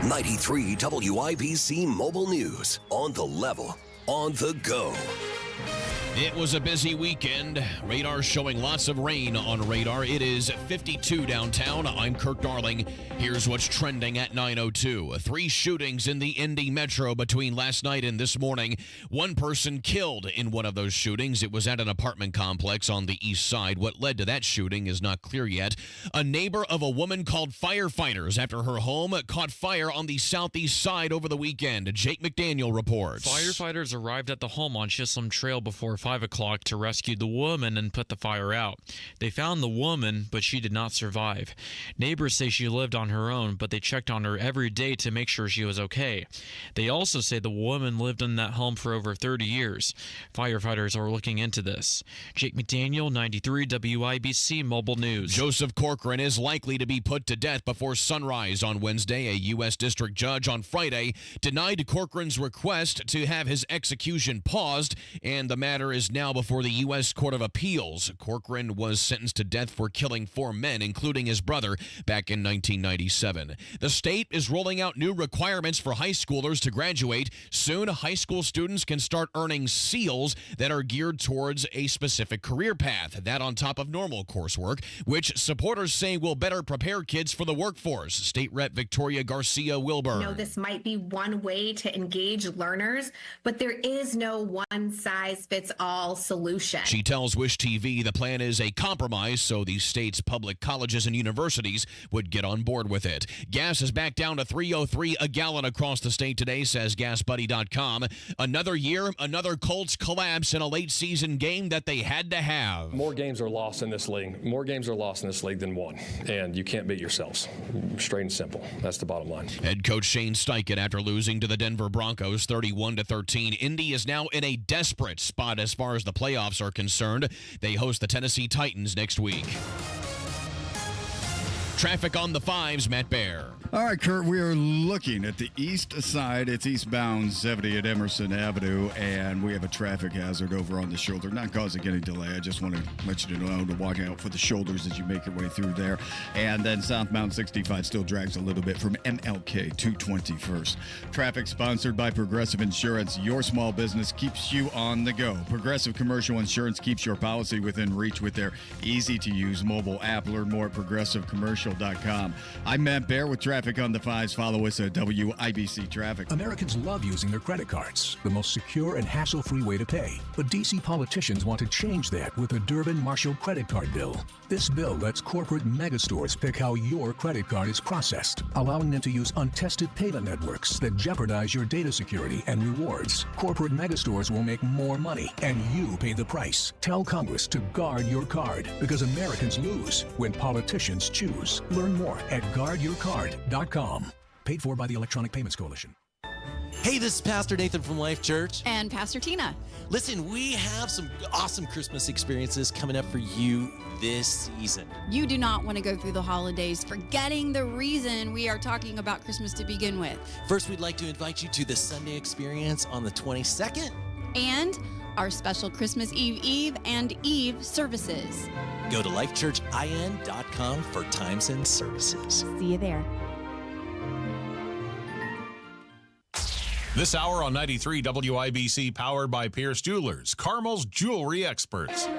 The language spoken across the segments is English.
93 WIBC Mobile News. On the level, on the go. It was a busy weekend. Radar showing lots of rain on radar. It is 52 downtown. I'm Kirk Darling. Here's what's trending at 9:02. 3 shootings in the Indy Metro between last night and this morning. 1 person killed in one of those shootings. It was at an apartment complex on the east side. What led to that shooting is not clear yet. A neighbor of a woman called firefighters after her home caught fire on the southeast side over the weekend. Jake McDaniel reports. Firefighters arrived at the home on Chisholm Trail before 5 o'clock to rescue the woman and put the fire out. They found the woman, but she did not survive. Neighbors say she lived on her own, but they checked on her every day to make sure she was okay. They also say the woman lived in that home for over 30 years. Firefighters are looking into this. Jake McDaniel, 93 WIBC Mobile News. Joseph Corcoran is likely to be put to death before sunrise on Wednesday. A U.S. district judge on Friday denied Corcoran's request to have his execution paused, and the matter is now before the U.S. Court of Appeals. Corcoran was sentenced to death for killing 4 men, including his brother, back in 1997. The state is rolling out new requirements for high schoolers to graduate. Soon, high school students can start earning seals that are geared towards a specific career path. That on top of normal coursework, which supporters say will better prepare kids for the workforce. State Rep Victoria Garcia Wilbur. This might be one way to engage learners, but there is no one-size-fits-all solution. She tells Wish TV the plan is a compromise so the state's public colleges and universities would get on board with it. Gas is back down to $3.03 a gallon across the state today, says GasBuddy.com. Another year, another Colts collapse in a late season game that they had to have. More games are lost in this league. More games are lost in this league than won, and you can't beat yourselves. Straight and simple. That's the bottom line. Head coach Shane Steichen after losing to the Denver Broncos 31-13. Indy is now in a desperate spot as far as the playoffs are concerned. They host the Tennessee Titans next week. Traffic on the 5s, Matt Baer. All right, Kurt, we are looking at the east side. It's eastbound 70 at Emerson Avenue, and we have a traffic hazard over on the shoulder. Not causing any delay. I just want to let you know to watch out for the shoulders as you make your way through there. And then southbound 65 still drags a little bit from MLK 221st. Traffic sponsored by Progressive Insurance. Your small business keeps you on the go. Progressive Commercial Insurance keeps your policy within reach with their easy-to-use mobile app. Learn more at progressivecommercial.com. I'm Matt Baer with Traffic on the 5s. Follow us at WIBC Traffic. Americans love using their credit cards, the most secure and hassle-free way to pay. But D.C. politicians want to change that with the Durbin-Marshall credit card bill. This bill lets corporate megastores pick how your credit card is processed, allowing them to use untested payment networks that jeopardize your data security and rewards. Corporate megastores will make more money, and you pay the price. Tell Congress to guard your card, because Americans lose when politicians choose. Learn more at guardyourcard.com. Paid for by the Electronic Payments Coalition. Hey, this is Pastor Nathan from Life Church. And Pastor Tina. Listen, we have some awesome Christmas experiences coming up for you this season. You do not want to go through the holidays forgetting the reason we are talking about Christmas to begin with. First, we'd like to invite you to the Sunday experience on the 22nd. And our special Christmas Eve and Eve services. Go to lifechurchin.com for times and services. See you there. This hour on 93 WIBC, powered by Pierce Jewelers, Carmel's jewelry experts.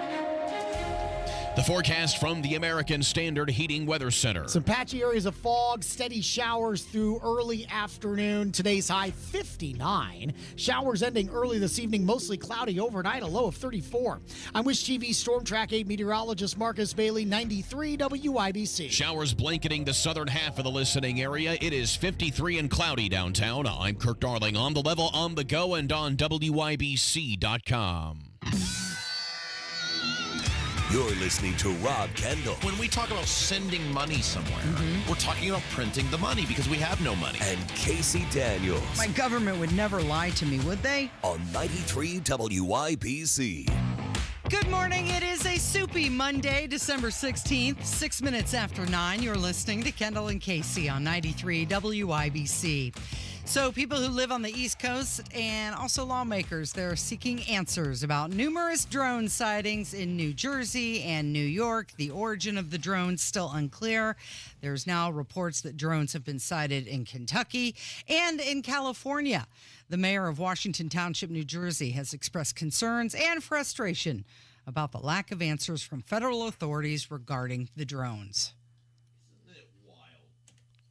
The forecast from the American Standard Heating Weather Center. Some patchy areas of fog, steady showers through early afternoon. Today's high 59. Showers ending early this evening, mostly cloudy overnight, a low of 34. I'm Wish TV Storm Track 8 meteorologist Marcus Bailey, 93 WIBC. Showers blanketing the southern half of the listening area. It is 53 and cloudy downtown. I'm Kirk Darling, on the level, on the go, and on WIBC.com. You're listening to Rob Kendall. When we talk about sending money somewhere, we're talking about printing the money because we have no money. And Casey Daniels. My government would never lie to me, would they? On 93 WIBC. Good morning. It is a soupy Monday, December 16th, 6 minutes after 9. You're listening to Kendall and Casey on 93 WIBC. So people who live on the East Coast and also lawmakers, they're seeking answers about numerous drone sightings in New Jersey and New York. The origin of the drones still unclear. There's now reports that drones have been sighted in Kentucky and in California. The mayor of Washington Township, New Jersey, has expressed concerns and frustration about the lack of answers from federal authorities regarding the drones.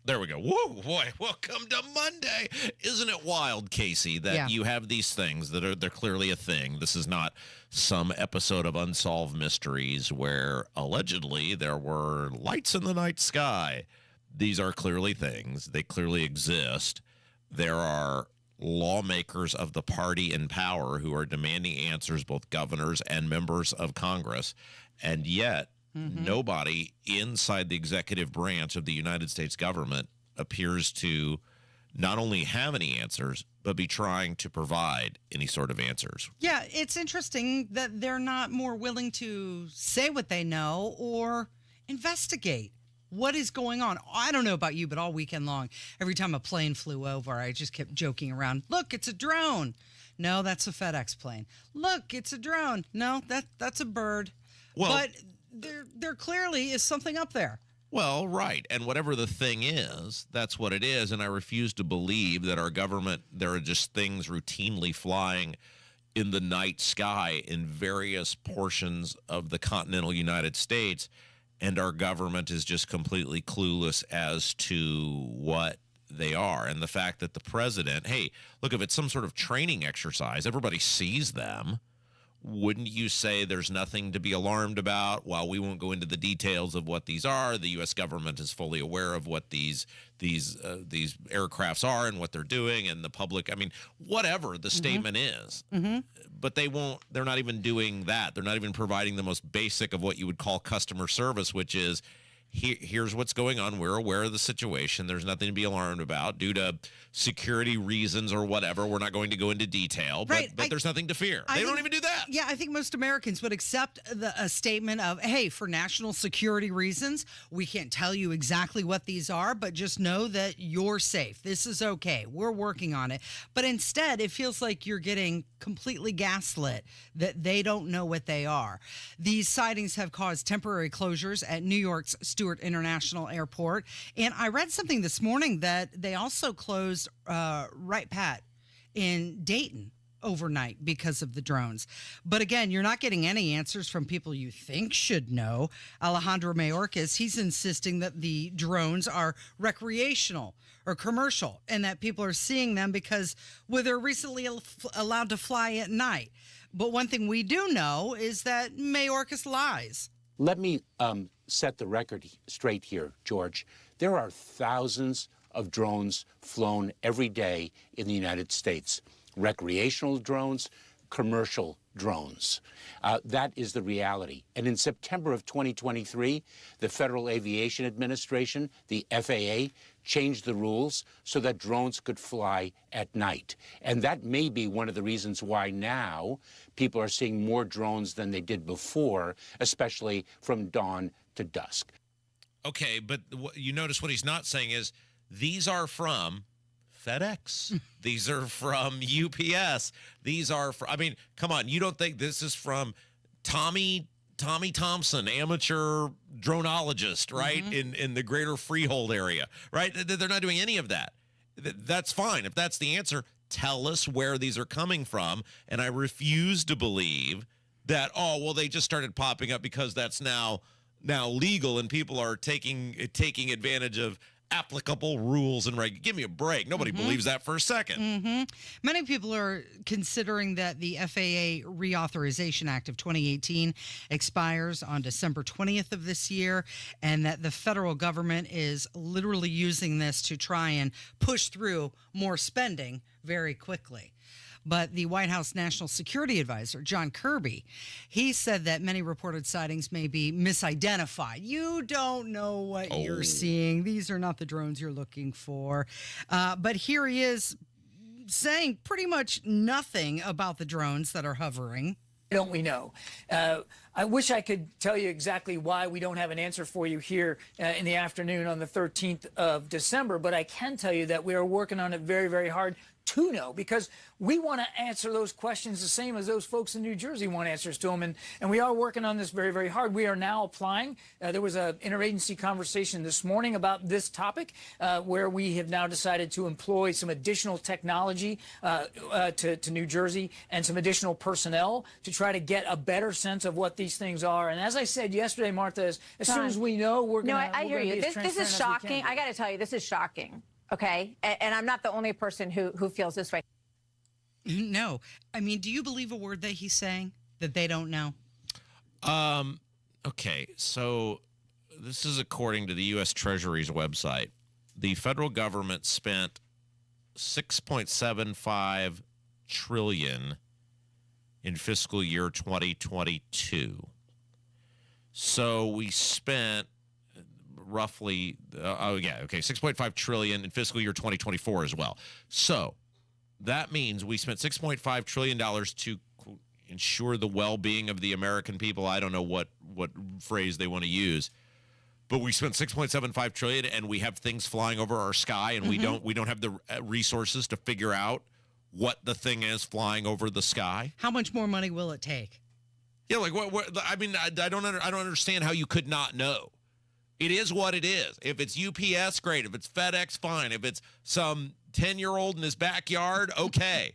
There we go. Whoa, boy, welcome to Monday. Isn't it wild, Casey, that you have these things that they're clearly a thing. This is not some episode of Unsolved Mysteries where allegedly there were lights in the night sky. These are clearly things. They clearly exist. There are lawmakers of the party in power who are demanding answers, both governors and members of Congress, and yet nobody inside the executive branch of the United States government appears to not only have any answers, but be trying to provide any sort of answers. Yeah, it's interesting that they're not more willing to say what they know or investigate what is going on. I don't know about you, but all weekend long, every time a plane flew over, I just kept joking around. Look, it's a drone. No, that's a FedEx plane. Look, it's a drone. No, that's a bird. Well, but there clearly is something up there. Well, right. And whatever the thing is, that's what it is. And I refuse to believe that our government, there are just things routinely flying in the night sky in various portions of the continental United States, and our government is just completely clueless as to what they are. And the fact that the president, hey, look, if it's some sort of training exercise, everybody sees them. Wouldn't you say there's nothing to be alarmed about? While we won't go into the details of what these are, the U.S. government is fully aware of what these aircrafts are and what they're doing, and the public. I mean, whatever the statement is, but they're not even doing that. They're not even providing the most basic of what you would call customer service, which is, here's what's going on. We're aware of the situation. There's nothing to be alarmed about due to security reasons or whatever. We're not going to go into detail, but there's nothing to fear. They don't even do that. Yeah, I think most Americans would accept a statement of, hey, for national security reasons, we can't tell you exactly what these are, but just know that you're safe. This is okay. We're working on it. But instead, it feels like you're getting completely gaslit that they don't know what they are. These sightings have caused temporary closures at New York's Stewart International Airport. And I read something this morning that they also closed Wright Pat in Dayton overnight because of the drones. But again, you're not getting any answers from people you think should know. Alejandro Mayorkas, he's insisting that the drones are recreational or commercial and that people are seeing them because they're recently allowed to fly at night. But one thing we do know is that Mayorkas lies. Let me set the record straight here, George. There are thousands of drones flown every day in the United States. Recreational drones, commercial drones. That is the reality. And in September of 2023, the Federal Aviation Administration, the FAA, changed the rules so that drones could fly at night. And that may be one of the reasons why now people are seeing more drones than they did before, especially from dawn to dusk. Okay, but you notice what he's not saying is these are from FedEx. These are from UPS. These are from, I mean, come on, you don't think this is from Tommy Thompson, amateur dronologist, right? In the greater Freehold area, right? They're not doing any of that. That's fine. If that's the answer, tell us where these are coming from. And I refuse to believe that, oh, well, they just started popping up because that's now legal and people are taking advantage of applicable rules and give me a break. Nobody believes that for a second. Many people are considering that the FAA Reauthorization Act of 2018 expires on December 20th of this year, and that the federal government is literally using this to try and push through more spending very quickly. But the White House National Security Advisor, John Kirby, he said that many reported sightings may be misidentified. You don't know what you're seeing. These are not the drones you're looking for. But here he is saying pretty much nothing about the drones that are hovering. don't we know? I wish I could tell you exactly why we don't have an answer for you here in the afternoon on the 13th of December, but I can tell you that we are working on it very, very hard to know, because we want to answer those questions the same as those folks in New Jersey want answers to them. And we are working on this very, very hard. We are now applying. There was an interagency conversation this morning about this topic where we have now decided to employ some additional technology to New Jersey and some additional personnel to try to get a better sense of what these things are. And as I said yesterday, Martha, as soon as we know, we're going to I hear you. This is shocking. I got to tell you, this is shocking. Okay, and I'm not the only person who feels this way. No, I mean, do you believe a word that he's saying that they don't know? Okay, so this is according to the U.S. Treasury's website. The federal government spent $6.75 trillion in fiscal year 2022. So we spent roughly, $6.5 trillion in fiscal year 2024 as well. So that means we spent $6.5 trillion to ensure the well-being of the American people. I don't know what phrase they want to use, but we spent $6.75 trillion, and we have things flying over our sky, and we don't have the resources to figure out what the thing is flying over the sky. How much more money will it take? Yeah, like what I mean, I don't understand how you could not know. It is what it is. If it's UPS, great. If it's FedEx, fine. If it's some 10-year-old in his backyard, okay.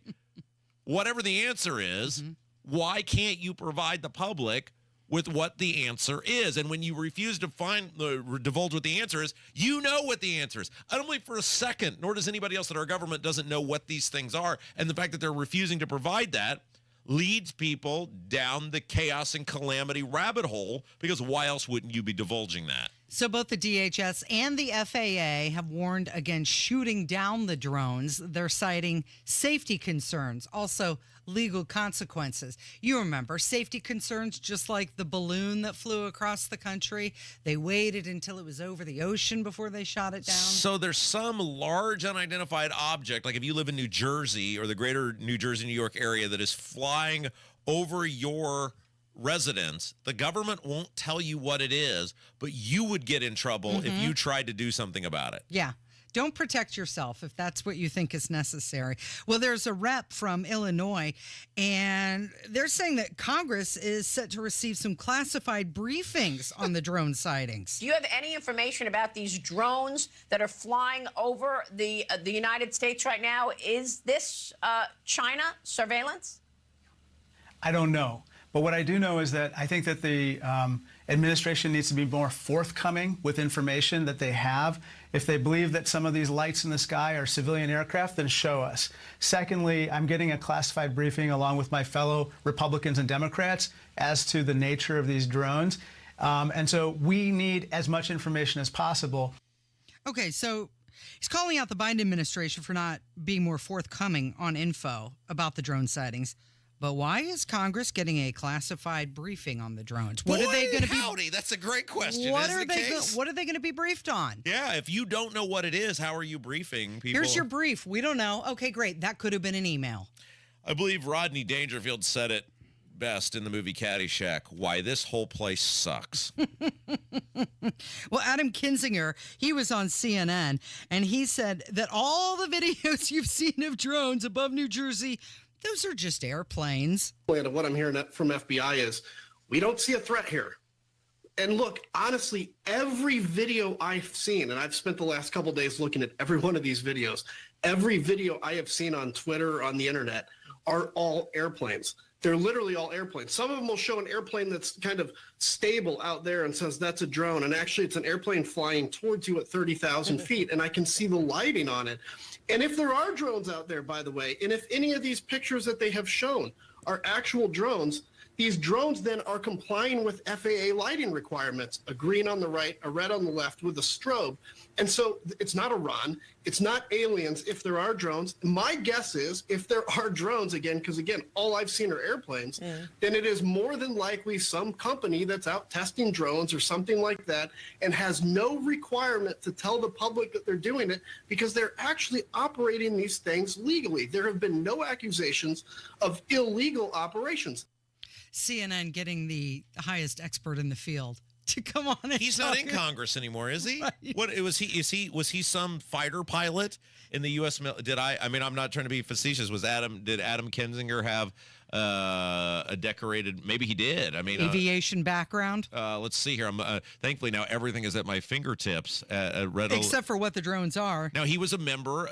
Whatever the answer is, why can't you provide the public with what the answer is? And when you refuse to divulge what the answer is, you know what the answer is. I don't believe for a second, nor does anybody else, that our government doesn't know what these things are. And the fact that they're refusing to provide that leads people down the chaos and calamity rabbit hole, because why else wouldn't you be divulging that? So both the DHS and the FAA have warned against shooting down the drones. They're citing safety concerns, also legal consequences. You remember safety concerns, just like the balloon that flew across the country. They waited until it was over the ocean before they shot it down. So there's some large unidentified object, like if you live in New Jersey or the greater New Jersey, New York area, that is flying over your residence. The government won't tell you what it is, but you would get in trouble if you tried to do something about it. Yeah. Don't protect yourself if that's what you think is necessary. Well, there's a rep from Illinois, and they're saying that Congress is set to receive some classified briefings on the drone sightings. Do you have any information about these drones that are flying over the United States right now? Is this China surveillance? I don't know. But what I do know is that I think that the administration needs to be more forthcoming with information that they have. If they believe that some of these lights in the sky are civilian aircraft, then show us. Secondly, I'm getting a classified briefing along with my fellow Republicans and Democrats as to the nature of these drones. And so we need as much information as possible. Okay, so he's calling out the Biden administration for not being more forthcoming on info about the drone sightings. But why is Congress getting a classified briefing on the drones? What are they going to be? Howdy, that's a great question. What are they going to be briefed on? Yeah, if you don't know what it is, how are you briefing people? Here's your brief. We don't know. Okay, great. That could have been an email. I believe Rodney Dangerfield said it best in the movie Caddyshack. Why this whole place sucks. Well, Adam Kinzinger, he was on CNN, and he said that all the videos you've seen of drones above New Jersey, those are just airplanes. What I'm hearing from FBI is we don't see a threat here. And look, honestly, every video I've seen, and I've spent the last couple of days looking at every one of these videos, every video I have seen on Twitter or on the internet are all airplanes. They're literally all airplanes. Some of them will show an airplane that's kind of stable out there and says that's a drone. And actually, it's an airplane flying towards you at 30,000 feet. And I can see the lighting on it. And if there are drones out there, by the way, and if any of these pictures that they have shown are actual drones, these drones then are complying with FAA lighting requirements, a green on the right, a red on the left with a strobe. And so it's not Iran, it's not aliens if there are drones. My guess is if there are drones, again, because again, all I've seen are airplanes, then it is more than likely some company that's out testing drones or something like that and has no requirement to tell the public that they're doing it because they're actually operating these things legally. There have been no accusations of illegal operations. CNN getting the highest expert in the field to come on. And He's not in Congress anymore, is he? Right. What was he? Was he some fighter pilot in the U.S. I mean, I'm not trying to be facetious. Did Adam Kinzinger have a decorated? Maybe he did. I mean, aviation background. Let's see here. Thankfully now everything is at my fingertips. Except for what the drones are. Now he was a member.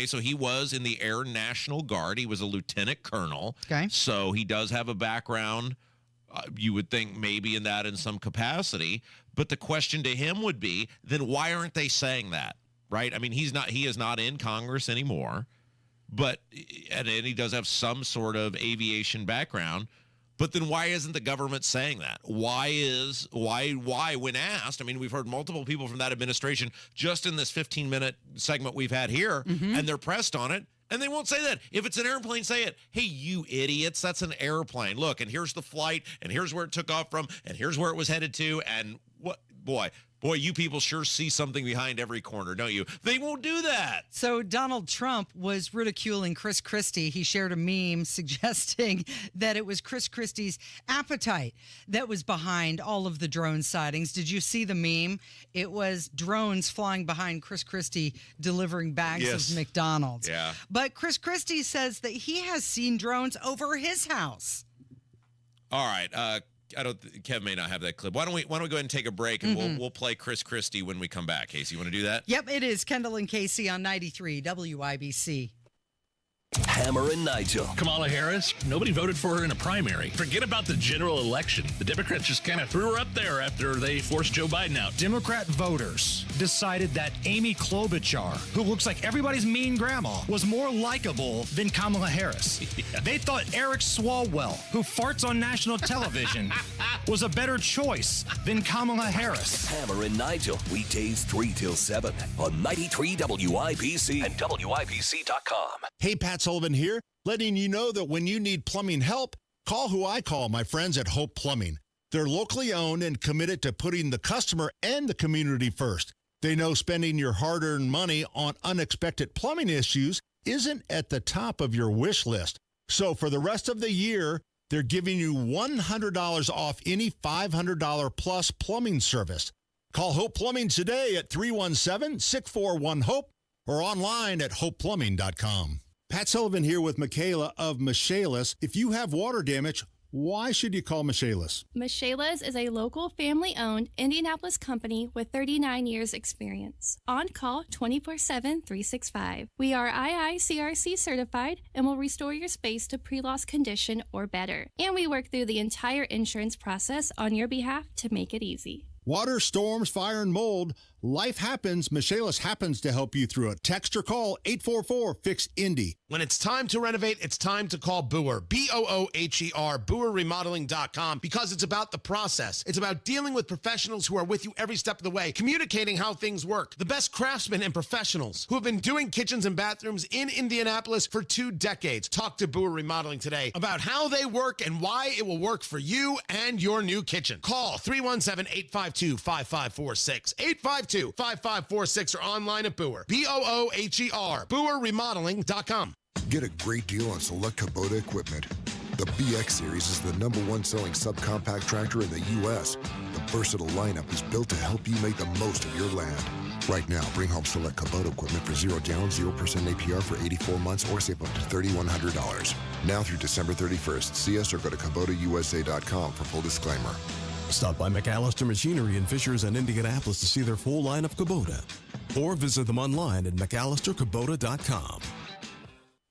So he was in the Air National Guard. He was a lieutenant colonel. Okay. So he does have a background. You would think maybe in some capacity, but the question to him would be, then why aren't they saying that, right? I mean, he is not in Congress anymore, and he does have some sort of aviation background, but then why isn't the government saying that? Why when asked? I mean, we've heard multiple people from that administration just in this 15-minute segment we've had here, and they're pressed on it. And they won't say that. If it's an airplane, say it. Hey, you idiots, that's an airplane. Look, and here's the flight, and here's where it took off from, and here's where it was headed to. And what, boy, you people sure see something behind every corner, don't you? They won't do that. So Donald Trump was ridiculing Chris Christie. He shared a meme suggesting that it was Chris Christie's appetite that was behind all of the drone sightings. Did you see the meme? It was drones flying behind Chris Christie delivering bags of McDonald's. Yeah. But Chris Christie says that he has seen drones over his house. All right. Kev may not have that clip. Why don't we go ahead and take a break, and we'll play Chris Christie when we come back. Casey, you want to do that? Yep, it is Kendall and Casey on 93 WIBC. Hammer and Nigel. Kamala Harris, nobody voted for her in a primary. Forget about the general election. The Democrats just kind of threw her up there after they forced Joe Biden out. Democrat voters decided that Amy Klobuchar, who looks like everybody's mean grandma, was more likable than Kamala Harris. Yeah. They thought Eric Swalwell, who farts on national television, was a better choice than Kamala Harris. Hammer and Nigel, weekdays 3 till 7 on 93 WIBC and WIBC.com. Hey, Pat Sullivan here, letting you know that when you need plumbing help, call who I call, my friends at Hope Plumbing. They're locally owned and committed to putting the customer and the community first. They know spending your hard-earned money on unexpected plumbing issues isn't at the top of your wish list. So for the rest of the year, they're giving you $100 off any $500 plus plumbing service. Call Hope Plumbing today at 317-641-HOPE or online at hopeplumbing.com. Pat Sullivan here with Michaela of Michaelis. If you have water damage, why should you call Michaelis? Michaelis is a local family-owned Indianapolis company with 39 years experience. On call 24/7, 365. We are IICRC certified and will restore your space to pre-loss condition or better. And we work through the entire insurance process on your behalf to make it easy. Water, storms, fire, and mold. Life happens. Michaelis happens to help you through it. Text or call 844-FIX-INDY. When it's time to renovate, it's time to call Booher. B-O-O-H-E-R, BooherRemodeling.com, because it's about the process. It's about dealing with professionals who are with you every step of the way, communicating how things work. The best craftsmen and professionals who have been doing kitchens and bathrooms in Indianapolis for 2 decades. Talk to Booher Remodeling today about how they work and why it will work for you and your new kitchen. Call 317-852-5546, 852-5546, or online at Booher, B-O-O-H-E-R, BooherRemodeling.com. Get a great deal on select Kubota equipment. The BX Series is the #1 selling subcompact tractor in the U.S. The versatile lineup is built to help you make the most of your land. Right now, bring home select Kubota equipment for 0 down, 0% APR for 84 months or save up to $3,100. Now through December 31st. See us or go to KubotaUSA.com for full disclaimer. Stop by McAllister Machinery in Fishers and Indianapolis to see their full line of Kubota. Or visit them online at McAllisterKubota.com.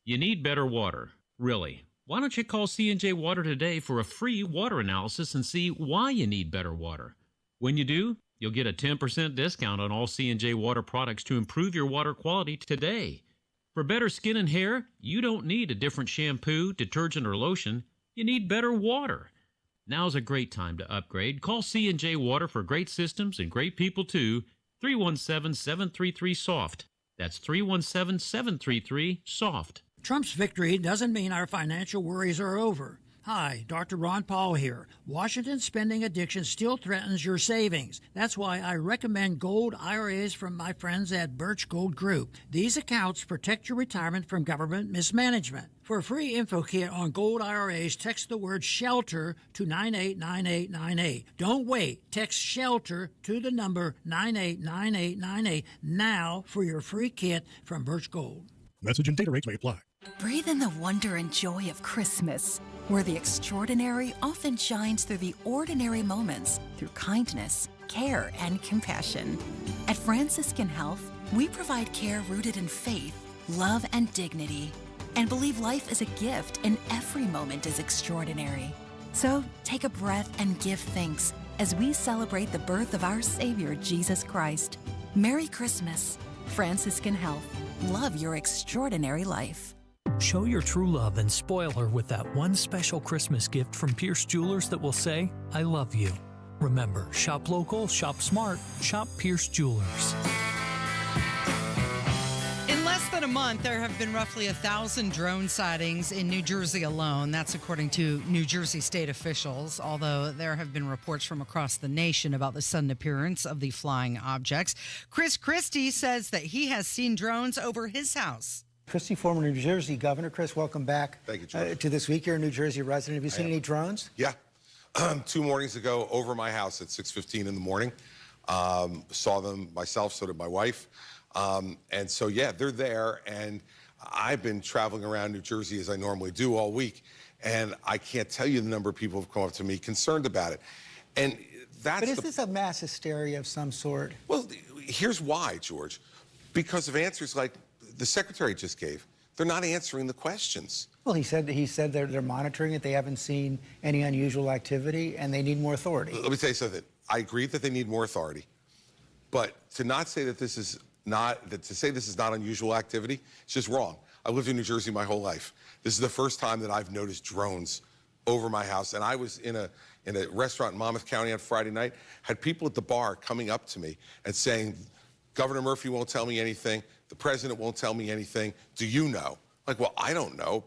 You need better water, really. Why don't you call C&J Water today for a free water analysis and see why you need better water? When you do, you'll get a 10% discount on all C&J Water products to improve your water quality today. For better skin and hair, you don't need a different shampoo, detergent, or lotion. You need better water. Now's a great time to upgrade. Call C&J Water for great systems and great people too. 317-733-SOFT. That's 317-733-SOFT. Trump's victory doesn't mean our financial worries are over. Hi, Dr. Ron Paul here. Washington's spending addiction still threatens your savings. That's why I recommend gold IRAs from my friends at Birch Gold Group. These accounts protect your retirement from government mismanagement. For a free info kit on gold IRAs, text the word SHELTER to 989898. Don't wait. Text SHELTER to the number 989898 now for your free kit from Birch Gold. Message and data rates may apply. Breathe in the wonder and joy of Christmas, where the extraordinary often shines through the ordinary moments, through kindness, care, and compassion. At Franciscan Health, we provide care rooted in faith, love, and dignity, and believe life is a gift and every moment is extraordinary. So take a breath and give thanks as we celebrate the birth of our Savior, Jesus Christ. Merry Christmas. Franciscan Health. Love your extraordinary life. Show your true love and spoil her with that one special Christmas gift from Pierce Jewelers that will say, I love you. Remember, shop local, shop smart, shop Pierce Jewelers. In less than a month, there have been roughly 1,000 drone sightings in New Jersey alone. That's according to New Jersey state officials, although there have been reports from across the nation about the sudden appearance of the flying objects. Chris Christie says that he has seen drones over his house. Christie, former New Jersey governor. Chris, welcome back. Thank you, George. To this week. You're a New Jersey resident. Have you seen any drones? Yeah. 2 mornings ago, over my house at 6:15 in the morning. Saw them myself, so did my wife. And so, yeah, they're there. And I've been traveling around New Jersey as I normally do all week. And I can't tell you the number of people who have come up to me concerned about it. And that's But is this a mass hysteria of some sort? Well, here's why, George. Because of answers like the secretary just gave. They're not answering the questions. Well, he said they're monitoring it. They haven't seen any unusual activity, and they need more authority. Let me tell you something. I agree that they need more authority, but to not say that this is not unusual activity, it's just wrong. I lived in New Jersey my whole life. This is the first time that I've noticed drones over my house, and I was in a restaurant in Monmouth County on Friday night. Had people at the bar coming up to me and saying, "Governor Murphy won't tell me anything. The president won't tell me anything. Do you know?" Like, well, I don't know.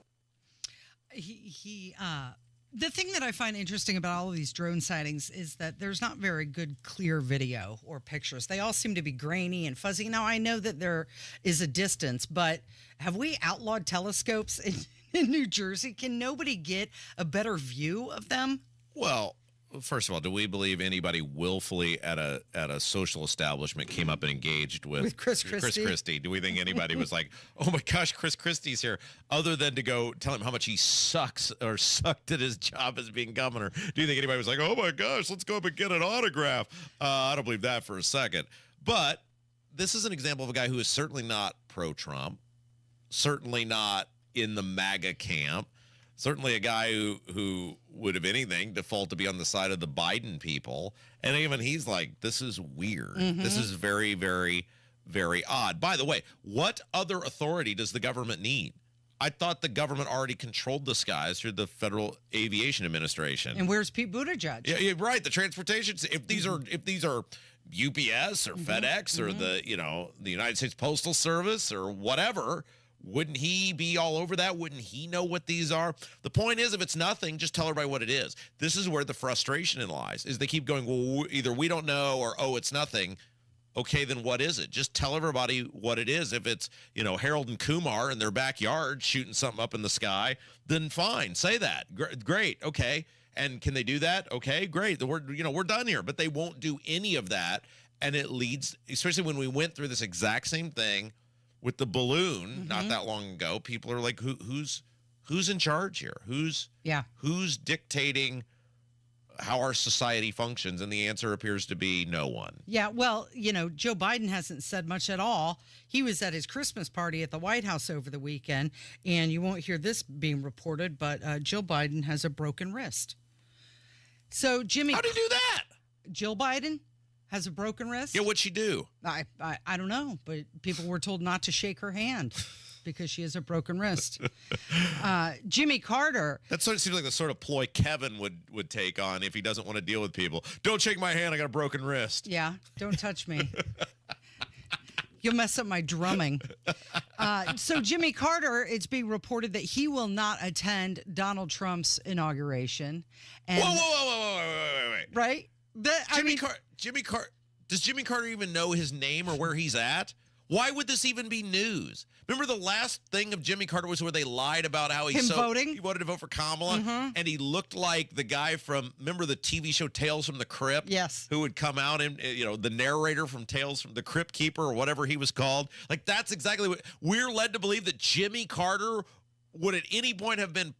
The thing that I find interesting about all of these drone sightings is that there's not very good, clear video or pictures. They all seem to be grainy and fuzzy. Now, I know that there is a distance, but have we outlawed telescopes in New Jersey? Can nobody get a better view of them? Well, first of all, do we believe anybody willfully at a social establishment came up and engaged with Chris Christie? Do we think anybody was like, "Oh my gosh, Chris Christie's here," other than to go tell him how much he sucks or sucked at his job as being governor? Do you think anybody was like, "Oh my gosh, let's go up and get an autograph"? I don't believe that for a second. But this is an example of a guy who is certainly not pro-Trump, certainly not in the MAGA camp. Certainly a guy who would, if anything, default to be on the side of the Biden people. And even he's like, this is weird. Mm-hmm. This is very, very, very odd. By the way, what other authority does the government need? I thought the government already controlled the skies through the Federal Aviation Administration. And where's Pete Buttigieg? Yeah, right. The transportation. If these are UPS or FedEx or the United States Postal Service or whatever, wouldn't he be all over that? Wouldn't he know what these are? The point is, if it's nothing, just tell everybody what it is. This is where the frustration lies, is they keep going, well, either we don't know or, oh, it's nothing. Okay, then what is it? Just tell everybody what it is. If it's, Harold and Kumar in their backyard shooting something up in the sky, then fine, say that. Great, okay. And can they do that? Okay, great. We're done here. But they won't do any of that. And it leads, especially when we went through this exact same thing with the balloon not that long ago, people are like, who's in charge here? Who's dictating how our society functions? And the answer appears to be no one. Yeah, well, Joe Biden hasn't said much at all. He was at his Christmas party at the White House over the weekend, and you won't hear this being reported, but Jill Biden has a broken wrist. So, Jimmy... How do you do that? Jill Biden has a broken wrist? Yeah, what'd she do? I don't know, but people were told not to shake her hand because she has a broken wrist. Jimmy Carter. That sort of seems like the sort of ploy Kevin would take on if he doesn't want to deal with people. Don't shake my hand, I got a broken wrist. Yeah, don't touch me. You'll mess up my drumming. So Jimmy Carter, it's being reported that he will not attend Donald Trump's inauguration. And Whoa. right? Jimmy Carter. Does Jimmy Carter even know his name or where he's at? Why would this even be news? Remember the last thing of Jimmy Carter was where they lied about how he wanted to vote for Kamala, and he looked like the guy from, remember the TV show Tales from the Crypt? Yes. Who would come out and, the narrator from Tales from the Crypt Keeper or whatever he was called. Like, that's exactly what we're led to believe, that Jimmy Carter would at any point have been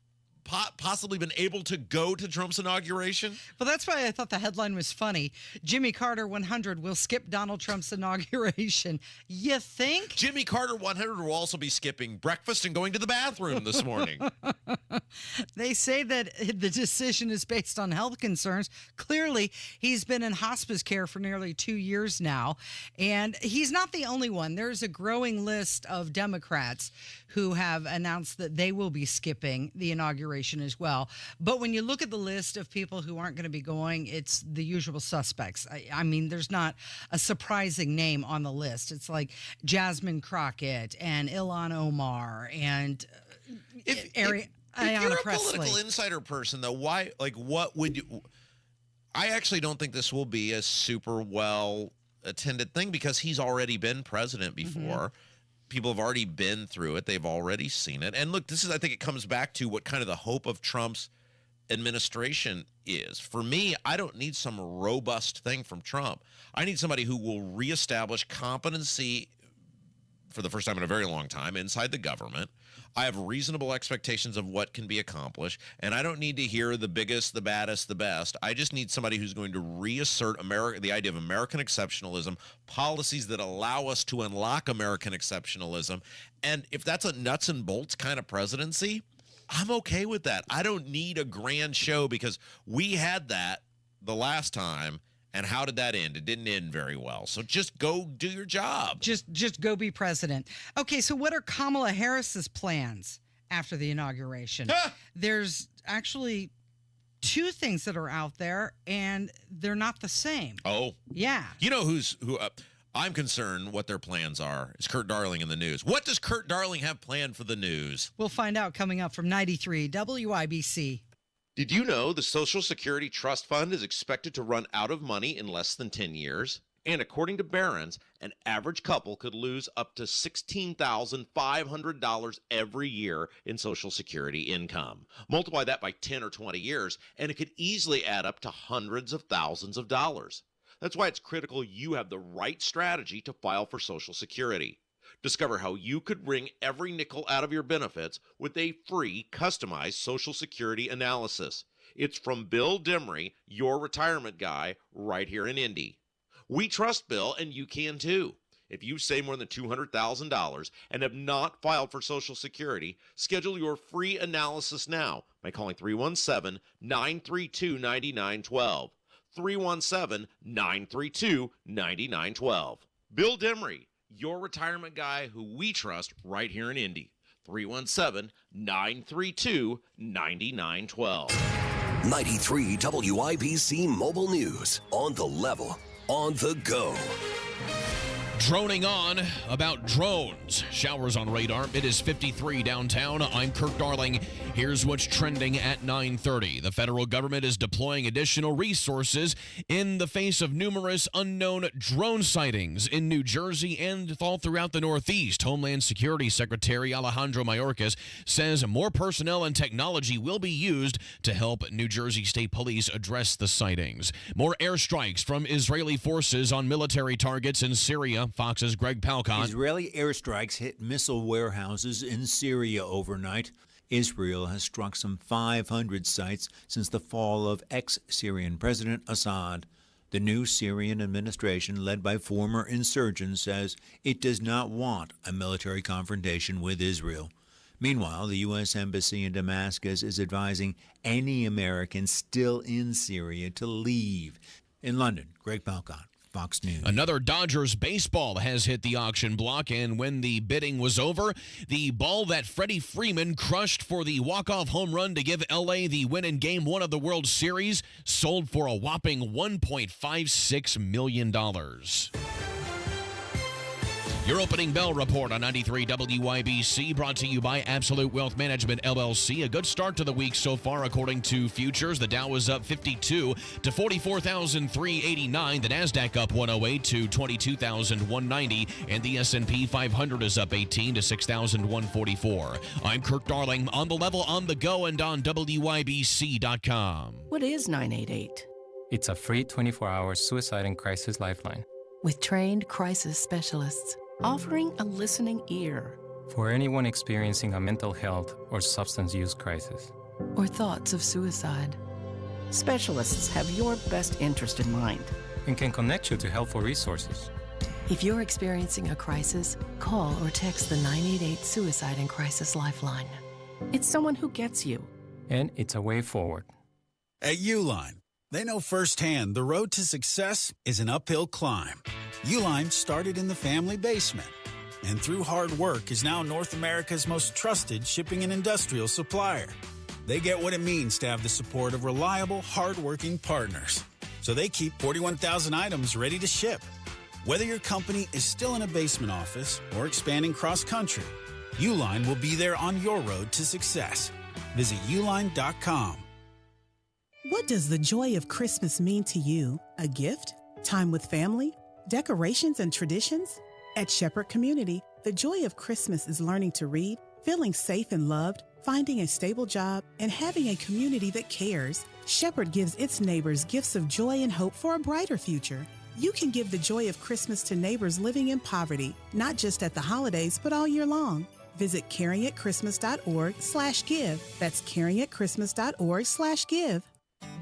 possibly been able to go to Trump's inauguration? Well, that's why I thought the headline was funny. Jimmy Carter 100 will skip Donald Trump's inauguration. You think? Jimmy Carter 100 will also be skipping breakfast and going to the bathroom this morning. They say that the decision is based on health concerns. Clearly, he's been in hospice care for nearly 2 years now, and he's not the only one. There's a growing list of Democrats who have announced that they will be skipping the inauguration as well. But when you look at the list of people who aren't going to be going, it's the usual suspects. I mean, there's not a surprising name on the list. It's like Jasmine Crockett and Ilhan Omar and if Ayanna you're a Presley. political insider person, though, why? Like, what would you? I actually don't think this will be a super well attended thing because he's already been president before. People have already been through it. They've already seen it. And look, I think it comes back to what kind of the hope of Trump's administration is. For me, I don't need some robust thing from Trump. I need somebody who will reestablish competency for the first time in a very long time inside the government. I have reasonable expectations of what can be accomplished, and I don't need to hear the biggest, the baddest, the best. I just need somebody who's going to reassert the idea of American exceptionalism, policies that allow us to unlock American exceptionalism. And if that's a nuts and bolts kind of presidency, I'm okay with that. I don't need a grand show because we had that the last time. And how did that end? It didn't end very well. So just go do your job. Just go be president. Okay, so what are Kamala Harris's plans after the inauguration? There's actually two things that are out there, and they're not the same. Oh. Yeah. You know who I'm concerned what their plans are. Is Kurt Darling in the news. What does Kurt Darling have planned for the news? We'll find out coming up from 93 WIBC. Did you know the Social Security Trust Fund is expected to run out of money in less than 10 years? And according to Barron's, an average couple could lose up to $16,500 every year in Social Security income. Multiply that by 10 or 20 years, and it could easily add up to hundreds of thousands of dollars. That's why it's critical you have the right strategy to file for Social Security. Discover how you could wring every nickel out of your benefits with a free, customized Social Security analysis. It's from Bill Demery, your retirement guy, right here in Indy. We trust Bill, and you can too. If you save more than $200,000 and have not filed for Social Security, schedule your free analysis now by calling 317-932-9912. 317-932-9912. Bill Demery, your retirement guy who we trust right here in Indy. 317-932-9912. 93 WIBC Mobile News. On the level. On the go. Droning on about drones. Showers on radar. It is 53 downtown. I'm Kirk Darling. Here's what's trending at 9:30. The federal government is deploying additional resources in the face of numerous unknown drone sightings in New Jersey and all throughout the Northeast. Homeland Security Secretary Alejandro Mayorkas says more personnel and technology will be used to help New Jersey State Police address the sightings. More airstrikes from Israeli forces on military targets in Syria. Fox's Greg Palcott. Israeli airstrikes hit missile warehouses in Syria overnight. Israel has struck some 500 sites since the fall of ex-Syrian President Assad. The new Syrian administration, led by former insurgents, says it does not want a military confrontation with Israel. Meanwhile, the U.S. Embassy in Damascus is advising any Americans still in Syria to leave. In London, Greg Palcott, Fox News. Another Dodgers baseball has hit the auction block, and when the bidding was over, the ball that Freddie Freeman crushed for the walk-off home run to give L.A. the win in Game 1 of the World Series sold for a whopping $1.56 million. Your opening bell report on 93 WIBC, brought to you by Absolute Wealth Management, LLC. A good start to the week so far, according to futures. The Dow is up 52 to 44,389. The NASDAQ up 108 to 22,190. And the S&P 500 is up 18 to 6,144. I'm Kirk Darling, on the level, on the go, and on WIBC.com. What is 988? It's a free 24-hour suicide and crisis lifeline. With trained crisis specialists, offering a listening ear. For anyone experiencing a mental health or substance use crisis. Or thoughts of suicide. Specialists have your best interest in mind. And can connect you to helpful resources. If you're experiencing a crisis, call or text the 988 Suicide and Crisis Lifeline. It's someone who gets you. And it's a way forward. At Uline, they know firsthand the road to success is an uphill climb. Uline started in the family basement, and through hard work is now North America's most trusted shipping and industrial supplier. They get what it means to have the support of reliable, hard-working partners. So they keep 41,000 items ready to ship. Whether your company is still in a basement office or expanding cross-country, Uline will be there on your road to success. Visit uline.com. What does the joy of Christmas mean to you? A gift? Time with family? Decorations and traditions? At Shepherd Community, the joy of Christmas is learning to read, feeling safe and loved, finding a stable job, and having a community that cares. Shepherd gives its neighbors gifts of joy and hope for a brighter future. You can give the joy of Christmas to neighbors living in poverty, not just at the holidays, but all year long. Visit caringatchristmas.org/give. That's caringatchristmas.org/give.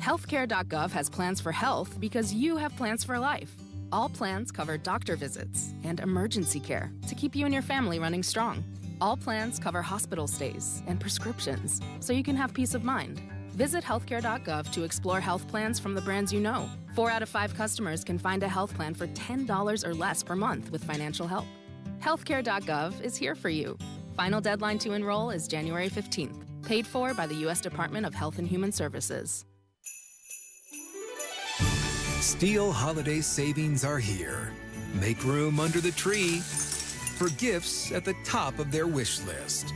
Healthcare.gov has plans for health because you have plans for life. All plans cover doctor visits and emergency care to keep you and your family running strong. All plans cover hospital stays and prescriptions so you can have peace of mind. Visit healthcare.gov to explore health plans from the brands you know. 4 out of 5 customers can find a health plan for $10 or less per month with financial help. Healthcare.gov is here for you. Final deadline to enroll is January 15th. Paid for by the U.S. Department of Health and Human Services. Steel holiday savings are here. Make room under the tree for gifts at the top of their wish list.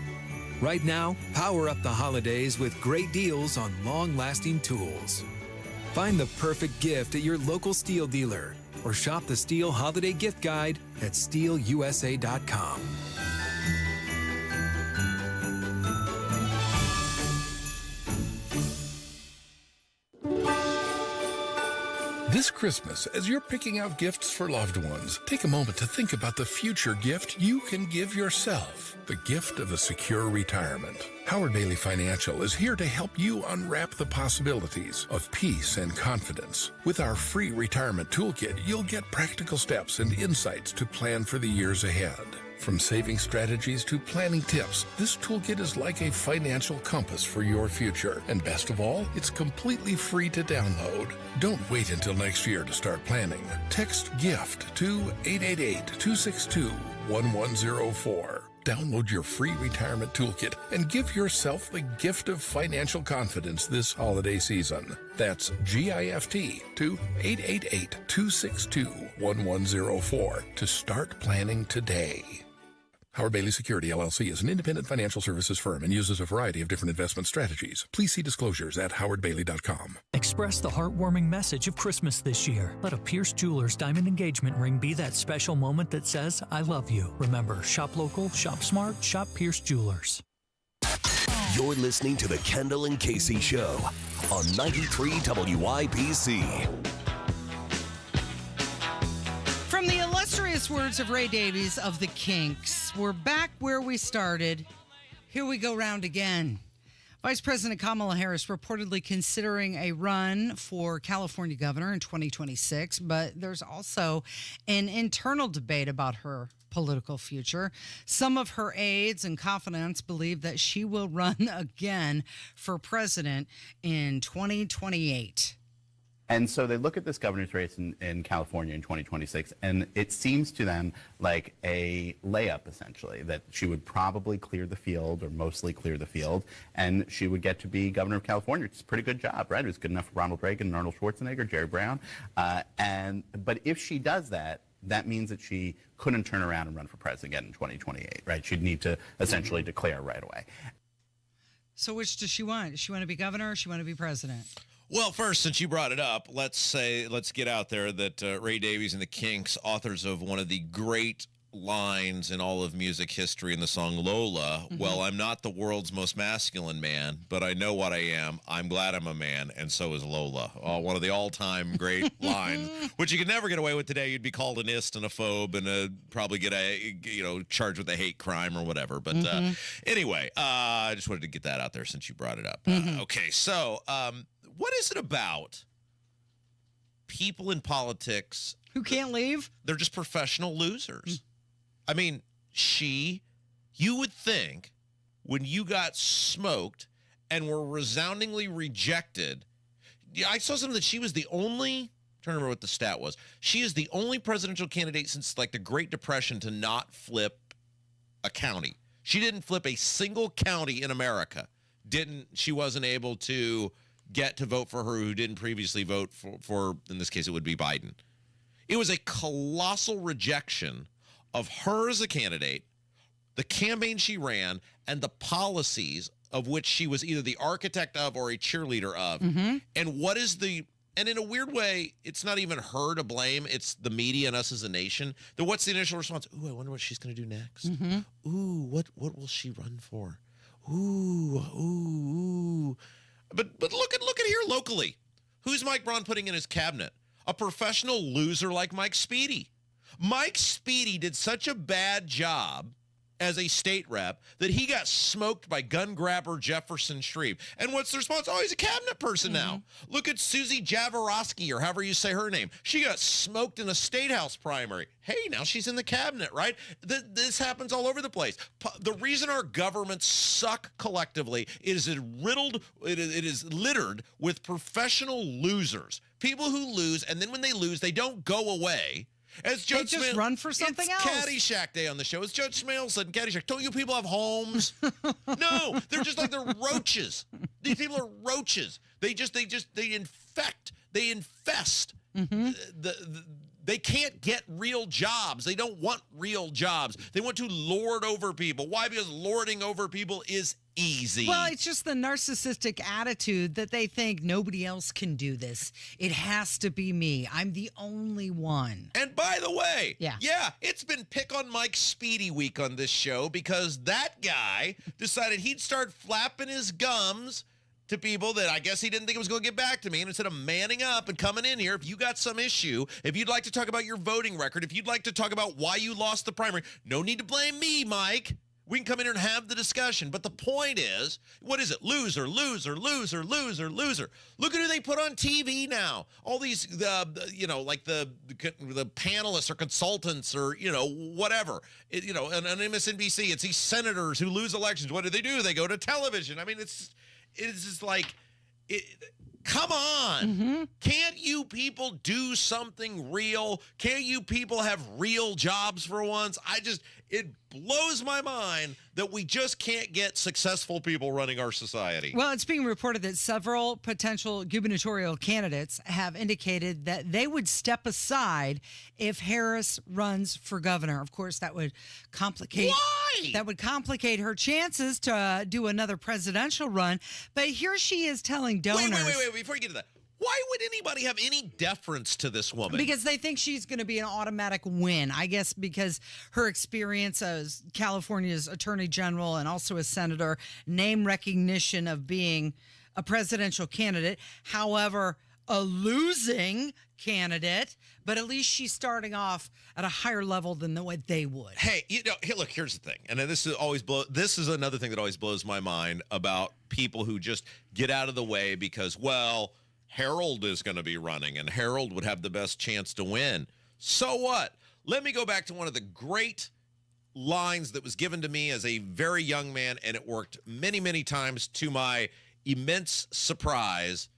Right now, power up the holidays with great deals on long-lasting tools. Find the perfect gift at your local Steel dealer or shop the Steel Holiday Gift Guide at steelusa.com. This Christmas, as you're picking out gifts for loved ones, take a moment to think about the future gift you can give yourself. The gift of a secure retirement. Howard Bailey Financial is here to help you unwrap the possibilities of peace and confidence. With our free retirement toolkit, you'll get practical steps and insights to plan for the years ahead. From saving strategies to planning tips, this toolkit is like a financial compass for your future. And best of all, it's completely free to download. Don't wait until next year to start planning. Text GIFT to 888-262-1104. Download your free retirement toolkit and give yourself the gift of financial confidence this holiday season. That's GIFT to 888-262-1104 to start planning today. Howard Bailey Security, LLC is an independent financial services firm and uses a variety of different investment strategies. Please see disclosures at howardbailey.com. Express the heartwarming message of Christmas this year. Let a Pierce Jewelers diamond engagement ring be that special moment that says, I love you. Remember, shop local, shop smart, shop Pierce Jewelers. You're listening to the Kendall and Casey Show on 93 WIBC. From the illustrious words of Ray Davies of the Kinks, we're back where we started. Here we go round again. Vice President Kamala Harris reportedly considering a run for California governor in 2026, but there's also an internal debate about her political future. Some of her aides and confidants believe that she will run again for president in 2028. And so they look at this governor's race in California in 2026, and it seems to them like a layup, essentially, that she would probably clear the field, or mostly clear the field, and she would get to be governor of California. It's a pretty good job, right? It was good enough for Ronald Reagan, Arnold Schwarzenegger, Jerry Brown. But if she does that, that means that she couldn't turn around and run for president again in 2028, right? She'd need to essentially declare right away. So which does she want? Does she want to be governor or does she want to be president? Well, first, since you brought it up, let's get out there that Ray Davies and the Kinks, authors of one of the great lines in all of music history in the song Lola, well, I'm not the world's most masculine man, but I know what I am. I'm glad I'm a man, and so is Lola. One of the all-time great lines, which you could never get away with today. You'd be called an ist and a phobe and probably get charged with a hate crime or whatever. But anyway, I just wanted to get that out there since you brought it up. Okay, so what is it about people in politics who can't leave? They're just professional losers. I mean, you would think when you got smoked and were resoundingly rejected, I saw something that she was the only, I'm trying to remember what the stat was. She is the only presidential candidate since like the Great Depression to not flip a county. She didn't flip a single county in America. She wasn't able to get to vote for her who didn't previously vote for, in this case, it would be Biden. It was a colossal rejection of her as a candidate, the campaign she ran, and the policies of which she was either the architect of or a cheerleader of. And in a weird way, it's not even her to blame. It's the media and us as a nation. What's the initial response? Ooh, I wonder what she's going to do next. Ooh, what will she run for? Ooh. But look at here locally. Who's Mike Braun putting in his cabinet? A professional loser like Mike Speedy. Mike Speedy did such a bad job as a state rep that he got smoked by gun grabber Jefferson Shreve. And what's the response? Oh, he's a cabinet person now. Look at Susie Jaworski, or however you say her name. She got smoked in a state house primary. Hey, now she's in the cabinet, right? This happens all over the place. The reason our governments suck collectively is it is littered with professional losers. People who lose, and then when they lose, they don't go away. As Judge they just run for something else. Caddyshack Day on the show. As Judge Smale said in Caddyshack, don't you people have homes? No, they're just like they're roaches. These people are roaches. They infect. They infest. They can't get real jobs. They don't want real jobs. They want to lord over people. Why? Because lording over people is easy. Well, it's just the narcissistic attitude that they think nobody else can do this. It has to be me. I'm the only one. And by the way, it's been pick on Mike Speedy week on this show because that guy decided he'd start flapping his gums to people that I guess he didn't think it was going to get back to me. And instead of manning up and coming in here, if you got some issue, if you'd like to talk about your voting record, if you'd like to talk about why you lost the primary, no need to blame me, Mike. We can come in here and have the discussion. But the point is, what is it? Loser, loser, loser, loser, loser. Look at who they put on TV now. All these, like the panelists or consultants or, whatever. On MSNBC, it's these senators who lose elections. What do? They go to television. I mean, it's just like, come on. Can't you people do something real? Can't you people have real jobs for once? It blows my mind that we just can't get successful people running our society. Well, it's being reported that several potential gubernatorial candidates have indicated that they would step aside if Harris runs for governor. Of course, that would complicate. Why? That would complicate her chances to do another presidential run. But here she is telling donors. Wait, before you get to that. Why would anybody have any deference to this woman? Because they think she's going to be an automatic win. I guess because her experience as California's attorney general and also a senator, name recognition of being a presidential candidate. However, a losing candidate, but at least she's starting off at a higher level than what they would. Hey, look, here's the thing. And this is another thing that always blows my mind about people who just get out of the way because, well, Harold is going to be running, and Harold would have the best chance to win. So what? Let me go back to one of the great lines that was given to me as a very young man, and it worked many, many times to my immense surprise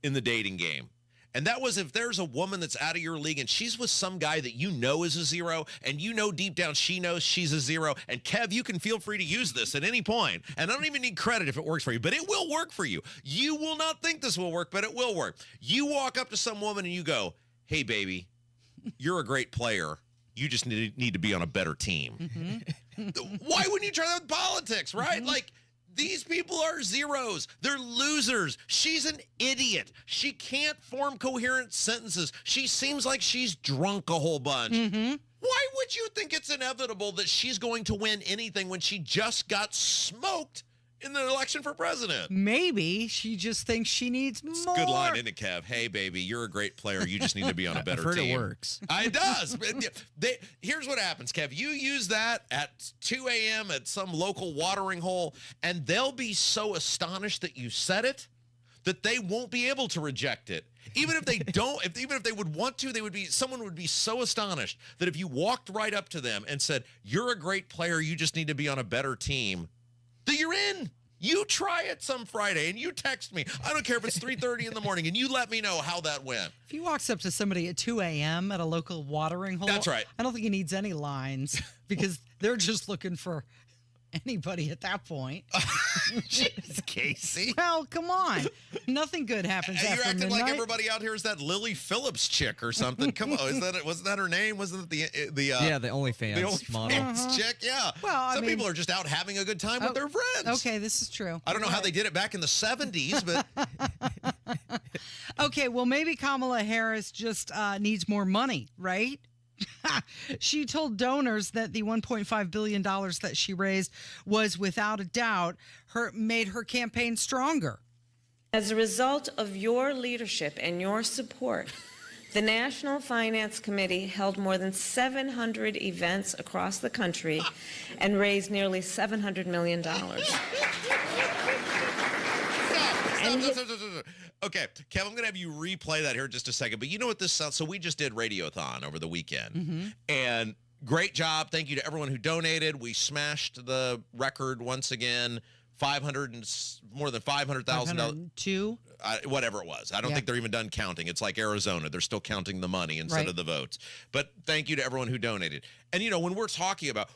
in the dating game. And that was if there's a woman that's out of your league and she's with some guy that you know is a zero and you know deep down she knows she's a zero. And Kev, you can feel free to use this at any point. And I don't even need credit if it works for you, but it will work for you. You will not think this will work, but it will work. You walk up to some woman and you go, hey, baby, you're a great player. you just need to be on a better team. Why wouldn't you try that with politics, right? Like, these people are zeros. They're losers. She's an idiot. She can't form coherent sentences. She seems like she's drunk a whole bunch. Why would you think it's inevitable that she's going to win anything when she just got smoked in the election for president? Maybe she just thinks she needs more. It's a good line, isn't it, Kev? Hey, baby, you're a great player. You just need to be on a better I've heard team. it works. It does. Here's what happens, Kev. You use that at 2 a.m. at some local watering hole, and they'll be so astonished that you said it that they won't be able to reject it. Even if they don't, even if they would want to, someone would be so astonished that if you walked right up to them and said, "You're a great player. You just need to be on a better team," that you're in. You try it some Friday and you text me. I don't care if it's 3:30 in the morning, and you let me know how that went. If he walks up to somebody at 2 a.m. at a local watering hole, that's right. I don't think he needs any lines because they're just looking for anybody at that point. Jeez, Casey. Well, come on. Nothing good happens You're after acting midnight. like everybody out here is that Lily Phillips chick or something. Come on, wasn't that her name? Wasn't it the OnlyFans model chick? Yeah. Well, some people are just out having a good time with their friends. Okay, this is true. I don't know how they did it back in the 70s, but okay, well, maybe Kamala Harris just needs more money, right? She told donors that the $1.5 billion that she raised was, without a doubt, made her campaign stronger. As a result of your leadership and your support, the National Finance Committee held more than 700 events across the country and raised nearly $700 million. Okay, Kev, I'm going to have you replay that here in just a second. But you know what this sounds? So we just did Radiothon over the weekend. And great job. Thank you to everyone who donated. We smashed the record once again. More than $500,000. 502? Whatever it was. I don't think they're even done counting. It's like Arizona. They're still counting the money instead of the votes. But thank you to everyone who donated. And, when we're talking about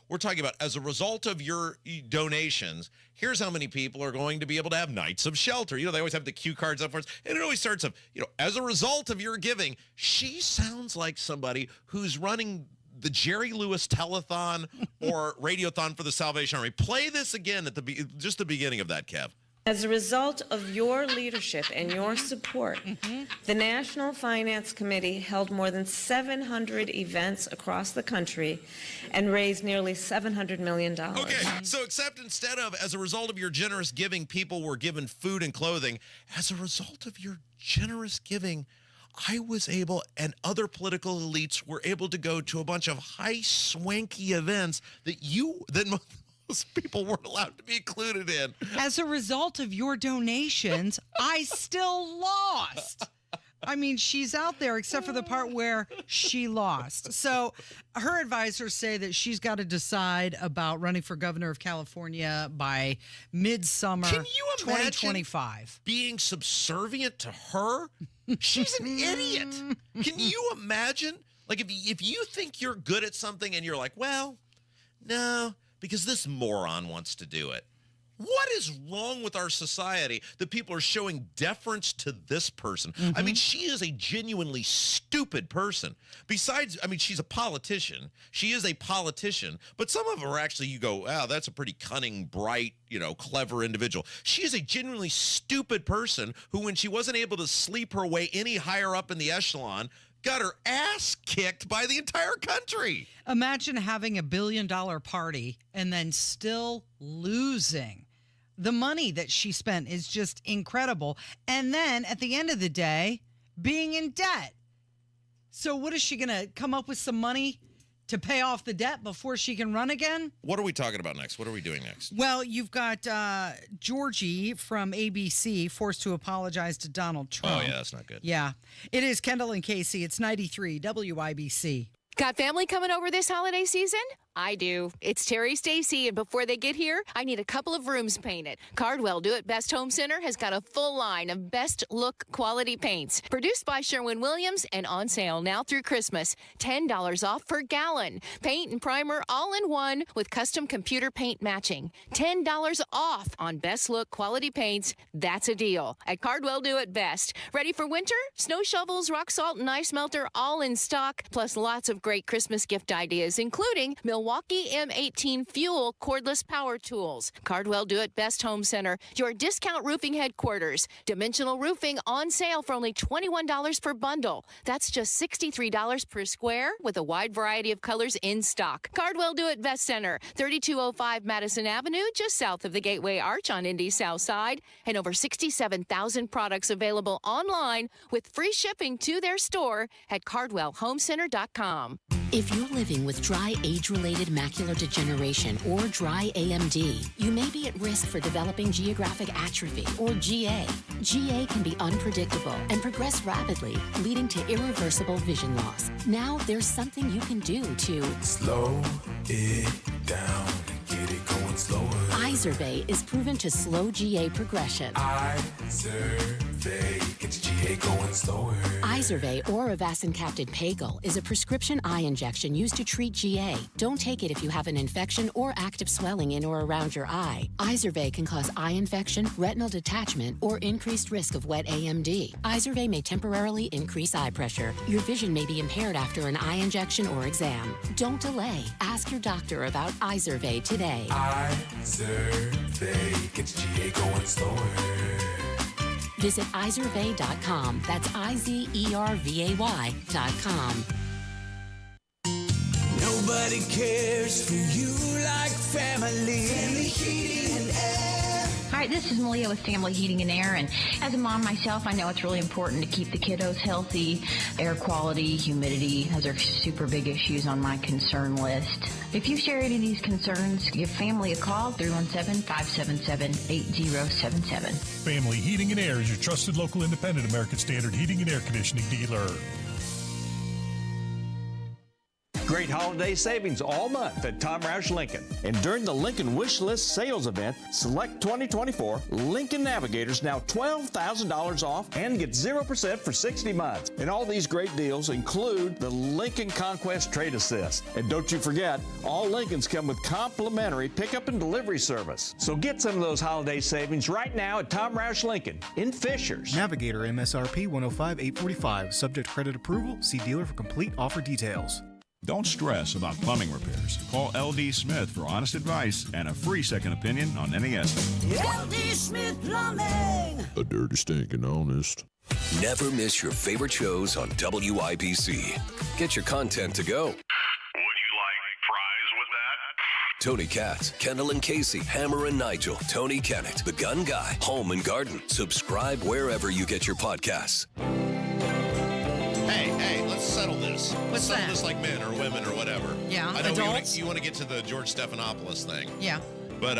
as a result of your donations, here's how many people are going to be able to have nights of shelter. They always have the cue cards up for us. And it always starts of, as a result of your giving. She sounds like somebody who's running the Jerry Lewis telethon or radiothon for the Salvation Army. Play this again at just the beginning of that, Kev. As a result of your leadership and your support, the National Finance Committee held more than 700 events across the country and raised nearly $700 million. Okay, so except instead of, as a result of your generous giving, people were given food and clothing, as a result of your generous giving, I was able, and other political elites were able to go to a bunch of high swanky events that most people weren't allowed to be included in. As a result of your donations, I still lost. I mean, she's out there except for the part where she lost. So her advisors say that she's got to decide about running for governor of California by midsummer 2025. Being subservient to her? She's an idiot. Can you imagine? Like, if you think you're good at something and you're like, well, no, because this moron wants to do it. What is wrong with our society that people are showing deference to this person? I mean, she is a genuinely stupid person. Besides, I mean, she's a politician. She is a politician. But some of them are actually, you go, wow, that's a pretty cunning, bright, clever individual. She is a genuinely stupid person who, when she wasn't able to sleep her way any higher up in the echelon, got her ass kicked by the entire country. Imagine having $1 billion party and then still losing. The money that she spent is just incredible. And then at the end of the day, being in debt. So what is she going to come up with some money to pay off the debt before she can run again? What are we talking about next? What are we doing next? Well, you've got Georgie from ABC forced to apologize to Donald Trump. Oh, yeah, that's not good. Yeah. It is Kendall and Casey. It's 93 WIBC. Got family coming over this holiday season? I do. It's Terry Stacy, and before they get here, I need a couple of rooms painted. Cardwell Do It Best Home Center has got a full line of best look quality paints. Produced by Sherwin-Williams and on sale now through Christmas. $10 off per gallon. Paint and primer all in one with custom computer paint matching. $10 off on best look quality paints. That's a deal at Cardwell Do It Best. Ready for winter? Snow shovels, rock salt, and ice melter all in stock, plus lots of great Christmas gift ideas, including Milwaukee M18 Fuel cordless power tools. Cardwell Do It Best Home Center, your discount roofing headquarters. Dimensional roofing on sale for only $21 per bundle. That's just $63 per square with a wide variety of colors in stock. Cardwell Do It Best Center, 3205 Madison Avenue, just south of the Gateway Arch on Indy's South Side, and over 67,000 products available online with free shipping to their store at cardwellhomecenter.com. If you're living with dry age-related macular degeneration or dry AMD, you may be at risk for developing geographic atrophy or GA. GA can be unpredictable and progress rapidly, leading to irreversible vision loss. Now there's something you can do to slow it down and get it going slower. Izervay is proven to slow GA progression. Izervay gets GA going slower. Izervay or avacincaptad pagel is a prescription eye injection used to treat GA. Don't take it if you have an infection or active swelling in or around your eye. Izervay can cause eye infection, retinal detachment, or increased risk of wet AMD. Izervay may temporarily increase eye pressure. Your vision may be impaired after an eye injection or exam. Don't delay. Ask your doctor about Izervay today. Izervay gets GA going slower. Visit Izervay.com. That's IZERVAY.com. Nobody cares for you like family. Family Heating and Air. Hi, this is Malia with Family Heating and Air, and as a mom myself, I know it's really important to keep the kiddos healthy. Air quality, humidity, those are super big issues on my concern list. If you share any of these concerns, give family a call, 317-577-8077. Family Heating and Air is your trusted local independent American Standard heating and air conditioning dealer. Great holiday savings all month at Tom Roush Lincoln. And during the Lincoln Wish List sales event, select 2024 Lincoln Navigators now $12,000 off and get 0% for 60 months. And all these great deals include the Lincoln Conquest Trade Assist. And don't you forget, all Lincolns come with complimentary pickup and delivery service. So get some of those holiday savings right now at Tom Roush Lincoln in Fishers. Navigator MSRP 105,845. Subject credit approval. See dealer for complete offer details. Don't stress about plumbing repairs. Call LD Smith for honest advice and a free second opinion on any estimate. LD Smith Plumbing. A dirty, stinking honest. Never miss your favorite shows on WIPC. Get your content to go. Would you like fries with that? Tony Katz, Kendall and Casey, Hammer and Nigel, Tony Kennett, The Gun Guy, Home and Garden. Subscribe wherever you get your podcasts. Hey, let's settle this. What's settle that? this like men or women or whatever. Yeah, I know adults? you want to get to the George Stephanopoulos thing. Yeah. But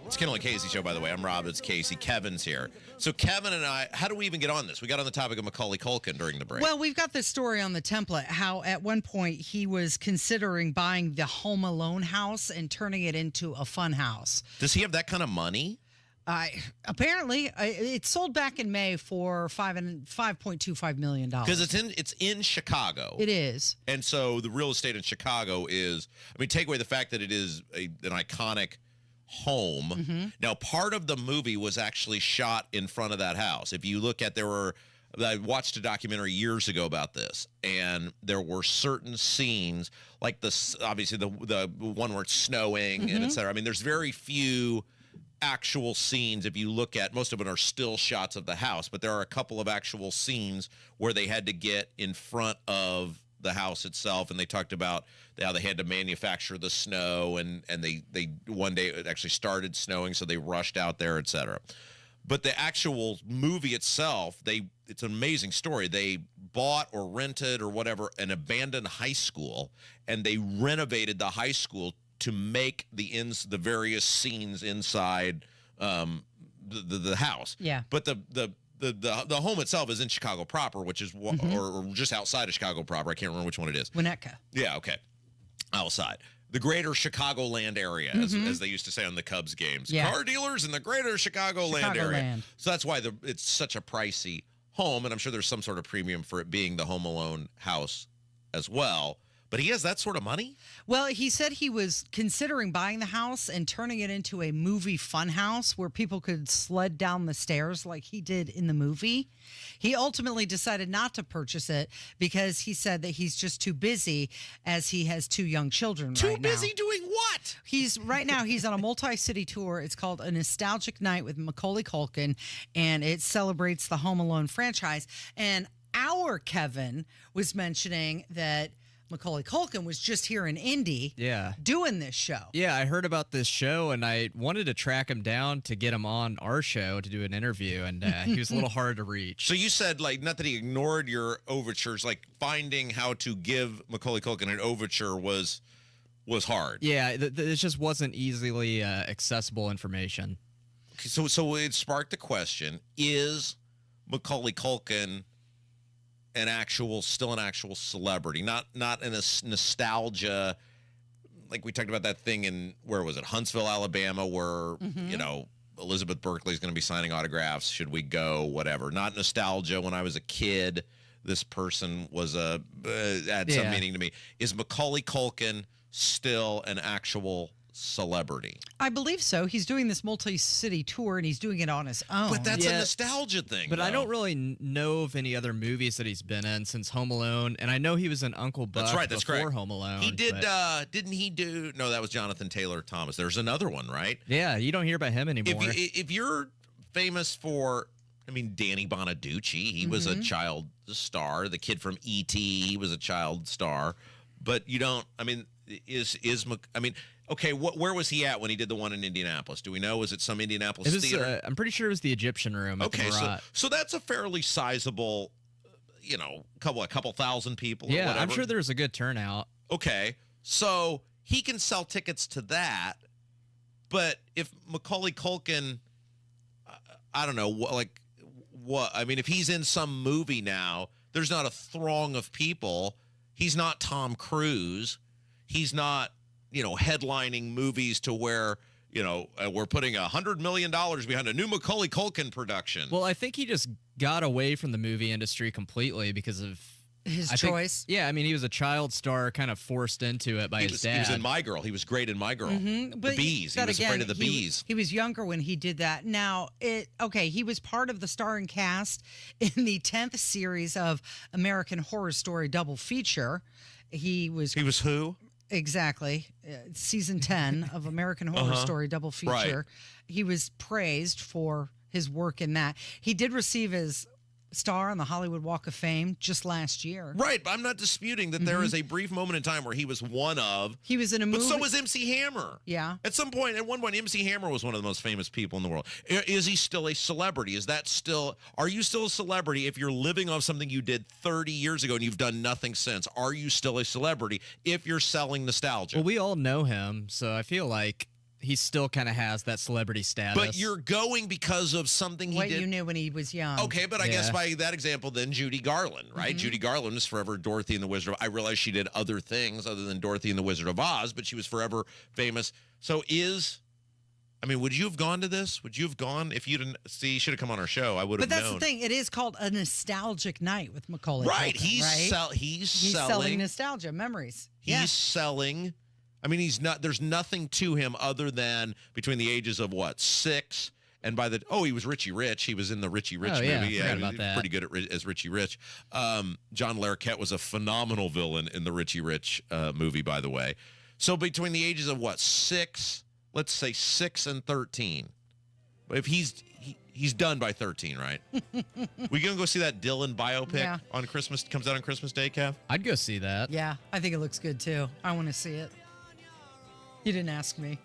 it's Kendall and Casey show, by the way. I'm Rob, it's Casey. Kevin's here. So Kevin and I, how do we even get on this? We got on the topic of Macaulay Culkin during the break. Well, we've got this story on the template, how at one point he was considering buying the Home Alone house and turning it into a fun house. Does he have that kind of money? Apparently, it sold back in May for $5.25 million. Because it's in Chicago. It is. And so the real estate in Chicago is, take away the fact that it is an iconic home. Mm-hmm. Now, part of the movie was actually shot in front of that house. If you look at, I watched a documentary years ago about this, and there were certain scenes, like obviously the one where it's snowing and et cetera. There's very few actual scenes. If you look at, most of it are still shots of the house, but there are a couple of actual scenes where they had to get in front of the house itself, and they talked about how they had to manufacture the snow, and they one day it actually started snowing, so they rushed out there, etc. But the actual movie itself, it's an amazing story. They bought or rented or whatever an abandoned high school, and they renovated the high school to make the various scenes inside the house. Yeah. But the home itself is in Chicago proper, which is or just outside of Chicago proper. I can't remember which one it is. Winnetka. Yeah. Okay. Outside. the greater Chicagoland area, as they used to say on the Cubs games. Yeah. Car dealers in the greater Chicagoland area. So that's why it's such a pricey home, and I'm sure there's some sort of premium for it being the Home Alone house as well. But he has that sort of money? Well, he said he was considering buying the house and turning it into a movie fun house where people could sled down the stairs like he did in the movie. He ultimately decided not to purchase it because he said that he's just too busy as he has 2 young children Too right busy now. doing what? He's on a multi-city tour. It's called A Nostalgic Night with Macaulay Culkin, and it celebrates the Home Alone franchise. And our Kevin was mentioning that Macaulay Culkin was just here in Indy doing this show. Yeah, I heard about this show, and I wanted to track him down to get him on our show to do an interview, and he was a little hard to reach. So you said, like, not that he ignored your overtures, like finding how to give Macaulay Culkin an overture was hard. Yeah, it just wasn't easily accessible information. So it sparked the question, is Macaulay Culkin still an actual celebrity, not in a nostalgia, like we talked about that thing in, where was it, Huntsville, Alabama, where Elizabeth Berkley's going to be signing autographs, should we go, whatever. Not nostalgia, when I was a kid this person was had some meaning to me. Is Macaulay Culkin still an actual celebrity? I believe so. He's doing this multi-city tour, and he's doing it on his own. But that's a nostalgia thing. But I don't really know of any other movies that he's been in since Home Alone, and I know he was in Uncle Buck that's before correct. Home Alone. He did, didn't he do, no, that was Jonathan Taylor Thomas. There's another one, right? Yeah, you don't hear about him anymore. If you're famous for, I mean, Danny Bonaducci, he was a child star. The kid from E.T., he was a child star. But you don't, I mean, okay, where was he at when he did the one in Indianapolis? Do we know? Was it some Indianapolis theater? I'm pretty sure it was the Egyptian Room at the Murat. So that's a fairly sizable, a couple thousand people or Yeah, whatever. I'm sure there's a good turnout. Okay, so he can sell tickets to that, but if Macaulay Culkin, I don't know, what? I mean, if he's in some movie now, there's not a throng of people. He's not Tom Cruise. He's not, headlining movies to where, we're putting $100 million behind a new Macaulay Culkin production. Well, I think he just got away from the movie industry completely because of his choice. Yeah, I mean, he was a child star, kind of fored into it by his dad. He was in My Girl. He was great in My Girl. Mm-hmm. The bees. He was afraid of the bees. He was younger when he did that. Now, he was part of the starring cast in the 10th series of American Horror Story double feature. He was who? Exactly. Season 10 of American Horror Story double feature. Right. He was praised for his work in that. He did receive his star on the Hollywood Walk of Fame just last year. Right, but I'm not disputing that there is a brief moment in time where he was one of. He was in a movie. But so was MC Hammer. Yeah. At one point, MC Hammer was one of the most famous people in the world. Is he still a celebrity? Are you still a celebrity if you're living off something you did 30 years ago and you've done nothing since? Are you still a celebrity if you're selling nostalgia? Well, we all know him, so I feel like he still kind of has that celebrity status. But you're going because of something he did. What you knew when he was young. Okay, but I guess by that example, then Judy Garland, right? Judy Garland was forever Dorothy and the Wizard of Oz. I realize she did other things other than Dorothy and the Wizard of Oz, but she was forever famous. So would you have gone to this? Would you have gone if you didn't see? You should have come on our show. I would have known. But that's the thing. It is called A Nostalgic Night with Macaulay Right. Culkin, He's selling nostalgia, memories. He's selling. I mean, there's nothing to him other than between the ages of 6 and he was Richie Rich. He was in the Richie Rich movie. Yeah, he was pretty good as Richie Rich. John Larroquette was a phenomenal villain in the Richie Rich movie, by the way. So between the ages of 6, let's say 6 and 13. If he's done by 13, right? We gonna go see that Dylan biopic on Christmas? Comes out on Christmas Day, Kev? I'd go see that. Yeah, I think it looks good too. I want to see it. You didn't ask me.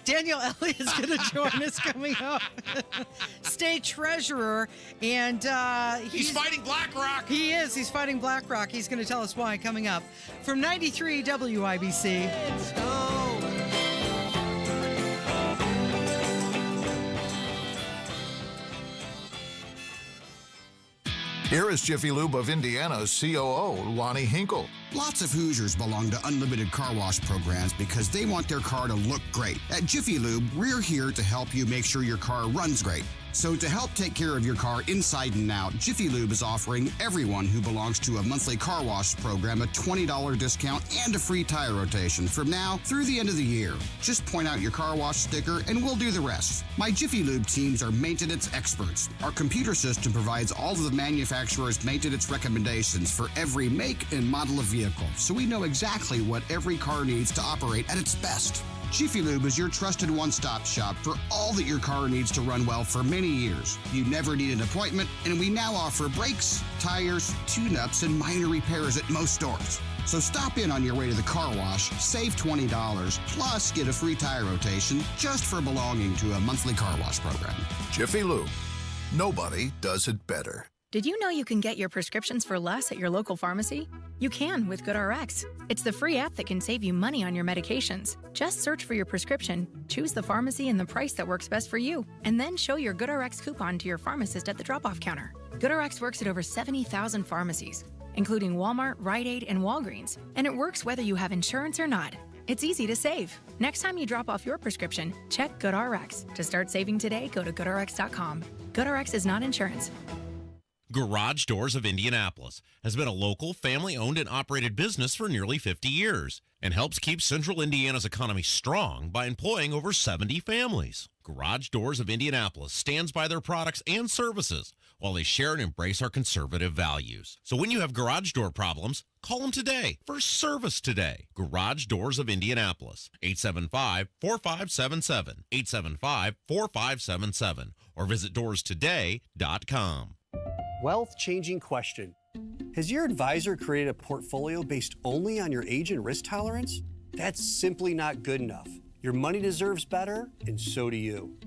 Daniel Elliott is going to join us coming up. State treasurer, and he's fighting BlackRock. He is. He's fighting BlackRock. He's going to tell us why coming up from 93 WIBC. Here is Jiffy Lube of Indiana's COO, Lonnie Hinkle. Lots of Hoosiers belong to unlimited car wash programs because they want their car to look great. At Jiffy Lube, we're here to help you make sure your car runs great. So to help take care of your car inside and out, Jiffy Lube is offering everyone who belongs to a monthly car wash program a $20 discount and a free tire rotation from now through the end of the year. Just point out your car wash sticker and we'll do the rest. My Jiffy Lube teams are maintenance experts. Our computer system provides all of the manufacturer's maintenance recommendations for every make and model of vehicle, so we know exactly what every car needs to operate at its best. Jiffy Lube is your trusted one-stop shop for all that your car needs to run well for many years. You never need an appointment, and we now offer brakes, tires, tune-ups, and minor repairs at most stores. So stop in on your way to the car wash, save $20, plus get a free tire rotation just for belonging to a monthly car wash program. Jiffy Lube. Nobody does it better. Did you know you can get your prescriptions for less at your local pharmacy? You can with GoodRx. It's the free app that can save you money on your medications. Just search for your prescription, choose the pharmacy and the price that works best for you, and then show your GoodRx coupon to your pharmacist at the drop-off counter. GoodRx works at over 70,000 pharmacies, including Walmart, Rite Aid, and Walgreens, and it works whether you have insurance or not. It's easy to save. Next time you drop off your prescription, check GoodRx. To start saving today, go to GoodRx.com. GoodRx is not insurance. Garage Doors of Indianapolis has been a local, family-owned and operated business for nearly 50 years and helps keep Central Indiana's economy strong by employing over 70 families. Garage Doors of Indianapolis stands by their products and services while they share and embrace our conservative values. So when you have garage door problems, call them today for service today. Garage Doors of Indianapolis, 875-4577, 875-4577, or visit doorstoday.com. Wealth-changing question. Has your advisor created a portfolio based only on your age and risk tolerance? That's simply not good enough. Your money deserves better, and so do you.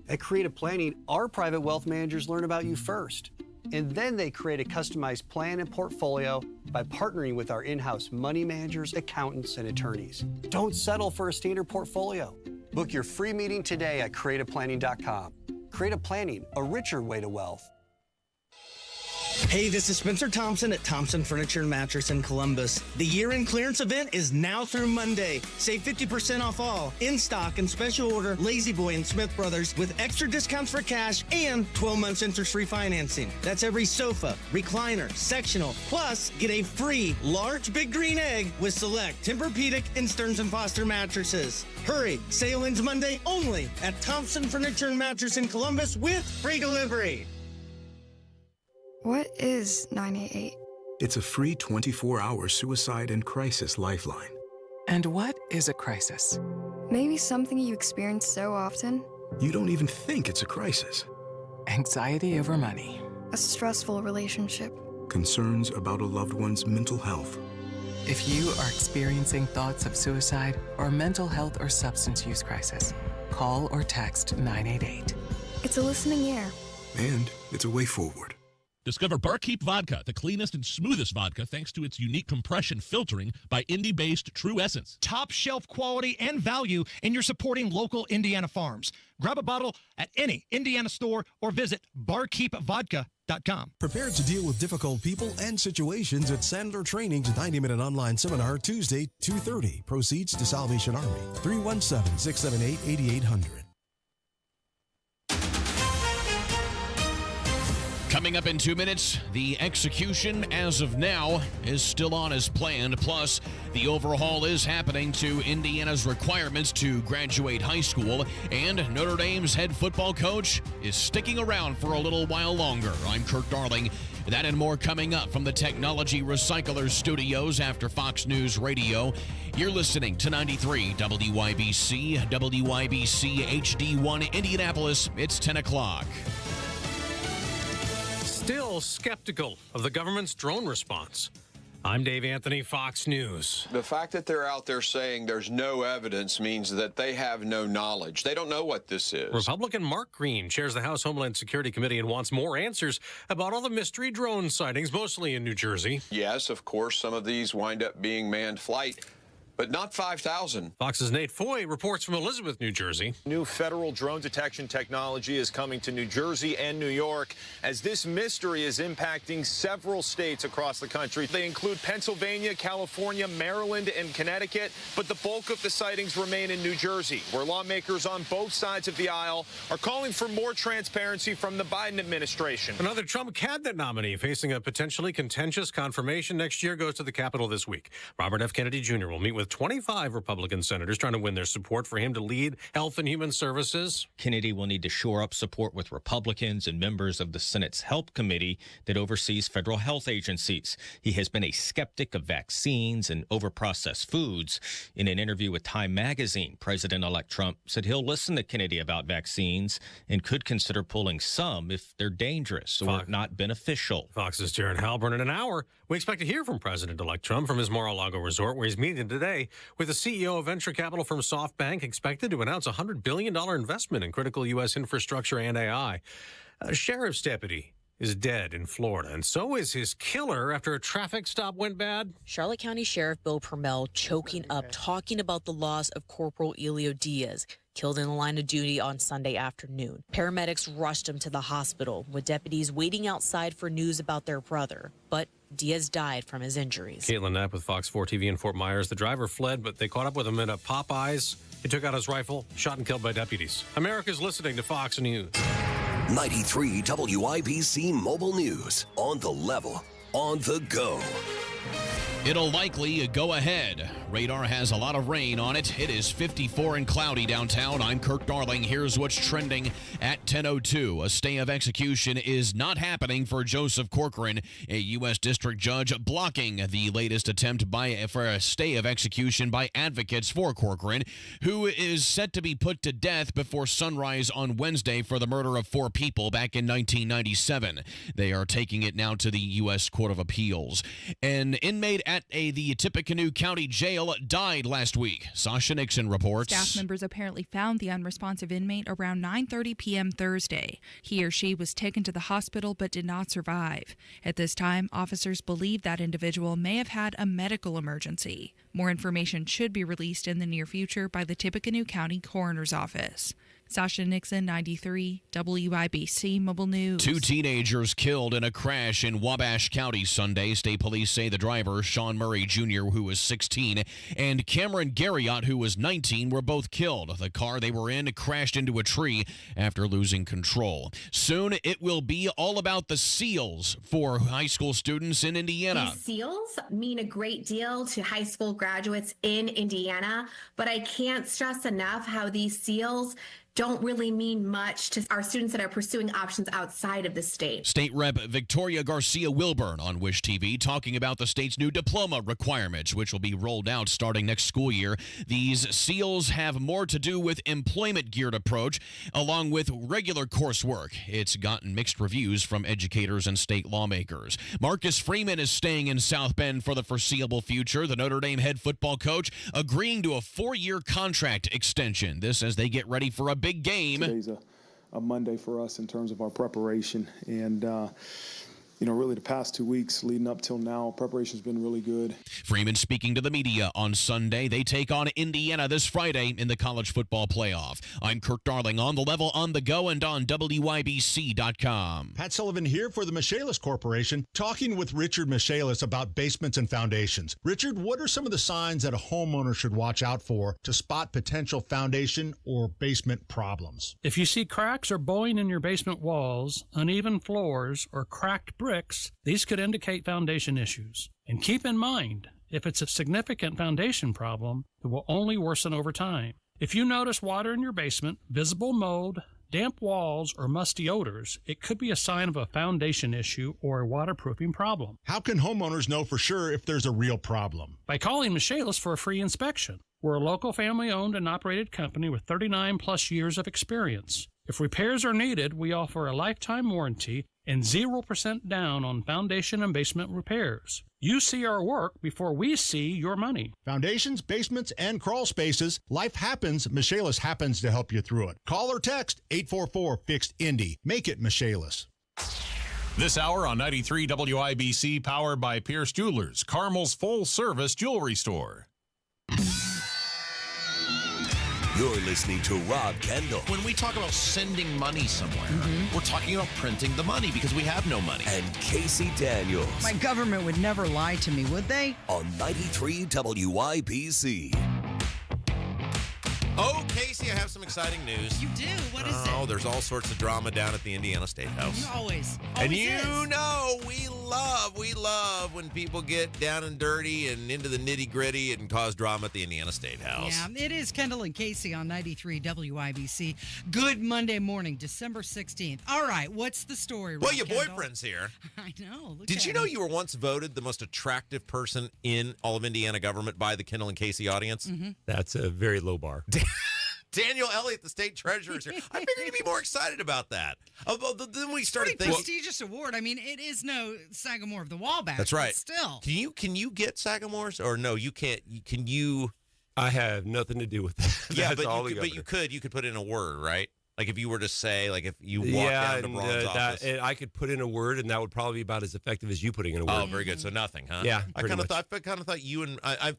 At Creative Planning, our private wealth managers learn about you first, and then they create a customized plan and portfolio by partnering with our in-house money managers, accountants, and attorneys. Don't settle for a standard portfolio. Book your free meeting today at creativeplanning.com. Creative Planning, a richer way to wealth. Hey, this is Spencer Thompson at Thompson Furniture and Mattress in Columbus. The year-end clearance event is now through Monday. Save 50% off all in stock and special order Lazy Boy and Smith Brothers with extra discounts for cash and 12 months interest-free financing. That's every sofa, recliner, sectional, plus get a free large big green egg with select Tempur-Pedic and Stearns & Foster mattresses. Hurry, sale ends Monday only at Thompson Furniture and Mattress in Columbus with free delivery. What is 988? It's a free 24-hour suicide and crisis lifeline. And what is a crisis? Maybe something you experience so often. You don't even think it's a crisis. Anxiety over money. A stressful relationship. Concerns about a loved one's mental health. If you are experiencing thoughts of suicide or mental health or substance use crisis, call or text 988. It's a listening ear. And it's a way forward. Discover Barkeep Vodka, the cleanest and smoothest vodka thanks to its unique compression filtering by Indy-based True Essence. Top shelf quality and value, and you're supporting local Indiana farms. Grab a bottle at any Indiana store or visit barkeepvodka.com. Prepare to deal with difficult people and situations at Sandler Training's 90-minute online seminar Tuesday, 2:30. Proceeds to Salvation Army. 317-678-8800. Coming up in 2 minutes, the execution as of now is still on as planned. Plus, the overhaul is happening to Indiana's requirements to graduate high school. And Notre Dame's head football coach is sticking around for a little while longer. I'm Kurt Darling. That and more coming up from the Technology Recyclers studios after Fox News Radio. You're listening to 93 WYBC, WYBC HD1 Indianapolis. It's 10 o'clock. Still skeptical of the government's drone response. I'm Dave Anthony, Fox News. The fact that they're out there saying there's no evidence means that they have no knowledge. They don't know what this is. Republican Mark Green chairs the House Homeland Security Committee and wants more answers about all the mystery drone sightings, mostly in New Jersey. Yes, of course, some of these wind up being manned flight. but not 5,000. Fox's Nate Foy reports from Elizabeth, New Jersey. New federal drone detection technology is coming to New Jersey and New York as this mystery is impacting several states across the country. They include Pennsylvania, California, Maryland, and Connecticut, but the bulk of the sightings remain in New Jersey, where lawmakers on both sides of the aisle are calling for more transparency from the Biden administration. Another Trump cabinet nominee facing a potentially contentious confirmation next year goes to the Capitol this week. Robert F. Kennedy Jr. will meet with 25 Republican senators trying to win their support for him to lead Health and Human Services. Kennedy will need to shore up support with Republicans and members of the Senate's Health Committee that oversees federal health agencies. He has been a skeptic of vaccines and overprocessed foods. In an interview with Time magazine, President-elect Trump said he'll listen to Kennedy about vaccines and could consider pulling some if they're dangerous or not beneficial. Fox's Jared Halpern. In an hour, we expect to hear from President-elect Trump from his Mar-a-Lago resort, where he's meeting today with the CEO of venture capital firm SoftBank, expected to announce a $100 billion investment in critical U.S. infrastructure and AI. A sheriff's deputy is dead in Florida, and so is his killer after a traffic stop went bad. Charlotte County Sheriff Bill Permel choking up, talking about the loss of Corporal Elio Diaz, killed in the line of duty on Sunday afternoon. Paramedics rushed him to the hospital, with deputies waiting outside for news about their brother. But Diaz died from his injuries. Caitlin Knapp with Fox 4 TV in Fort Myers. The driver fled, but they caught up with him at a Popeyes. He took out his rifle, shot and killed by deputies. America's listening to Fox News. 93 WIBC Mobile News. On the level, on the go. It'll likely go ahead. Radar has a lot of rain on it. It is 54 and cloudy downtown. I'm Kirk Darling. Here's what's trending at 10:02. A stay of execution is not happening for Joseph Corcoran, a U.S. district judge blocking the latest attempt for a stay of execution by advocates for Corcoran, who is set to be put to death before sunrise on Wednesday for the murder of 4 people back in 1997. They are taking it now to the U.S. Court of Appeals. An inmate at the Tippecanoe County Jail died last week. Sasha Nixon reports. Staff members apparently found the unresponsive inmate around 9:30 p.m. Thursday. He or she was taken to the hospital but did not survive. At this time, officers believe that individual may have had a medical emergency. More information should be released in the near future by the Tippecanoe County Coroner's Office. Sasha Nixon, 93, WIBC Mobile News. 2 teenagers killed in a crash in Wabash County Sunday. State police say the driver, Sean Murray Jr., who was 16, and Cameron Garriott, who was 19, were both killed. The car they were in crashed into a tree after losing control. Soon, it will be all about the SEALs for high school students in Indiana. These SEALs mean a great deal to high school graduates in Indiana, but I can't stress enough how these SEALs don't really mean much to our students that are pursuing options outside of the state. State Rep Victoria Garcia Wilburn on Wish TV talking about the state's new diploma requirements, which will be rolled out starting next school year. These SEALs have more to do with employment-geared approach, along with regular coursework. It's gotten mixed reviews from educators and state lawmakers. Marcus Freeman is staying in South Bend for the foreseeable future. The Notre Dame head football coach agreeing to a 4-year contract extension. This as they get ready for a big game. Today's a Monday for us in terms of our preparation, and really the past 2 weeks leading up till now, preparation's been really good. Freeman speaking to the media on Sunday. They take on Indiana this Friday in the college football playoff. I'm Kirk Darling, on the level, on the go, and on WIBC.com. Pat Sullivan here for the Michaelis Corporation, talking with Richard Michaelis about basements and foundations. Richard, what are some of the signs that a homeowner should watch out for to spot potential foundation or basement problems? If you see cracks or bowing in your basement walls, uneven floors, or cracked bricks, these could indicate foundation issues. And keep in mind, if it's a significant foundation problem, it will only worsen over time. If you notice water in your basement, visible mold, damp walls, or musty odors, it could be a sign of a foundation issue or a waterproofing problem. How can homeowners know for sure if there's a real problem? By calling Michaelis for a free inspection. We're a local family-owned and operated company with 39-plus years of experience. If repairs are needed, we offer a lifetime warranty and 0% down on foundation and basement repairs. You see our work before we see your money. Foundations, basements, and crawl spaces. Life happens. Michaelis happens to help you through it. Call or text 844-FIXED-INDY. Make it Michaelis. This hour on 93 WIBC, powered by Pierce Jewelers, Carmel's full-service jewelry store. You're listening to Rob Kendall. When we talk about sending money somewhere, we're talking about printing the money because we have no money. And Casey Daniels. My government would never lie to me, would they? On 93 WYBC. Oh, Casey, I have some exciting news. You do? What is it? Oh, there's all sorts of drama down at the Indiana State House. You always And is. you know, we love when people get down and dirty and into the nitty-gritty and cause drama at the Indiana State House. Yeah, it is Kendall and Casey on 93 WIBC. Good Monday morning, December 16th. All right, what's the story, Rob Well, your Kendall? boyfriend's here. I know. Look Did at you know him. you were once voted the most attractive person in all of Indiana government by the Kendall and Casey audience? That's a very low bar. Daniel Elliott, the state treasurer, is here. I figured you'd be more excited about that. Then we started Pretty thinking. prestigious award. I mean, it is no Sagamore of the Wabash. That's right. But still. Can you get Sagamore's or no? You can't. Can you? I have nothing to do with that. Yeah, That's all but the you governor. could put in a word, right? Like if you were to say, like if you walk down to Braun's office. And I could put in a word, and that would probably be about as effective as you putting in a word. Oh, very good. So nothing, huh? Yeah, I kind of thought you and I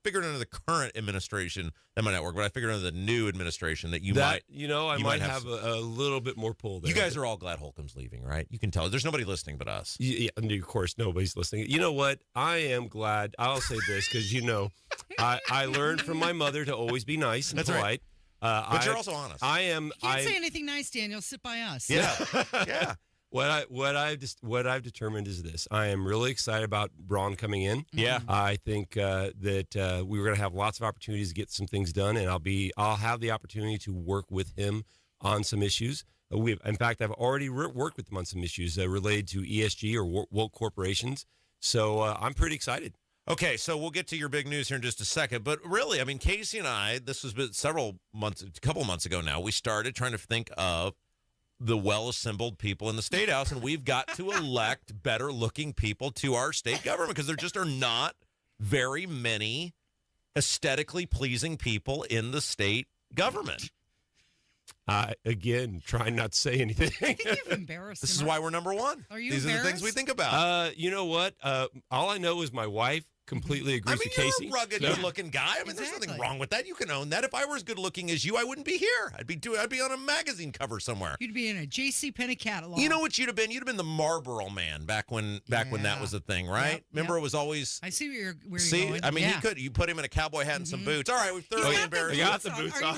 figured under the current administration that might not work, but I figured under the new administration that you might. I might have a little bit more pull there. You guys are all glad Holcomb's leaving, right? You can tell. There's nobody listening but us. Yeah, and of course, nobody's listening. You know what? I am glad. I'll say this because I learned from my mother to always be nice and That's polite. right. But you're also honest. I am. You can't say anything nice, Daniel. Sit by us. Yeah, yeah. What I've determined is this: I am really excited about Braun coming in. Yeah, I think that we were going to have lots of opportunities to get some things done, and I'll have the opportunity to work with him on some issues. In fact, I've already worked with him on some issues related to ESG or woke corporations. So I'm pretty excited. Okay, so we'll get to your big news here in just a second. But really, I mean, Casey and I, this was a couple months ago now, we started trying to think of the well-assembled people in the State House, and we've got to elect better-looking people to our state government because there just are not very many aesthetically pleasing people in the state government. Again, trying not to say anything. I think you've embarrassed This him. is why we're number one. Are you These are the things we think about. You know what? All I know is my wife completely agrees with Casey. You're a rugged, good-looking guy. I mean, there's nothing wrong with that. You can own that. If I were as good-looking as you, I wouldn't be here. I'd be on a magazine cover somewhere. You'd be in a J.C. Penney catalog. You know what you'd have been? You'd have been the Marlboro Man back when that was a thing, right? Yep, Remember, it was always. I see where you're See, going. I mean, you put him in a cowboy hat and some boots. All right, we've thoroughly embarrassed. I got the boots on.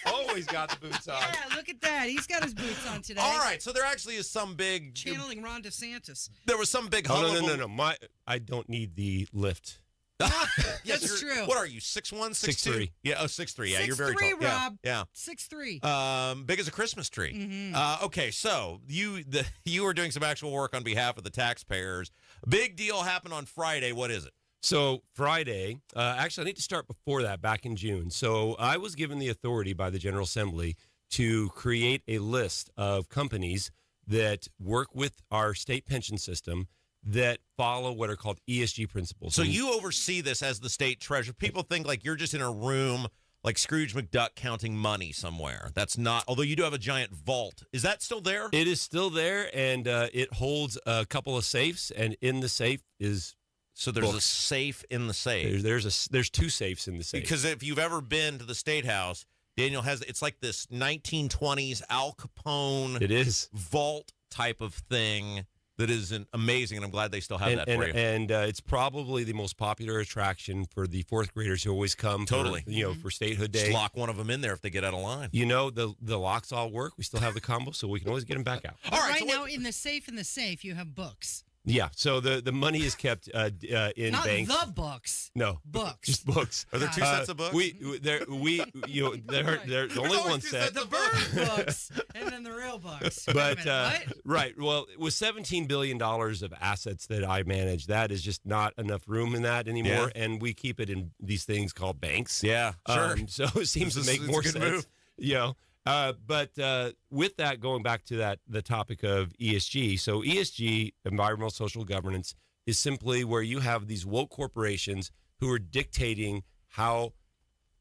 Always got the boots on. Yeah, look at that. He's got his boots on today. All right, so there actually is some big channeling Ron DeSantis. There was some big. No. I don't need the lift. Yes, that's true. What are you, 6'1", 6'2"? 6'3". Yeah, 6'3". Yeah, you're very 6'3", tall. Rob. Yeah. 6'3". Big as a Christmas tree. Mm-hmm. Okay, so you were doing some actual work on behalf of the taxpayers. Big deal happened on Friday. What is it? So Friday, actually, I need to start before that, back in June. So I was given the authority by the General Assembly to create a list of companies that work with our state pension system that follow what are called ESG principles. So you oversee this as the state treasurer. People think like you're just in a room like Scrooge McDuck counting money somewhere. That's not, although you do have a giant vault. Is that still there? It is still there, and it holds a couple of safes, and in the safe is So there's books. a safe in the safe. There's two safes in the safe. Because if you've ever been to the State House, Daniel it's like this 1920s Al Capone It is. vault type of thing that is amazing, and I'm glad they still have that for you. And it's probably the most popular attraction for the fourth graders who always come. Totally. For statehood day. Just lock one of them in there if they get out of line. The locks all work. We still have the combo, so we can always get them back out. All right, now in the safe, you have books. Yeah, so the money is kept in Not banks. the books. No, books. Just books. Are there two sets of books? There's only one set. The bird books and then the real books. But right, well, with $17 billion of assets that I manage, that is just not enough room in that anymore, and we keep it in these things called banks. Yeah, sure. So it seems to make more sense. Move. But with that, going back to the topic of ESG, so ESG, environmental social governance, is simply where you have these woke corporations who are dictating how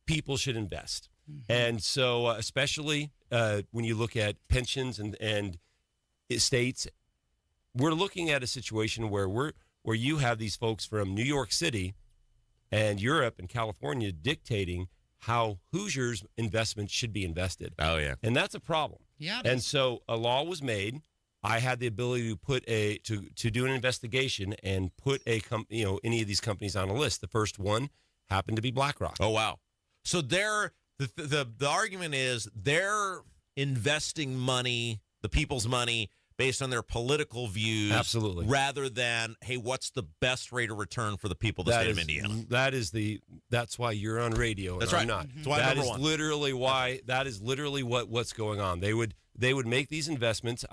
people should invest. Mm-hmm. And so especially when you look at pensions and estates, we're looking at a situation where you have these folks from New York City and Europe and California dictating how Hoosiers' investments should be invested. Oh, yeah. And that's a problem. Yeah. And so a law was made. I had the ability to put to do an investigation and put any of these companies on a list. The first one happened to be BlackRock. Oh, wow. So the argument is they're investing money, the people's money, based on their political views. Absolutely. Rather than, hey, what's the best rate of return for the people of the state of Indiana? That's why you're on radio. That's and right. I'm not. That's why I'm number one. That is literally what's going on. They would make these investments.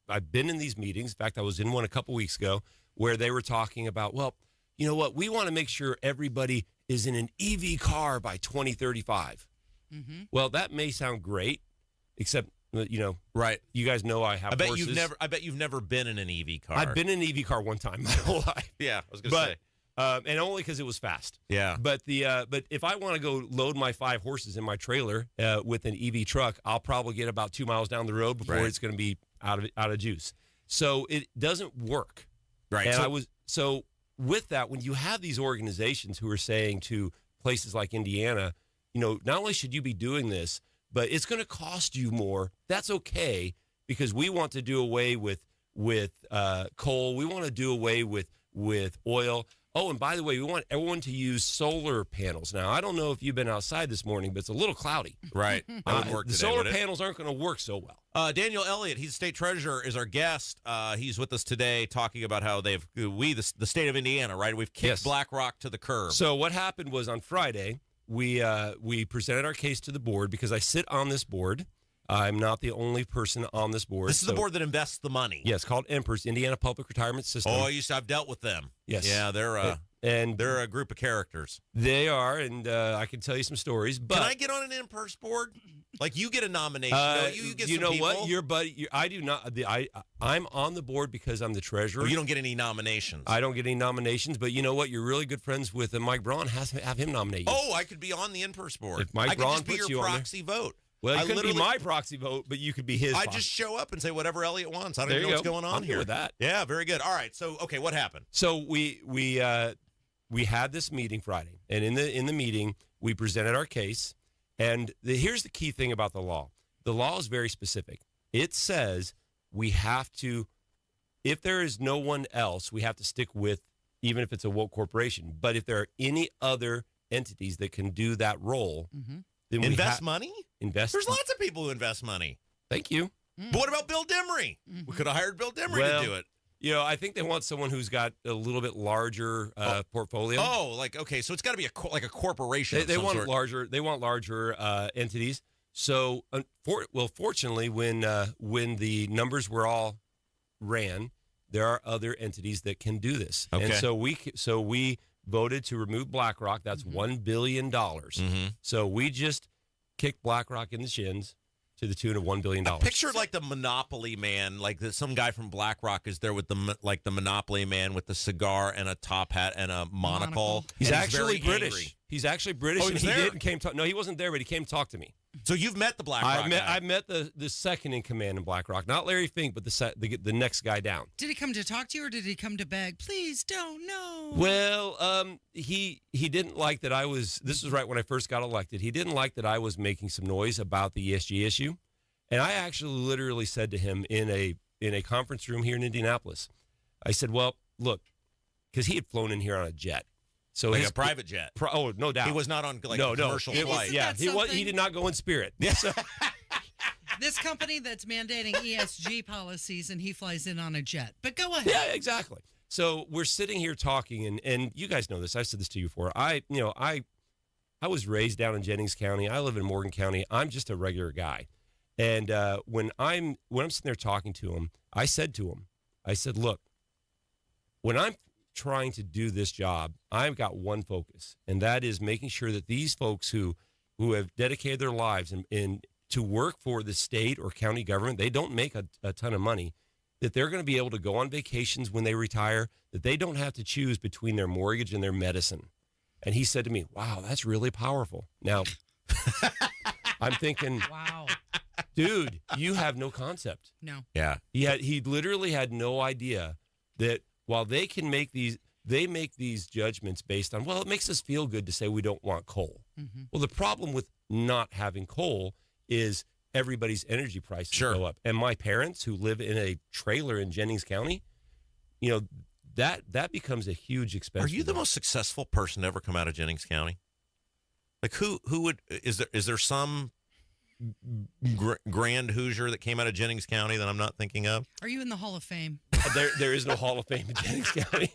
I've been in these meetings. In fact, I was in one a couple weeks ago where they were talking about, well, you know what? We want to make sure everybody is in an EV car by 2035. Mm-hmm. Well, that may sound great, except, right. You guys know I have horses. I bet you've never been in an EV car. I've been in an EV car one time my whole life. Yeah, I was going to say. And only because it was fast. Yeah. But but if I want to go load my 5 horses in my trailer with an EV truck, I'll probably get about 2 miles down the road before it's going to be out of juice. So it doesn't work. Right. And so with that, when you have these organizations who are saying to places like Indiana, not only should you be doing this, but it's going to cost you more. That's okay, because we want to do away with coal. We want to do away with oil. Oh, and by the way, we want everyone to use solar panels. Now, I don't know if you've been outside this morning, but it's a little cloudy. Right. That would work the today, solar would it? panels aren't going to work so well. Daniel Elliott, he's state treasurer, is our guest. He's with us today talking about how the state of Indiana, right? We've kicked BlackRock to the curb. So what happened was on Friday, we presented our case to the board because I sit on this board. I'm not the only person on this board. This is the board that invests the money. Yes, called EMPERS, Indiana Public Retirement System. Oh, I've dealt with them. Yes. Yeah, they're a group of characters. They are, and I can tell you some stories. But can I get on an EMPERS board? Like, you get a nomination. You get you some know people. what? Your buddy. I do not. I'm on the board because I'm the treasurer. Oh, you don't get any nominations. I don't get any nominations, but you know what? You're really good friends with Mike Braun. Have him nominate you. Oh, I could be on the EMPERS board. If Mike Braun puts puts you you on on there. proxy vote. Well, it could be my proxy vote, but you could be his. I just show up and say whatever Elliot wants. I don't There even you know what's go. going on I'm here. good with that. Yeah, very good. All right. So, okay, what happened? So we had this meeting Friday, and in the meeting we presented our case. And here's the key thing about the law. The law is very specific. It says we have to, if there is no one else, we have to stick with, even if it's a woke corporation. But if there are any other entities that can do that role, then we invest money? Invest. There's lots of people who invest money. Thank you. But what about Bill Demery? We could have hired Bill Demery to do it. I think they want someone who's got a little bit larger portfolio. Oh, okay, so it's got to be a corporation. They want larger. They want larger entities. So, fortunately, when the numbers were all ran, there are other entities that can do this. Okay. And so we voted to remove BlackRock. That's $1 billion. So we just kicked BlackRock in the shins to the tune of $1 billion. Picture like the Monopoly man, like some guy from BlackRock is there with the Monopoly man with the cigar and a top hat and a monocle. He's and actually very British. angry. He's actually British. Oh, and he was there? No, he wasn't there, but he came talk to me. So you've met the BlackRock guy. I met the second in command in BlackRock, not Larry Fink, but the next guy down. Did he come to talk to you, or did he come to beg? Please don't, no. Well, he didn't like that I was. This was right when I first got elected. He didn't like that I was making some noise about the ESG issue, and I actually literally said to him in a conference room here in Indianapolis, I said, "Well, look," because he had flown in here on a jet. So a private jet. Oh, no doubt. He was not on a commercial flight. Yeah, he did not go in Spirit. Yeah. So, this company that's mandating ESG policies, and he flies in on a jet. But go ahead. Yeah, exactly. So we're sitting here talking, and you guys know this. I've said this to you before. I was raised down in Jennings County. I live in Morgan County. I'm just a regular guy. And when I'm sitting there talking to him, I said, look, when I'm trying to do this job, I've got one focus, and that is making sure that these folks who have dedicated their lives and to work for the state or county government, they don't make a ton of money, that they're going to be able to go on vacations when they retire, that they don't have to choose between their mortgage and their medicine. And he said to me, wow, that's really powerful. Now, I'm thinking, wow, dude, you have no concept. No. Yeah. He literally had no idea that while they make these judgments based on, well, it makes us feel good to say we don't want coal. Mm-hmm. Well, the problem with not having coal is everybody's energy prices go up. And my parents who live in a trailer in Jennings County, you know, that becomes a huge expense. Are you the most successful person to ever come out of Jennings County? Like who would is there some grand Hoosier that came out of Jennings County that I'm not thinking of? Are you in the Hall of Fame? There is no Hall of Fame in Jennings County.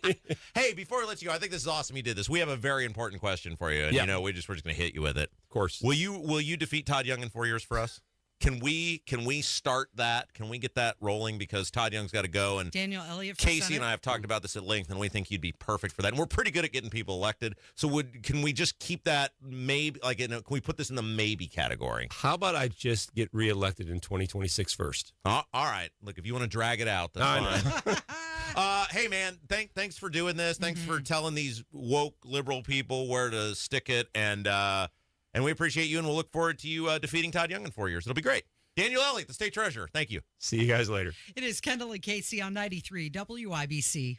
Hey, before we let you go, I think this is awesome you did this. We have a very important question for you, and you know we're just going to hit you with it. Of course. Will you defeat Todd Young in 4 years for us? Can we start that? Can we get that rolling? Because Todd Young's got to go, and Daniel Elliott for Casey Senate? and I have talked about this at length, and we think you'd be perfect for that. And we're pretty good at getting people elected. So can we just keep that maybe? Can we put this in the maybe category? How about I just get reelected in 2026 first? All right. Look, if you want to drag it out, that's fine. Hey, man, thanks for doing this. Thanks for telling these woke liberal people where to stick it, and we appreciate you, and we'll look forward to you defeating Todd Young in 4 years. It'll be great. Daniel Elliott, the state treasurer. Thank you. See you guys later. It is Kendall and Casey on 93 WIBC.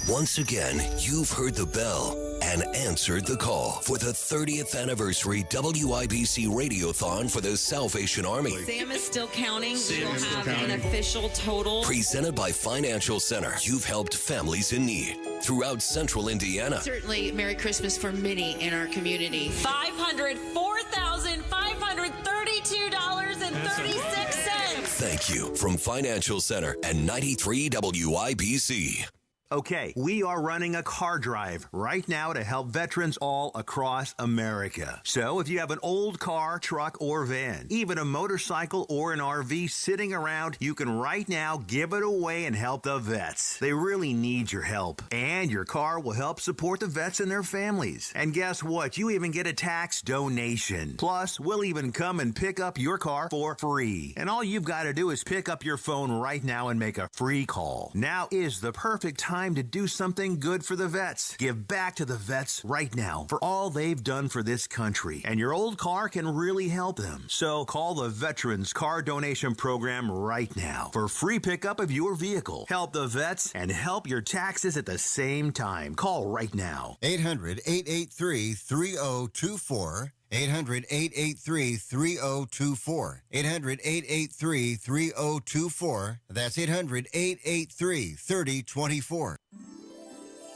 Once again, you've heard the bell and answered the call for the 30th anniversary WIBC Radiothon for the Salvation Army. Sam is still counting. We will have an official total. Presented by Financial Center. You've helped families in need throughout central Indiana. Certainly, Merry Christmas for many in our community. $504,532.36. Thank you from Financial Center and 93 WIBC. Okay, we are running a car drive right now to help veterans all across America. So if you have an old car, truck, or van, even a motorcycle or an RV sitting around, you can right now give it away and help the vets. They really need your help. And your car will help support the vets and their families. And guess what? You even get a tax donation. Plus, we'll even come and pick up your car for free. And all you've got to do is pick up your phone right now and make a free call. Now is the perfect time to do something good for the vets. Give back to the vets right now for all they've done for this country. And your old car can really help them. So call the Veterans Car Donation Program right now for free pickup of your vehicle. Help the vets and help your taxes at the same time. Call right now. 800-883-3024. 800-883-3024. 800-883-3024. That's 800-883-3024.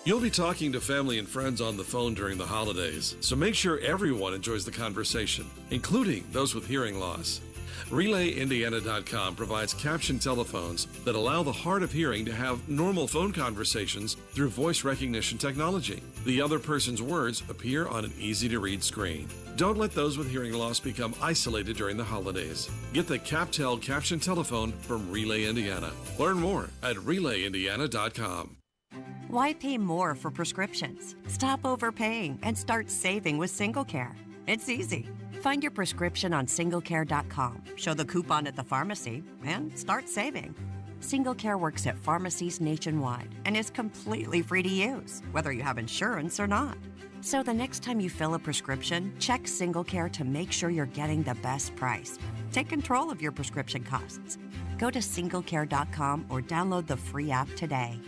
You'll be talking to family and friends on the phone during the holidays, so make sure everyone enjoys the conversation, including those with hearing loss. RelayIndiana.com provides captioned telephones that allow the hard of hearing to have normal phone conversations through voice recognition technology. The other person's words appear on an easy-to-read screen. Don't let those with hearing loss become isolated during the holidays. Get the CapTel captioned telephone from Relay Indiana. Learn more at RelayIndiana.com. Why pay more for prescriptions? Stop overpaying and start saving with SingleCare. It's easy. Find your prescription on singlecare.com, show the coupon at the pharmacy, and start saving. SingleCare works at pharmacies nationwide and is completely free to use, whether you have insurance or not. So the next time you fill a prescription, check SingleCare to make sure you're getting the best price. Take control of your prescription costs. Go to singlecare.com or download the free app today.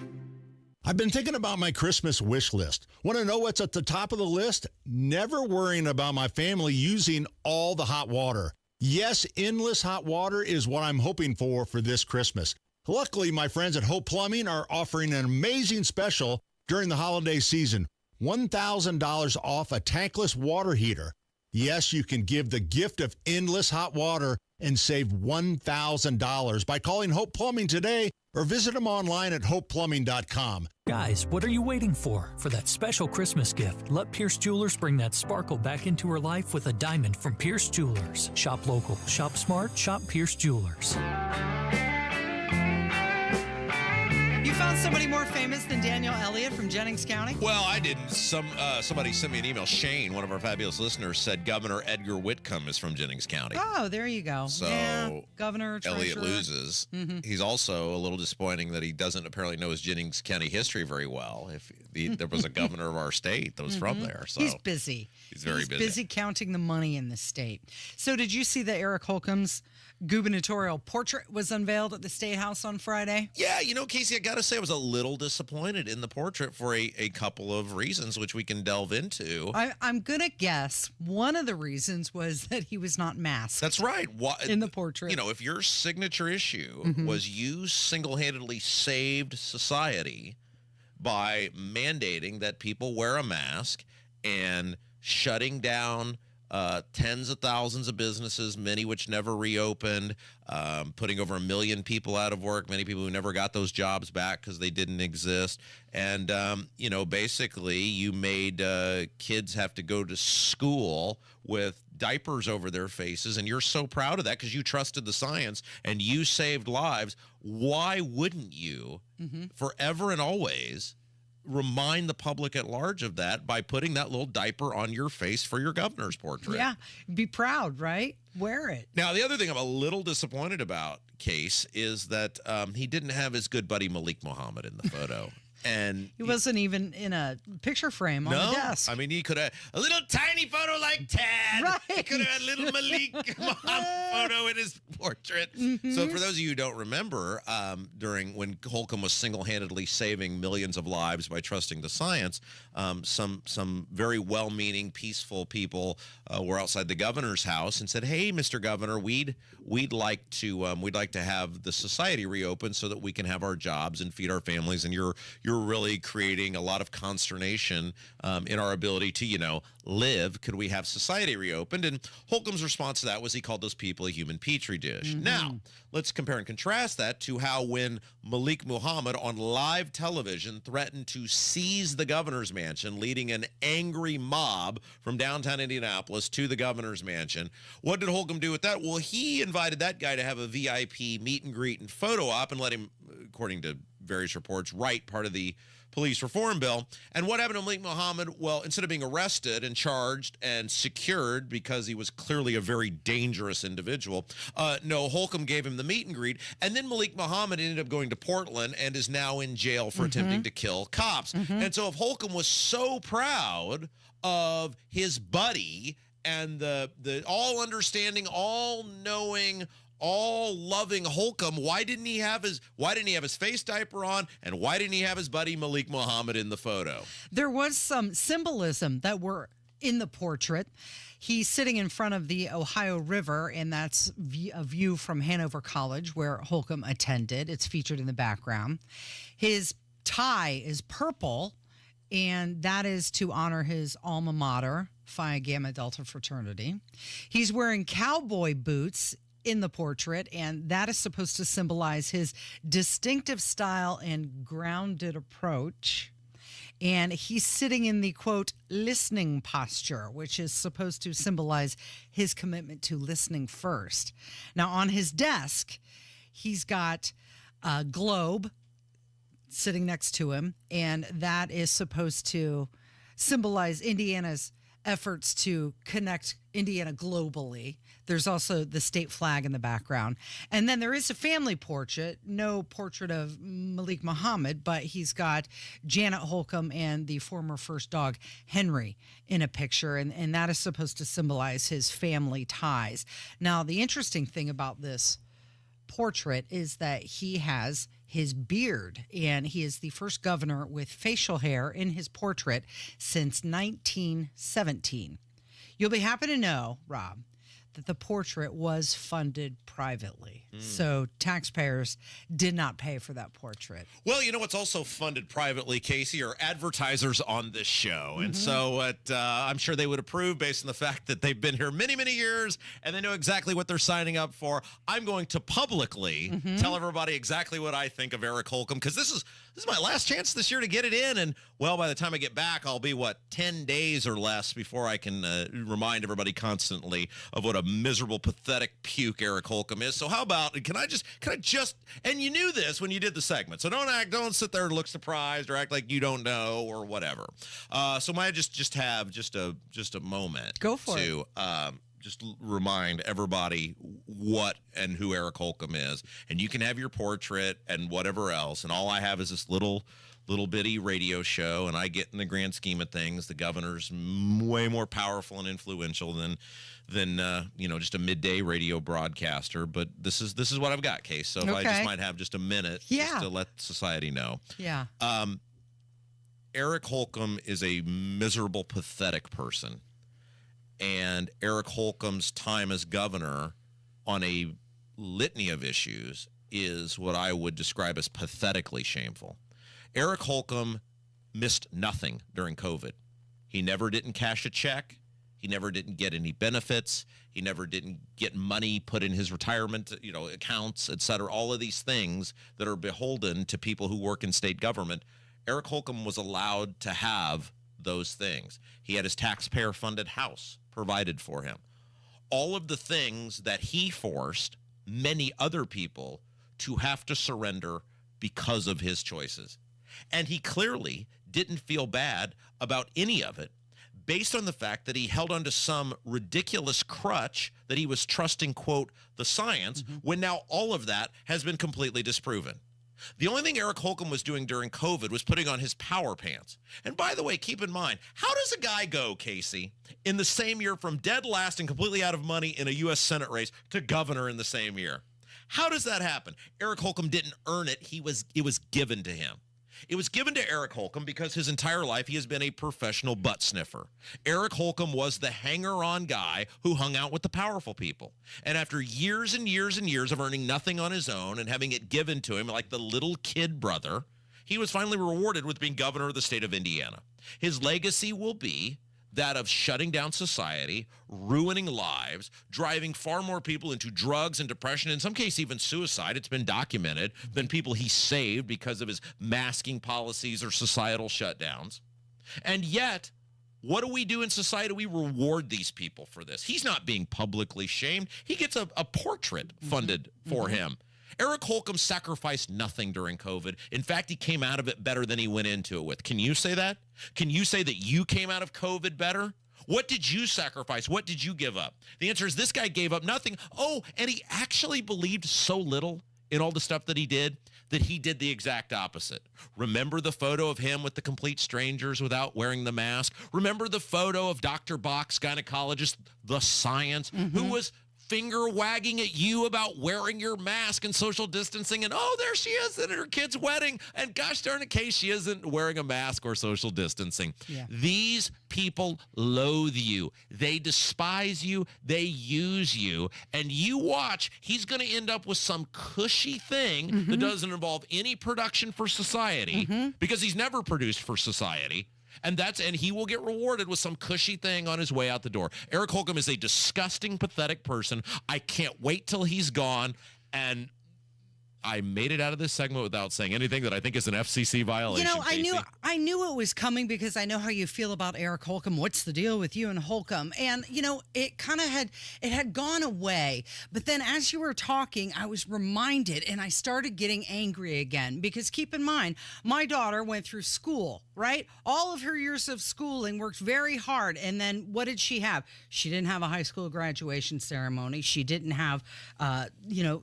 I've been thinking about my Christmas wish list. Want to know what's at the top of the list? Never worrying about my family using all the hot water. Yes, endless hot water is what I'm hoping for this Christmas. Luckily, my friends at Hope Plumbing are offering an amazing special during the holiday season. $1,000 off a tankless water heater. Yes, you can give the gift of endless hot water and save $1,000 by calling Hope Plumbing today or visit them online at hopeplumbing.com. Guys, what are you waiting for? For that special Christmas gift, let Pierce Jewelers bring that sparkle back into her life with a diamond from Pierce Jewelers. Shop local, shop smart, shop Pierce Jewelers. You found somebody more famous than Daniel Elliott from Jennings County? Well, I didn't. Somebody sent me an email. Shane, one of our fabulous listeners, said Governor Edgar Whitcomb is from Jennings County. Oh, there you go. So yeah, Governor, Elliott treasurer. loses. Mm-hmm. He's also a little disappointing that he doesn't apparently know his Jennings County history very well. There was a governor of our state that was from there. So he's busy. He's very busy. Busy counting the money in the state. So did you see that Eric Holcomb's gubernatorial portrait was unveiled at the State House on Friday. Yeah, Casey, I got to say I was a little disappointed in the portrait for a couple of reasons, which we can delve into. I'm going to guess one of the reasons was that he was not masked. That's right. In the portrait. If your signature issue was you single-handedly saved society by mandating that people wear a mask and shutting down tens of thousands of businesses, many which never reopened, putting over 1 million people out of work, many people who never got those jobs back because they didn't exist. And, basically you made kids have to go to school with diapers over their faces, and you're so proud of that because you trusted the science and you saved lives. Why wouldn't you forever and always remind the public at large of that by putting that little diaper on your face for your governor's portrait? Yeah, be proud, right? Wear it. Now, the other thing I'm a little disappointed about, Case, is that he didn't have his good buddy Malik Muhammad in the photo. And he wasn't even in a picture frame on the desk. I mean, he could have a little tiny photo like Tad. Right. He could have had a little Malik Muhammad photo in his portrait. So for those of you who don't remember, during when Holcomb was single-handedly saving millions of lives by trusting the science, some very well-meaning, peaceful people were outside the governor's house and said, "Hey, Mr. Governor, we'd like to have the society reopen so that we can have our jobs and feed our families, and you're really creating a lot of consternation in our ability to, live. Could we have society reopened?" And Holcomb's response to that was he called those people a human petri dish. Now, let's compare and contrast that to how when Malik Muhammad on live television threatened to seize the governor's mansion, leading an angry mob from downtown Indianapolis to the governor's mansion. What did Holcomb do with that? Well, he invited that guy to have a VIP meet and greet and photo op and let him, according to various reports, write part of the police reform bill. And what happened to Malik Muhammad? Well, instead of being arrested and charged and secured because he was clearly a very dangerous individual, no, Holcomb gave him the meet and greet. And then Malik Muhammad ended up going to Portland and is now in jail for attempting to kill cops. And so if Holcomb was so proud of his buddy and the all-understanding, all-knowing, all-loving Holcomb, why didn't he have his face diaper on, and why didn't he have his buddy Malik Muhammad in the photo? There was some symbolism that were in the portrait. He's sitting in front of the Ohio River, and that's a view from Hanover College, where Holcomb attended. It's featured in the background. His tie is purple, and that is to honor his alma mater, Phi Gamma Delta fraternity. He's wearing cowboy boots in the portrait, and that is supposed to symbolize his distinctive style and grounded approach. And he's sitting in the, quote, listening posture, which is supposed to symbolize his commitment to listening first. Now, on his desk, he's got a globe sitting next to him, and that is supposed to symbolize Indiana's efforts to connect Indiana globally. There's also the state flag in the background. And then there is a family portrait, no portrait of Malik Muhammad, but he's got Janet Holcomb and the former first dog, Henry, in a picture. And that is supposed to symbolize his family ties. Now, the interesting thing about this portrait is that he has his beard, and he is the first governor with facial hair in his portrait since 1917. You'll be happy to know, Rob, that the portrait was funded privately. So taxpayers did not pay for that portrait. Well, you know what's also funded privately, Casey, are advertisers on this show. And so I'm sure they would approve based on the fact that they've been here many, many years and they know exactly what they're signing up for. I'm going to publicly tell everybody exactly what I think of Eric Holcomb, because this is my last chance this year to get it in. And, well, by the time I get back, I'll be, 10 days or less before I can remind everybody constantly of what a miserable, pathetic puke Eric Holcomb is. So how about, can I just, and you knew this when you did the segment, so don't sit there and look surprised or act like you don't know or whatever. So might I just have just a moment. Go for to, just remind everybody what and who Eric Holcomb is. And you can have your portrait and whatever else. And all I have is this little bitty radio show, and I get, in the grand scheme of things, the governor's way more powerful and influential than just a midday radio broadcaster. But this is what I've got, Case. So if I just might have just a minute just to let society know. Yeah. Eric Holcomb is a miserable, pathetic person. And Eric Holcomb's time as governor on a litany of issues is what I would describe as pathetically shameful. Eric Holcomb missed nothing during COVID. He never didn't cash a check. He never didn't get any benefits. He never didn't get money put in his retirement, accounts, et cetera. All of these things that are beholden to people who work in state government. Eric Holcomb was allowed to have those things. He had his taxpayer-funded house provided for him. All of the things that he forced many other people to have to surrender because of his choices. And he clearly didn't feel bad about any of it, based on the fact that he held onto some ridiculous crutch that he was trusting, quote, the science, when now all of that has been completely disproven. The only thing Eric Holcomb was doing during COVID was putting on his power pants. And by the way, keep in mind, how does a guy go, Casey, in the same year from dead last and completely out of money in a U.S. Senate race to governor in the same year? How does that happen? Eric Holcomb didn't earn it. It was given to him. It was given to Eric Holcomb because his entire life he has been a professional butt sniffer. Eric Holcomb was the hanger-on guy who hung out with the powerful people. And after years and years and years of earning nothing on his own and having it given to him like the little kid brother, he was finally rewarded with being governor of the state of Indiana. His legacy will be that of shutting down society, ruining lives, driving far more people into drugs and depression, in some cases even suicide, it's been documented, than people he saved because of his masking policies or societal shutdowns. And yet, what do we do in society? We reward these people for this. He's not being publicly shamed. He gets a portrait funded for him. Eric Holcomb sacrificed nothing during COVID. In fact, he came out of it better than he went into it with. Can you say that? Can you say that you came out of COVID better? What did you sacrifice? What did you give up? The answer is this guy gave up nothing. Oh, and he actually believed so little in all the stuff that he did the exact opposite. Remember the photo of him with the complete strangers without wearing the mask? Remember the photo of Dr. Bach's gynecologist, the science, who was finger wagging at you about wearing your mask and social distancing, and oh, there she is at her kid's wedding, and gosh darn it, Case, she isn't wearing a mask or social distancing. Yeah. These people loathe you. They despise you. They use you. And you watch, he's going to end up with some cushy thing that doesn't involve any production for society, because he's never produced for society. And he will get rewarded with some cushy thing on his way out the door. Eric Holcomb is a disgusting, pathetic person. I can't wait till he's gone. And I made it out of this segment without saying anything that I think is an FCC violation. I knew it was coming because I know how you feel about Eric Holcomb. What's the deal with you and Holcomb? And it kind of had gone away. But then as you were talking, I was reminded, and I started getting angry again, because keep in mind, my daughter went through school, right? All of her years of schooling, worked very hard. And then what did she have? She didn't have a high school graduation ceremony. She didn't have,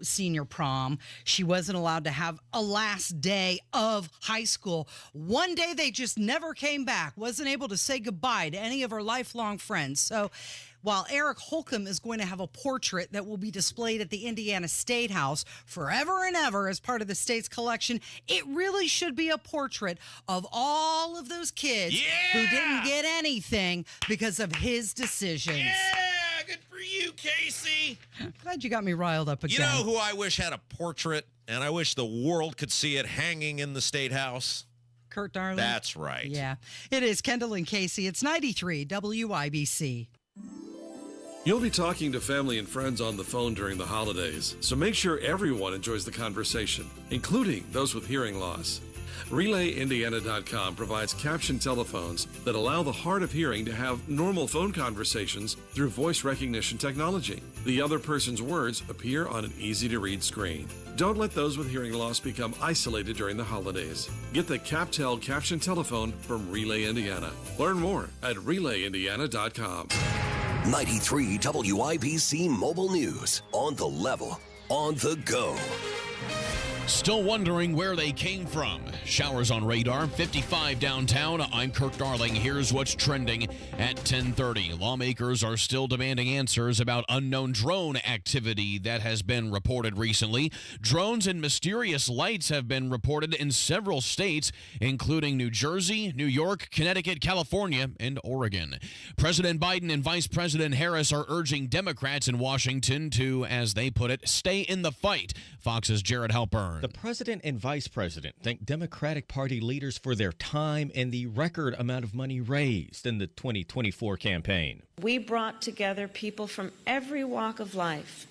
senior prom. She wasn't allowed to have a last day of high school. One day they just never came back. Wasn't able to say goodbye to any of her lifelong friends. So while Eric Holcomb is going to have a portrait that will be displayed at the Indiana State House forever and ever as part of the state's collection, it really should be a portrait of all of those kids who didn't get anything because of his decisions. Yeah, good for you, Casey. Glad you got me riled up again. You know who I wish had a portrait, and I wish the world could see it hanging in the State House? Kurt Darling. That's right. Yeah, it is Kendall and Casey. It's 93 WIBC. You'll be talking to family and friends on the phone during the holidays, so make sure everyone enjoys the conversation, including those with hearing loss. RelayIndiana.com provides captioned telephones that allow the hard of hearing to have normal phone conversations through voice recognition technology. The other person's words appear on an easy-to-read screen. Don't let those with hearing loss become isolated during the holidays. Get the CapTel captioned telephone from Relay Indiana. Learn more at RelayIndiana.com. 93 WIBC Mobile News. On the level, on the go. Still wondering where they came from. Showers on radar, 55 downtown. I'm Kirk Darling. Here's what's trending at 10:30. Lawmakers are still demanding answers about unknown drone activity that has been reported recently. Drones and mysterious lights have been reported in several states, including New Jersey, New York, Connecticut, California, and Oregon. President Biden and Vice President Harris are urging Democrats in Washington to, as they put it, stay in the fight. Fox's Jared Halpern. The president and vice president thank Democratic Party leaders for their time and the record amount of money raised in the 2024 campaign. We brought together people from every walk of life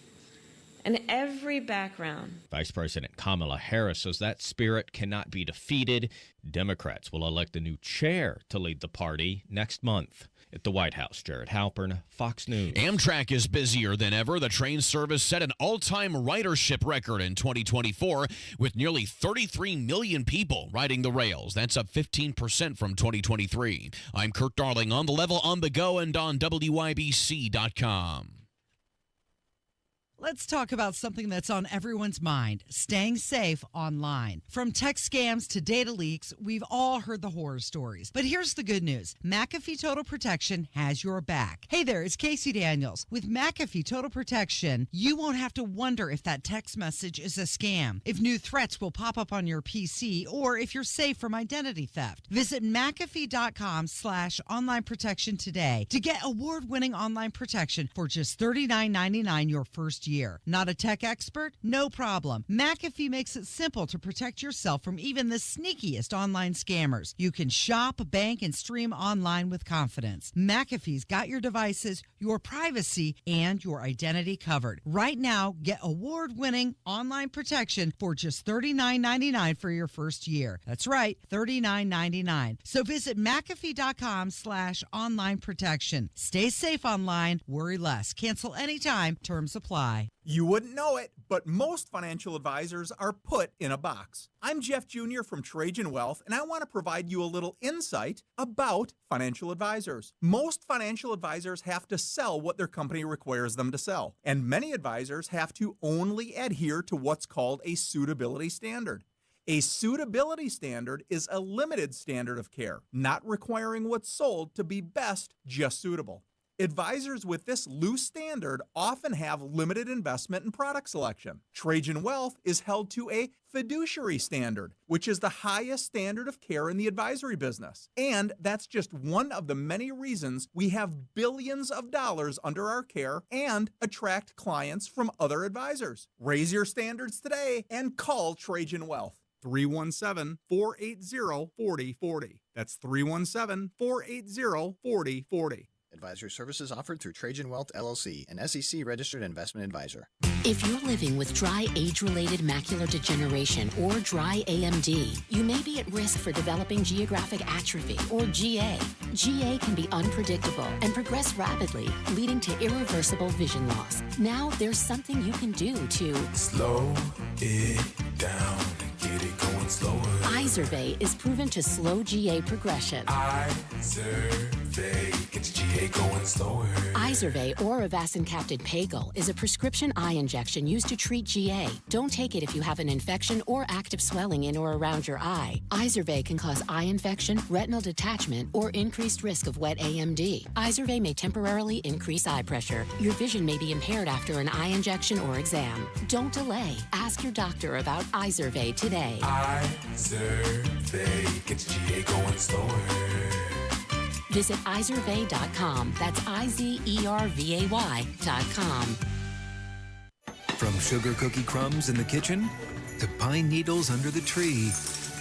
and every background. Vice President Kamala Harris says that spirit cannot be defeated. Democrats will elect a new chair to lead the party next month. At the White House, Jared Halpern, Fox News. Amtrak is busier than ever. The train service set an all-time ridership record in 2024 with nearly 33 million people riding the rails. That's up 15% from 2023. I'm Kirk Darling, on the level, on the go, and on WIBC.com. Let's talk about something that's on everyone's mind, staying safe online. From tech scams to data leaks, we've all heard the horror stories. But here's the good news. McAfee Total Protection has your back. Hey there, it's Casey Daniels. With McAfee Total Protection, you won't have to wonder if that text message is a scam, if new threats will pop up on your PC, or if you're safe from identity theft. Visit McAfee.com/online protection today to get award-winning online protection for just $39.99 your first year. Not a tech expert? No problem. McAfee makes it simple to protect yourself from even the sneakiest online scammers. You can shop, bank, and stream online with confidence. McAfee's got your devices, your privacy, and your identity covered. Right now, get award-winning online protection for just $39.99 for your first year. That's right, $39.99. So visit McAfee.com/online protection. Stay safe online, worry less. Cancel anytime. Terms apply. You wouldn't know it, but most financial advisors are put in a box. I'm Jeff Jr. from Trajan Wealth, and I want to provide you a little insight about financial advisors. Most financial advisors have to sell what their company requires them to sell, and many advisors have to only adhere to what's called a suitability standard. A suitability standard is a limited standard of care, not requiring what's sold to be best, just suitable. Advisors with this loose standard often have limited investment and product selection. Trajan Wealth is held to a fiduciary standard, which is the highest standard of care in the advisory business. And that's just one of the many reasons we have billions of dollars under our care and attract clients from other advisors. Raise your standards today and call Trajan Wealth. 317-480-4040. That's 317-480-4040. Advisory services offered through Trajan Wealth, LLC, an SEC-registered investment advisor. If you're living with dry age-related macular degeneration or dry AMD, you may be at risk for developing geographic atrophy or GA. GA can be unpredictable and progress rapidly, leading to irreversible vision loss. Now there's something you can do to slow it down and get it going slower. Izervay is proven to slow GA progression. Izervay gets GA going slower. Izervay or avacincaptad pagel is a prescription eye injection used to treat GA. Don't take it if you have an infection or active swelling in or around your eye. Izervay can cause eye infection, retinal detachment, or increased risk of wet AMD. Izervay may temporarily increase eye pressure. Your vision may be impaired after an eye injection or exam. Don't delay. Ask your doctor about Izervay today. Izervay gets GA going slower. Visit Izervay.com. That's IZERVAY.com. From sugar cookie crumbs in the kitchen to pine needles under the tree,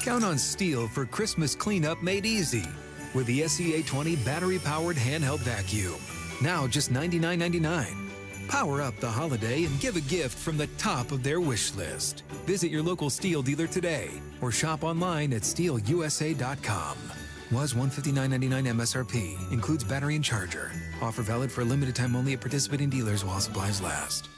count on Steel for Christmas cleanup made easy with the SEA20 battery-powered handheld vacuum. Now just $99.99. Power up the holiday and give a gift from the top of their wish list. Visit your local Steel dealer today or shop online at steelusa.com. Was $159.99 MSRP. Includes battery and charger. Offer valid for a limited time only at participating dealers while supplies last.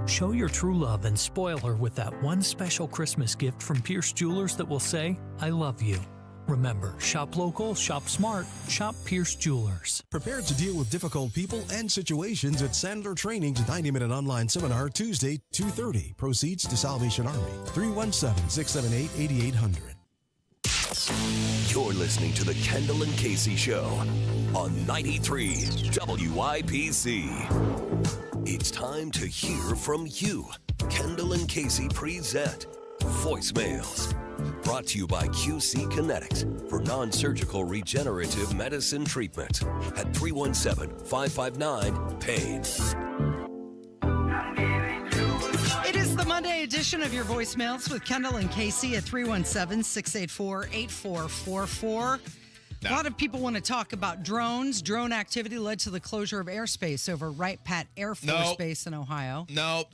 Show your true love and spoil her with that one special Christmas gift from Pierce Jewelers that will say, I love you. Remember, shop local, shop smart, shop Pierce Jewelers. Prepared to deal with difficult people and situations at Sandler Training's 90-minute online seminar Tuesday, 2:30. Proceeds to Salvation Army. 317-678-8800. You're listening to the Kendall and Casey Show on 93 WIPC. It's time to hear from you. Kendall and Casey present Voicemails. Brought to you by QC Kinetics for non-surgical regenerative medicine treatment at 317-559-PAIN. It is the Monday edition of your voicemails with Kendall and Casey at 317-684-8444. A lot of people want to talk about drones. Drone activity led to the closure of airspace over Wright-Patt Air Force Base in Ohio. No,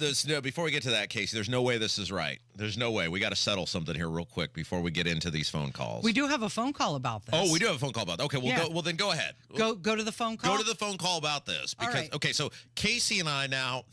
before we get to that, Casey, there's no way this is right. There's no way. We got to settle something here real quick before we get into these phone calls. We do have a phone call about this. Oh, we do have a phone call about that. Okay, then go ahead. Go to the phone call? Go to the phone call about this. Because, all right. Okay, so Casey and I now...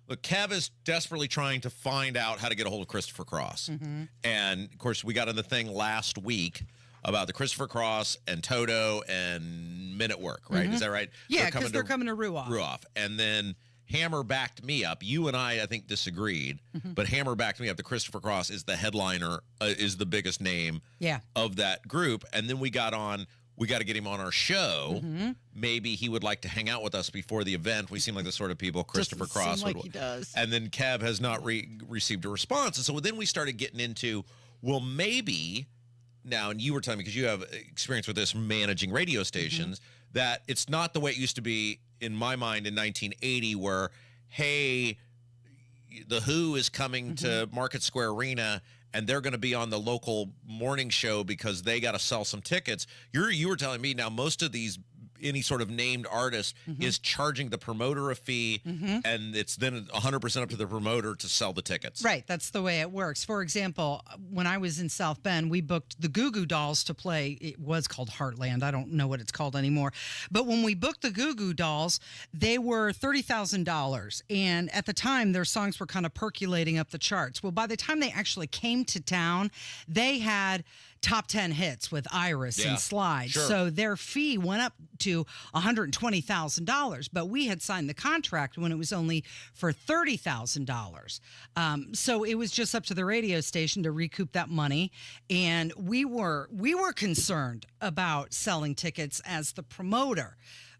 Look, Kev is desperately trying to find out how to get a hold of Christopher Cross. Mm-hmm. And, of course, we got on the thing last week about the Christopher Cross and Toto and Men at Work, right? Mm-hmm. Is that right? Yeah, because they're coming to Ruoff. Ruoff. And then Hammer backed me up. You and I think, disagreed. Mm-hmm. But Hammer backed me up. The Christopher Cross is the headliner, is the biggest name of that group. And then we got to get him on our show. Mm-hmm. Maybe he would like to hang out with us before the event. We seem like the sort of people Christopher Cross would. He does. And then Kev has not received a response. And so then we started getting into, well, maybe now, and you were telling me, because you have experience with this managing radio stations, that it's not the way it used to be in my mind in 1980 where, hey, The Who is coming to Market Square Arena and they're going to be on the local morning show because they got to sell some tickets. You were telling me now most of these, any sort of named artist is charging the promoter a fee, and it's then 100% up to the promoter to sell the tickets. Right, that's the way it works. For example, when I was in South Bend, we booked the Goo Goo Dolls to play. It was called Heartland. I don't know what it's called anymore. But when we booked the Goo Goo Dolls, they were $30,000. And at the time, their songs were kind of percolating up the charts. Well, by the time they actually came to town, they had top 10 hits with Iris and Slide. Sure. So their fee went up to $120,000, but we had signed the contract when it was only for $30,000. So it was just up to the radio station to recoup that money. And we were concerned about selling tickets as the promoter.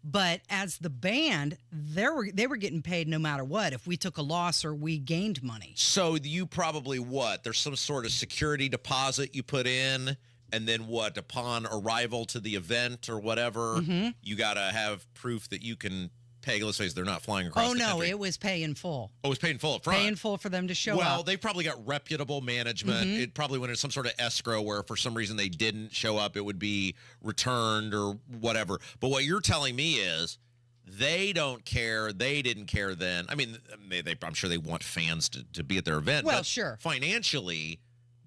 But as the band, they were getting paid no matter what, if we took a loss or we gained money. So you probably there's some sort of security deposit you put in, and then upon arrival to the event or whatever, you got to have proof that you can pay. Let's face it, they're not flying across the country. It was pay in full. Oh, it was paid in full up front. Pay in full for them to show up. Well, they probably got reputable management. It probably went into some sort of escrow where for some reason they didn't show up, it would be returned or whatever. But what you're telling me is they don't care. They didn't care then. I mean, I'm sure they want fans to be at their event. Well, but sure. Financially,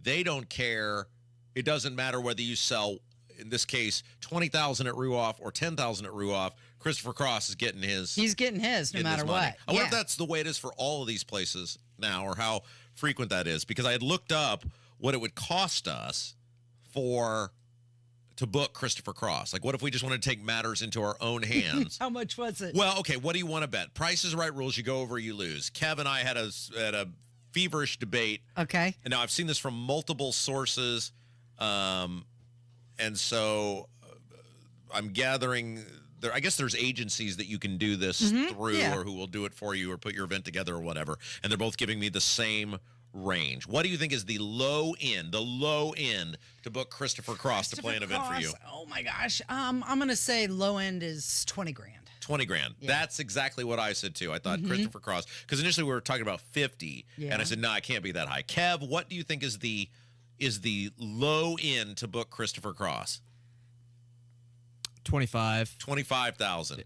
they don't care. It doesn't matter whether you sell, in this case, 20,000 at Ruoff or 10,000 at Ruoff. Christopher Cross is getting his. He's getting his no matter what. I wonder if that's the way it is for all of these places now, or how frequent that is. Because I had looked up what it would cost us to book Christopher Cross. Like, what if we just wanted to take matters into our own hands? How much was it? Well, okay, what do you want to bet? Price is Right rules. You go over, you lose. Kev and I had a feverish debate. Okay. And now I've seen this from multiple sources. And so I'm gathering... I guess there's agencies that you can do this through or who will do it for you or put your event together or whatever. And they're both giving me the same range. What do you think is the low end to book Christopher Cross to play an event for you? Oh my gosh. I'm going to say low end is 20 grand. 20 grand. Yeah. That's exactly what I said too. I thought Christopher Cross, because initially we were talking about 50 and I said, no, I can't be that high. Kev, what do you think is the low end to book Christopher Cross? 25,000.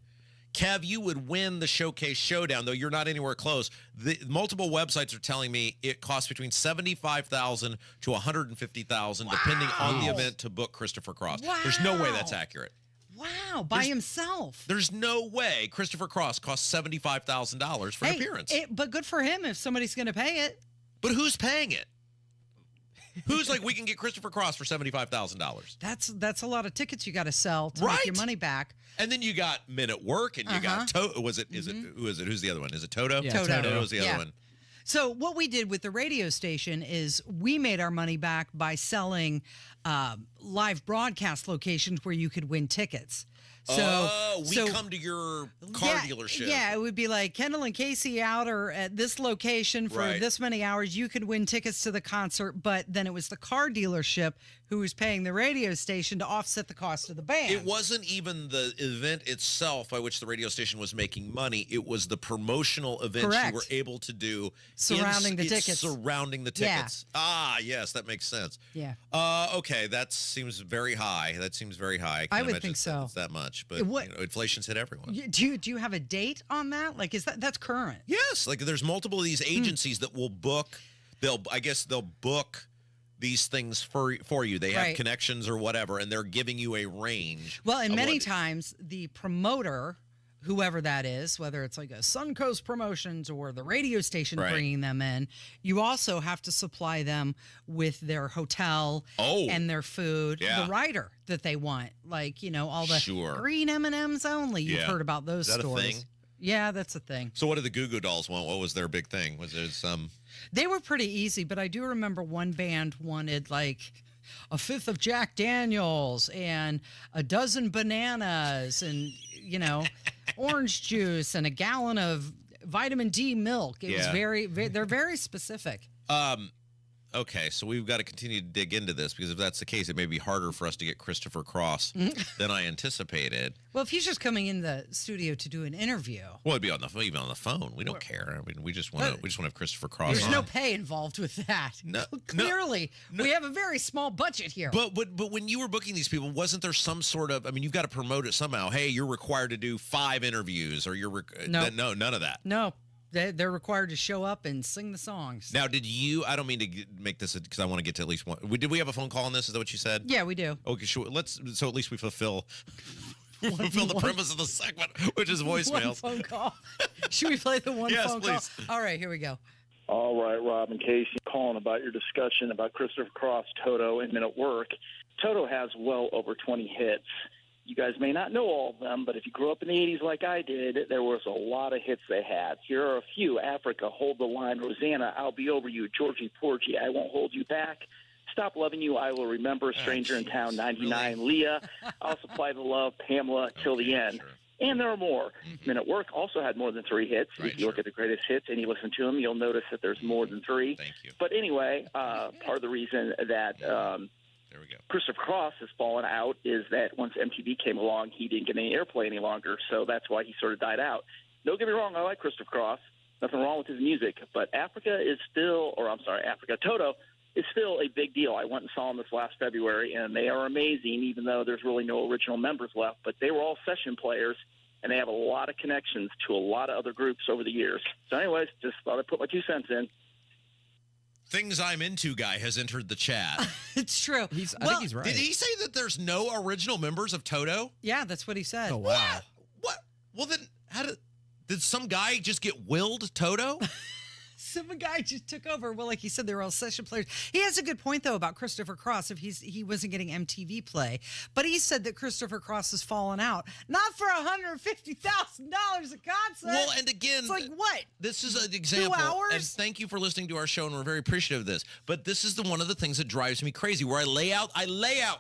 Kev, you would win the Showcase Showdown, though you're not anywhere close. The multiple websites are telling me it costs between $75,000 to $150,000, depending on the event, to book Christopher Cross. Wow. There's no way that's accurate. Wow, by himself. There's no way Christopher Cross costs $75,000 for an appearance. But good for him if somebody's going to pay it. But who's paying it? Who's like, we can get Christopher Cross for $75,000. That's a lot of tickets you got to sell to make your money back. And then you got Men at Work, and you got Toto. Who's the other one? Is it Toto? Yeah, Toto. Toto's the other one. So what we did with the radio station is we made our money back by live broadcast locations where you could win tickets. So we come to your car dealership. Yeah, it would be like Kendall and Casey out or at this location for this many hours. You could win tickets to the concert, but then it was the car dealership who was paying the radio station to offset the cost of the band. It wasn't even the event itself by which the radio station was making money. It was the promotional events you were able to do surrounding the tickets. Surrounding the tickets. Yeah. Ah, yes, that makes sense. Yeah. Okay, that seems very high. I would think so. It's that much, but inflation's hit everyone. Do you have a date on that? Like, that's current? Yes. Like, there's multiple of these agencies that will book. They'll book these things for you. They have connections or whatever, and they're giving you a range. Well, and many times the promoter, whoever that is, whether it's like a Suncoast Promotions or the radio station bringing them in, you also have to supply them with their hotel and their food, the rider that they want, like, all the green M&Ms only. You've heard about those stores. Is that a thing? Yeah, that's a thing. So what did the Goo Goo Dolls want? What was their big thing? Was it some... They were pretty easy, but I do remember one band wanted like a fifth of Jack Daniels and a dozen bananas and, orange juice and a gallon of vitamin D milk. It was they're very specific. Okay, so we've got to continue to dig into this because if that's the case, it may be harder for us to get Christopher Cross than I anticipated. Well, if he's just coming in the studio to do an interview, well, it'd be even on the phone. We don't care. I mean, we just want to have Christopher Cross. There's no pay involved with that. No, clearly, we have a very small budget here. But when you were booking these people, wasn't there some sort of? I mean, you've got to promote it somehow. Hey, you're required to do 5 interviews, or no, none of that. No. They're required to show up and sing the songs. Now, I don't mean to make this because I want to get to at least one. Did we have a phone call on this? Is that what you said? Yeah, we do. Okay, sure. So at least we fulfill the premise of the segment, which is voicemails. One phone call. Should we play the phone please. call? All right, here we go. All right, Rob and Casey, calling about your discussion about Christopher Cross, Toto, and Men at Work. Toto has well over 20 hits. You guys may not know all of them, but if you grew up in the 80s like I did, there was a lot of hits they had. Here are a few. Africa, Hold the Line, Rosanna, I'll Be Over You, Georgie Porgy, I Won't Hold You Back, Stop Loving You, I Will Remember, Stranger in Town, 99, really? Leah, I'll Supply the Love, Pamela, Till the End. Sure. And there are more. Men at Work also had more than 3 hits. If you look at the greatest hits and you listen to them, you'll notice that there's more than 3. Thank you. But anyway, part of the reason that there we go. Christopher Cross has fallen out is that once MTV came along, he didn't get any airplay any longer, so that's why he sort of died out. Don't get me wrong, I like Christopher Cross. Nothing wrong with his music, but Toto is still a big deal. I went and saw them this last February, and they are amazing, even though there's really no original members left. But they were all session players, and they have a lot of connections to a lot of other groups over the years. So anyways, just thought I'd put my 2 cents in. Things I'm Into guy has entered the chat. It's true. I think he's right. Did he say that there's no original members of Toto? Yeah, that's what he said. Oh, wow. What? Well, then did some guy just get willed Toto? Some guy just took over. Well, like he said, they were all session players. He has a good point, though, about Christopher Cross, if he wasn't getting MTV play. But he said that Christopher Cross has fallen out. Not for $150,000 a concert. Well, and again, it's like what? This is an example. 2 hours? And thank you for listening to our show, and we're very appreciative of this. But this is one of the things that drives me crazy, where I lay out,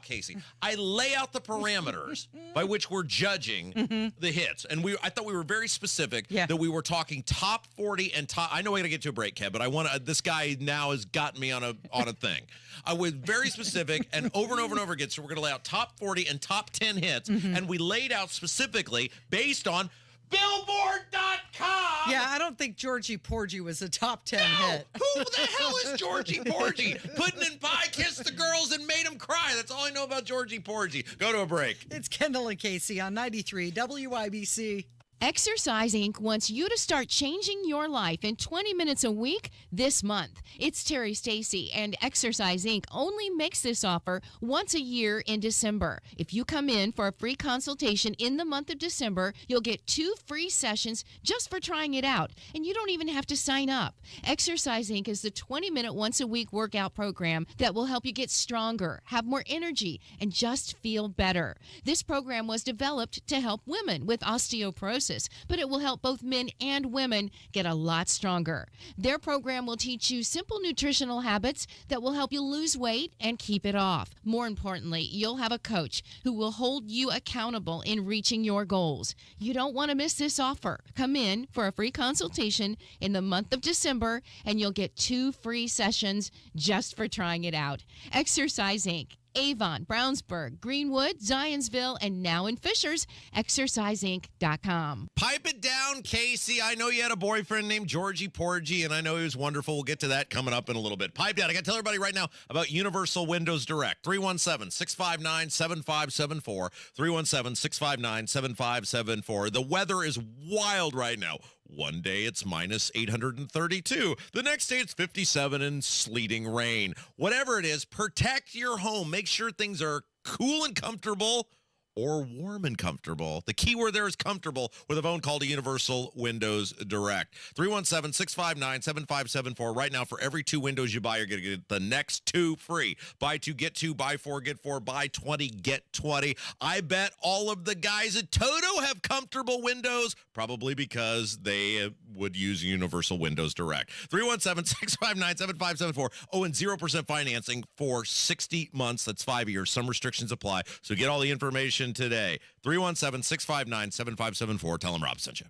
Casey, I lay out the parameters by which we're judging the hits. And I thought we were very specific that we were talking top 40 and top. I know we got to get to a break, Kev, but I want to. This guy now has gotten me on a thing. I was very specific and over again. So we're going to lay out top 40 and top 10 hits, and we laid out specifically based on Billboard.com. Yeah, I don't think Georgie Porgy was a top 10 hit. Who the hell is Georgie Porgy? Puddin' and Pie kissed the girls and made them cry. That's all I know about Georgie Porgy. Go to a break. It's Kendall and Casey on 93 WIBC. Exercise Inc. wants you to start changing your life in 20 minutes a week this month. It's Terry Stacy, and Exercise Inc. only makes this offer once a year in December. If you come in for a free consultation in the month of December, you'll get 2 free sessions just for trying it out, and you don't even have to sign up. Exercise Inc. is the 20-minute once-a-week workout program that will help you get stronger, have more energy, and just feel better. This program was developed to help women with osteoporosis, but it will help both men and women get a lot stronger. Their program will teach you simple nutritional habits that will help you lose weight and keep it off. More importantly, you'll have a coach who will hold you accountable in reaching your goals. You don't want to miss this offer. Come in for a free consultation in the month of December, and you'll get 2 free sessions just for trying it out. Exercise Inc. Avon, Brownsburg, Greenwood, Zionsville, and now in Fishers, exerciseinc.com. Pipe it down, Casey. I know you had a boyfriend named Georgie Porgy, and I know he was wonderful. We'll get to that coming up in a little bit. Pipe down. I got to tell everybody right now about Universal Windows Direct. 317-659-7574. 317-659-7574. The weather is wild right now. One day it's minus 832. The next day it's 57 and sleeting rain. Whatever it is, protect your home. Make sure things are cool and comfortable or warm and comfortable. The key word there is comfortable with a phone call to Universal Windows Direct. 317-659-7574. Right now, for every 2 windows you buy, you're going to get the next 2 free. Buy 2, get 2, buy 4, get 4, buy 20, get 20. I bet all of the guys at Toto have comfortable windows, probably because they would use Universal Windows Direct. 317-659-7574. Oh, and 0% financing for 60 months. That's 5 years. Some restrictions apply. So get all the information today. 317-659-7574. Tell them Rob sent you.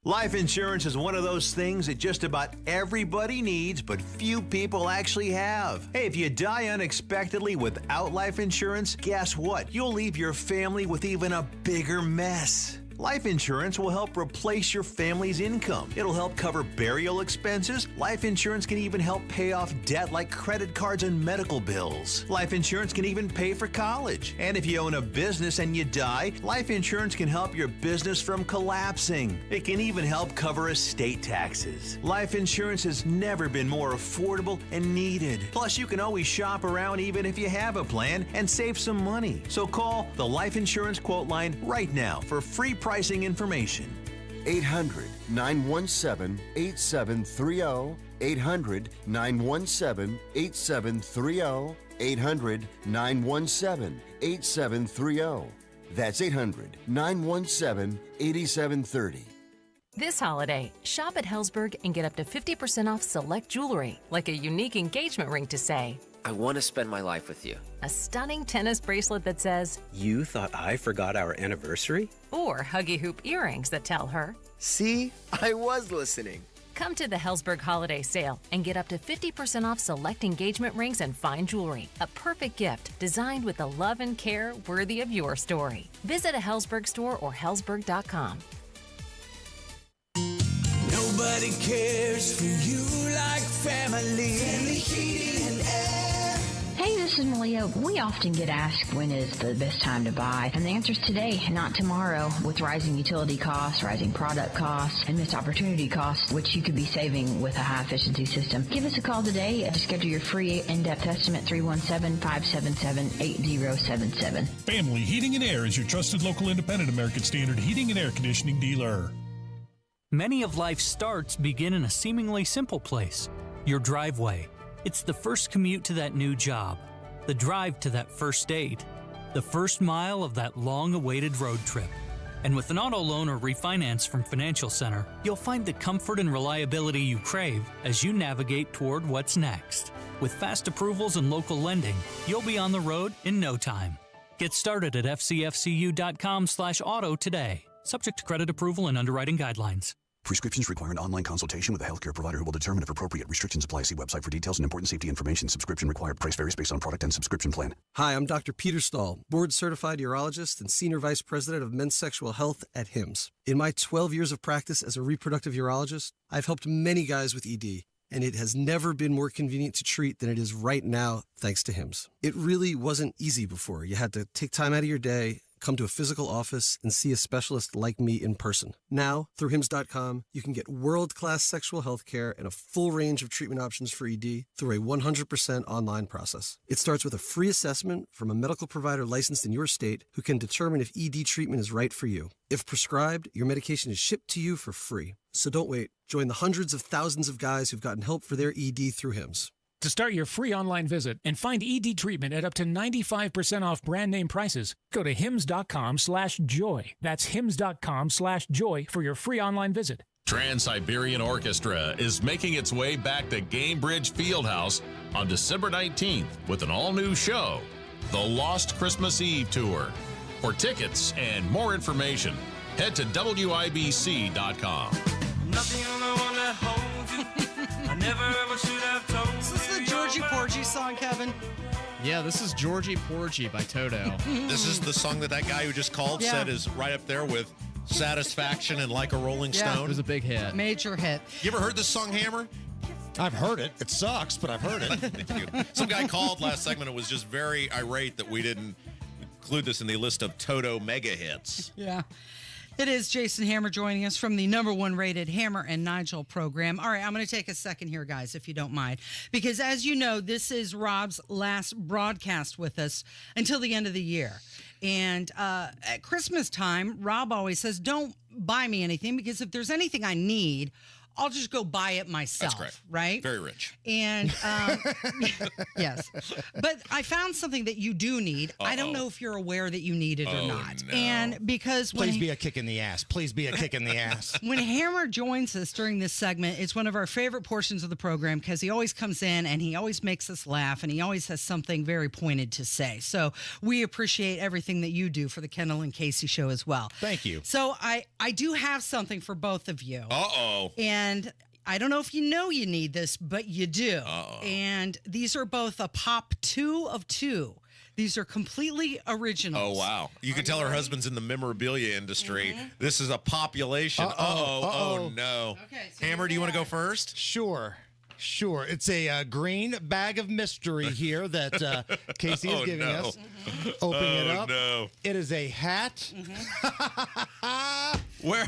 Life insurance is one of those things that just about everybody needs, but few people actually have. Hey, if you die unexpectedly without life insurance, guess what? You'll leave your family with even a bigger mess. Life insurance will help replace your family's income. It'll help cover burial expenses. Life insurance can even help pay off debt like credit cards and medical bills. Life insurance can even pay for college. And if you own a business and you die, life insurance can help your business from collapsing. It can even help cover estate taxes. Life insurance has never been more affordable and needed. Plus, you can always shop around even if you have a plan and save some money. So call the Life Insurance Quote Line right now for free pricing information. 800-917-8730. 800-917-8730. 800-917-8730. That's 800-917-8730. This holiday, shop at Helzberg and get up to 50% off select jewelry, like a unique engagement ring to say, I want to spend my life with you. a stunning tennis bracelet that says, You thought I forgot our anniversary? or huggy hoop earrings that tell her. See, I was listening. Come to the Helzberg holiday sale and get up to 50% off select engagement rings and fine jewelry. A perfect gift designed with the love and care worthy of your story. Visit a Helzberg store or helzberg.com. Nobody cares for you like family. Family Heating and Air. Hey, this is Malia. We often get asked when is the best time to buy, and the answer is today, not tomorrow. With rising utility costs, rising product costs, and missed opportunity costs, which you could be saving with a high-efficiency system. Give us a call today to schedule your free in-depth estimate, 317-577-8077. Family Heating and Air is your trusted local independent American Standard heating and air conditioning dealer. Many of life's starts begin in a seemingly simple place, your driveway. It's the first commute to that new job, the drive to that first date, the first mile of that long-awaited road trip. And with an auto loan or refinance from Financial Center, you'll find the comfort and reliability you crave as you navigate toward what's next. With fast approvals and local lending, you'll be on the road in no time. Get started at fcfcu.com/auto today. Subject to credit approval and underwriting guidelines. Prescriptions require an online consultation with a healthcare provider who will determine if appropriate. Restrictions apply. See website for details and important safety information. Subscription required. Price varies based on product and subscription plan. Hi, I'm Dr. Peter Stahl, board-certified urologist and senior vice president of men's sexual health at HIMSS. In my 12 years of practice as a reproductive urologist, I've helped many guys with ED, and it has never been more convenient to treat than it is right now, thanks to HIMSS. It really wasn't easy before. You had to take time out of your day, come to a physical office and see a specialist like me in person. Now, through HIMS.com, you can get world-class sexual health care and a full range of treatment options for ED through a 100% online process. It starts with a free assessment from a medical provider licensed in your state who can determine if ED treatment is right for you. If prescribed, your medication is shipped to you for free. So don't wait. Join the hundreds of thousands of guys who've gotten help for their ED through HIMS. To start your free online visit and find ED treatment at up to 95% off brand name prices, go to hims.com/joy. That's hims.com/joy for your free online visit. Trans-Siberian Orchestra is making its way back to Gamebridge Fieldhouse on December 19th with an all-new show, The Lost Christmas Eve Tour. For tickets and more information, head to WIBC.com. Nothing on the one that holds you. I never ever should have told you. Is this the Georgie Porgy song, Kevin? Yeah, this is Georgie Porgy by Toto. This is the song that guy who just called said is right up there with Satisfaction and Like a Rolling Stone. It was a big hit. Major hit. You ever heard this song, Hammer? I've heard it. It sucks, but I've heard it. Some guy called last segment and was just very irate that we didn't include this in the list of Toto mega hits. Yeah. It is Jason Hammer joining us from the #1 rated Hammer and Nigel program. All right, I'm going to take a second here, guys, if you don't mind, because as you know, this is Rob's last broadcast with us until the end of the year. And at Christmas time, Rob always says, don't buy me anything, because if there's anything I need, I'll just go buy it myself. That's great. Right? Very rich. And yes, but I found something that you do need. I don't know if you're aware that you need it or not. No. And because Please be a kick in the ass. Please be a kick in the ass. when Hammer joins us during this segment, it's one of our favorite portions of the program because he always comes in and he always makes us laugh and he always has something very pointed to say. So we appreciate everything that you do for the Kendall and Casey show as well. Thank you. So I do have something for both of you. Uh-oh. And I don't know if you know you need this, but you do. Uh-oh. And these are both a pop 2 of 2. These are completely originals. Oh, wow. You can tell her husband's in the memorabilia industry. This is a population. Oh, no. Okay, so Hammer, do you want to go first? Sure. It's a green bag of mystery here that Casey is giving us. Open it up. No. It is a hat. Where?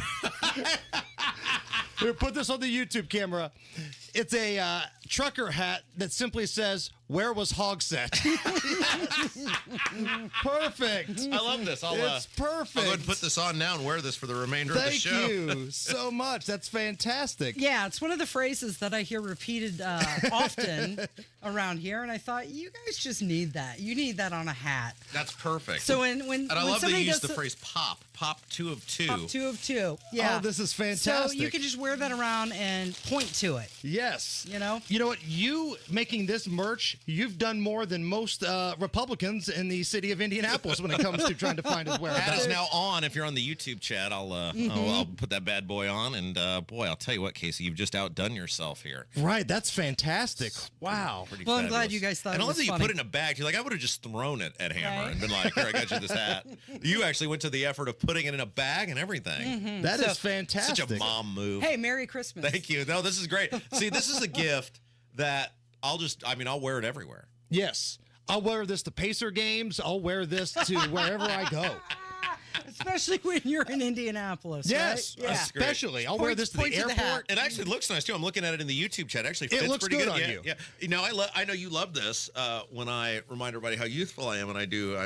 Here, put this on the YouTube camera. It's a trucker hat that simply says, "Where was Hogsett?" Perfect. I love this. It's perfect. I'll go ahead and put this on now and wear this for the remainder of the show. Thank you so much. That's fantastic. Yeah, it's one of the phrases that I hear repeated often around here, and I thought, you guys just need that. You need that on a hat. That's perfect. So when and I love that you use the phrase pop 2 of 2. Pop 2 of 2. Yeah. Oh, this is fantastic. So you can just wear that around and point to it. Yes. You know? You know what? You making this merch, you've done more than most Republicans in the city of Indianapolis when it comes to trying to find his whereabouts. That is now on. If you're on the YouTube chat, I'll put that bad boy on. And boy, I'll tell you what, Casey, you've just outdone yourself here. Right. That's fantastic. Wow. Pretty well, I'm fabulous. glad you guys thought and it I love was that you funny. put it in a bag. You're like, I would have just thrown it at Hammer Right. and been like, here, I got you this hat. You actually went to the effort of putting it in a bag and everything. That is fantastic. Such a mom move. Hey, Merry Christmas. Thank you. No, this is great. See, this is a gift that I'll wear it everywhere. Yes. I'll wear this to Pacer games. I'll wear this to wherever I go. Especially when you're in Indianapolis, Yes, right? Yeah. especially. I'll wear this to the airport. It actually looks nice, too. I'm looking at it in the YouTube chat. It actually fits looks pretty good good on yeah, you. Yeah. You know, I know you love this when I remind everybody how youthful I am and I do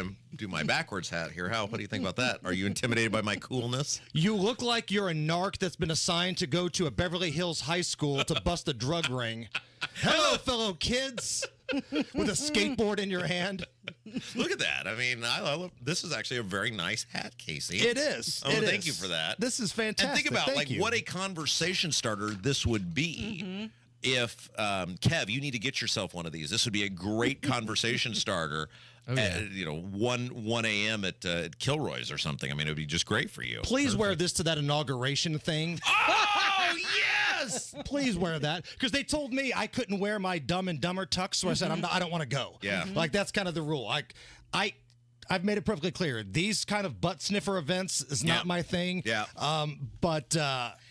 my backwards hat here. What do you think about that? Are you intimidated by my coolness? You look like you're a narc that's been assigned to go to a Beverly Hills high school to bust a drug ring. Hello, fellow kids. With a skateboard in your hand. Look at that. I mean, I love this is actually a very nice hat, Casey. It is. Thank you for that. This is fantastic. And think about Thank you. what a conversation starter this would be. If Kev, you need to get yourself one of these. This would be a great conversation starter. At, 1 a.m. at Kilroy's or something. I mean, it would be just great for you. Please wear this to that inauguration thing. Oh, yes! Please wear that. Because they told me I couldn't wear my Dumb and Dumber tux, so I said, I don't want to go. Yeah. Like, that's kind of the rule. I've made it perfectly clear. These kind of butt sniffer events is not my thing. Yeah. But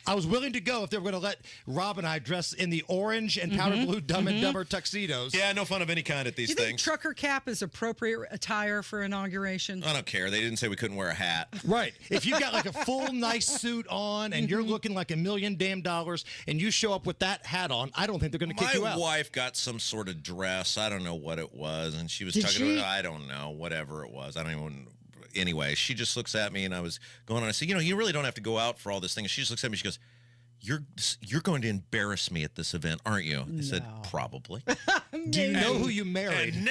I was willing to go if they were going to let Rob and I dress in the orange and powder blue Dumb and Dumber tuxedos. Yeah, no fun of any kind at these Do you things. think trucker cap is appropriate attire for inauguration? I don't care. They didn't say we couldn't wear a hat. Right. If you've got like a full nice suit on and you're looking like $1 million and you show up with that hat on, I don't think they're going to kick you out. My wife got some sort of dress. I don't know what it was. And she was Did talking she? about, I don't know, whatever it was. I don't even. Anyway, she just looks at me and I was going on. I said, you really don't have to go out for all this thing. And she just looks at me. She goes, You're going to embarrass me at this event, aren't you? I said, probably. Do you know who you married? And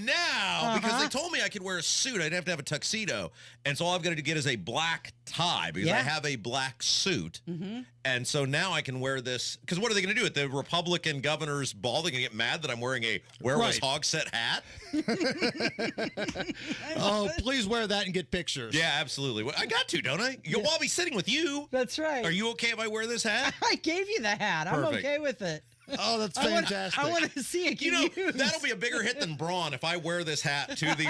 now, because they told me I could wear a suit, I didn't have to have a tuxedo. And so all I've got to get is a black tie because I have a black suit. And so now I can wear this. Because what are they going to do at the Republican governor's ball? They're going to get mad that I'm wearing a Werewolf's Hogsett hat? Oh, please wear that and get pictures. Yeah, absolutely. Well, I got to, don't I? I'll be sitting with you. That's right. Are you okay if I wear this hat? I gave you the hat. I'm Perfect. okay with it. Oh, that's fantastic. I want to see it get used. That'll be a bigger hit than Braun if I wear this hat to the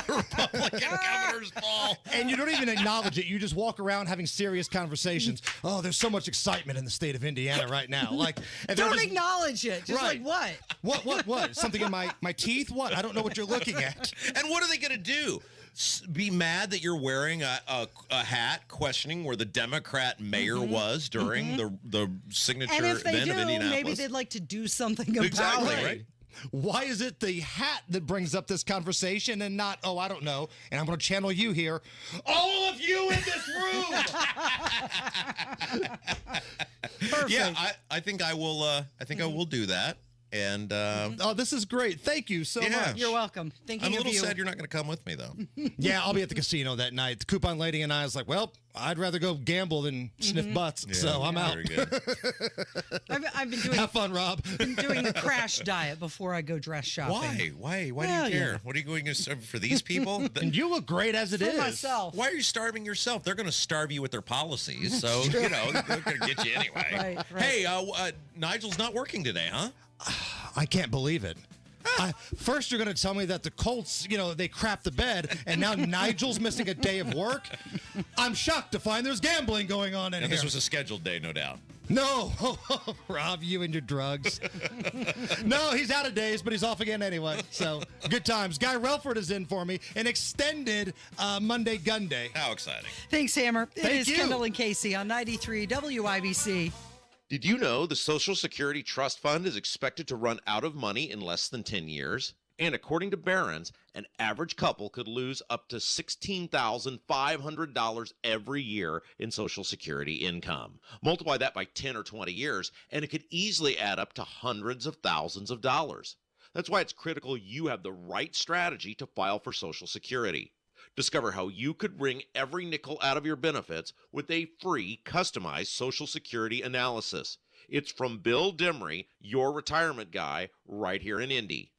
Republican governor's ball. And you don't even acknowledge it. You just walk around having serious conversations. Oh, there's so much excitement in the state of Indiana right now. Don't acknowledge it. Just right. like what? What? Something in my teeth? What? I don't know what you're looking at. And what are they going to do? Be mad that you're wearing a hat questioning where the Democrat mayor was during the signature And if they event do, of Indianapolis? maybe they'd like to do something about Exactly, it. right? Why is it the hat that brings up this conversation and not, I don't know, and I'm going to channel you here, all of you in this room? Perfect. Yeah, I think I will. I will do that. And this is great. Thank you so much. You're welcome. Thinking I'm a of little you. sad you're not going to come with me though. Yeah, I'll be at the casino that night. The coupon lady and I was like, well, I'd rather go gamble than sniff butts, so I'm out. Very good. I've been doing. Have fun, Rob. Been doing the crash diet before I go dress shopping. Why do you care? What are you going to serve for these people? And you look great as it is. For myself. Why are you starving yourself? They're going to starve you with their policies, so they're going to get you anyway. Right. Hey, Nigel's not working today, huh? I can't believe it. First, you're going to tell me that the Colts, they crapped the bed, and now Nigel's missing a day of work? I'm shocked to find there's gambling going on in And here. this was a scheduled day, no doubt. No. Rob, you and your drugs. No, he's out of days, but he's off again anyway. So, good times. Guy Relford is in for me. An extended Monday Gun Day. How exciting. Thanks, Hammer. It Thank is you. Kendall and Casey on 93 WIBC. Did you know the Social Security Trust Fund is expected to run out of money in less than 10 years? And according to Barron's, an average couple could lose up to $16,500 every year in Social Security income. Multiply that by 10 or 20 years, and it could easily add up to hundreds of thousands of dollars. That's why it's critical you have the right strategy to file for Social Security. Discover how you could wring every nickel out of your benefits with a free, customized Social Security analysis. It's from Bill Demery, your retirement guy, right here in Indy.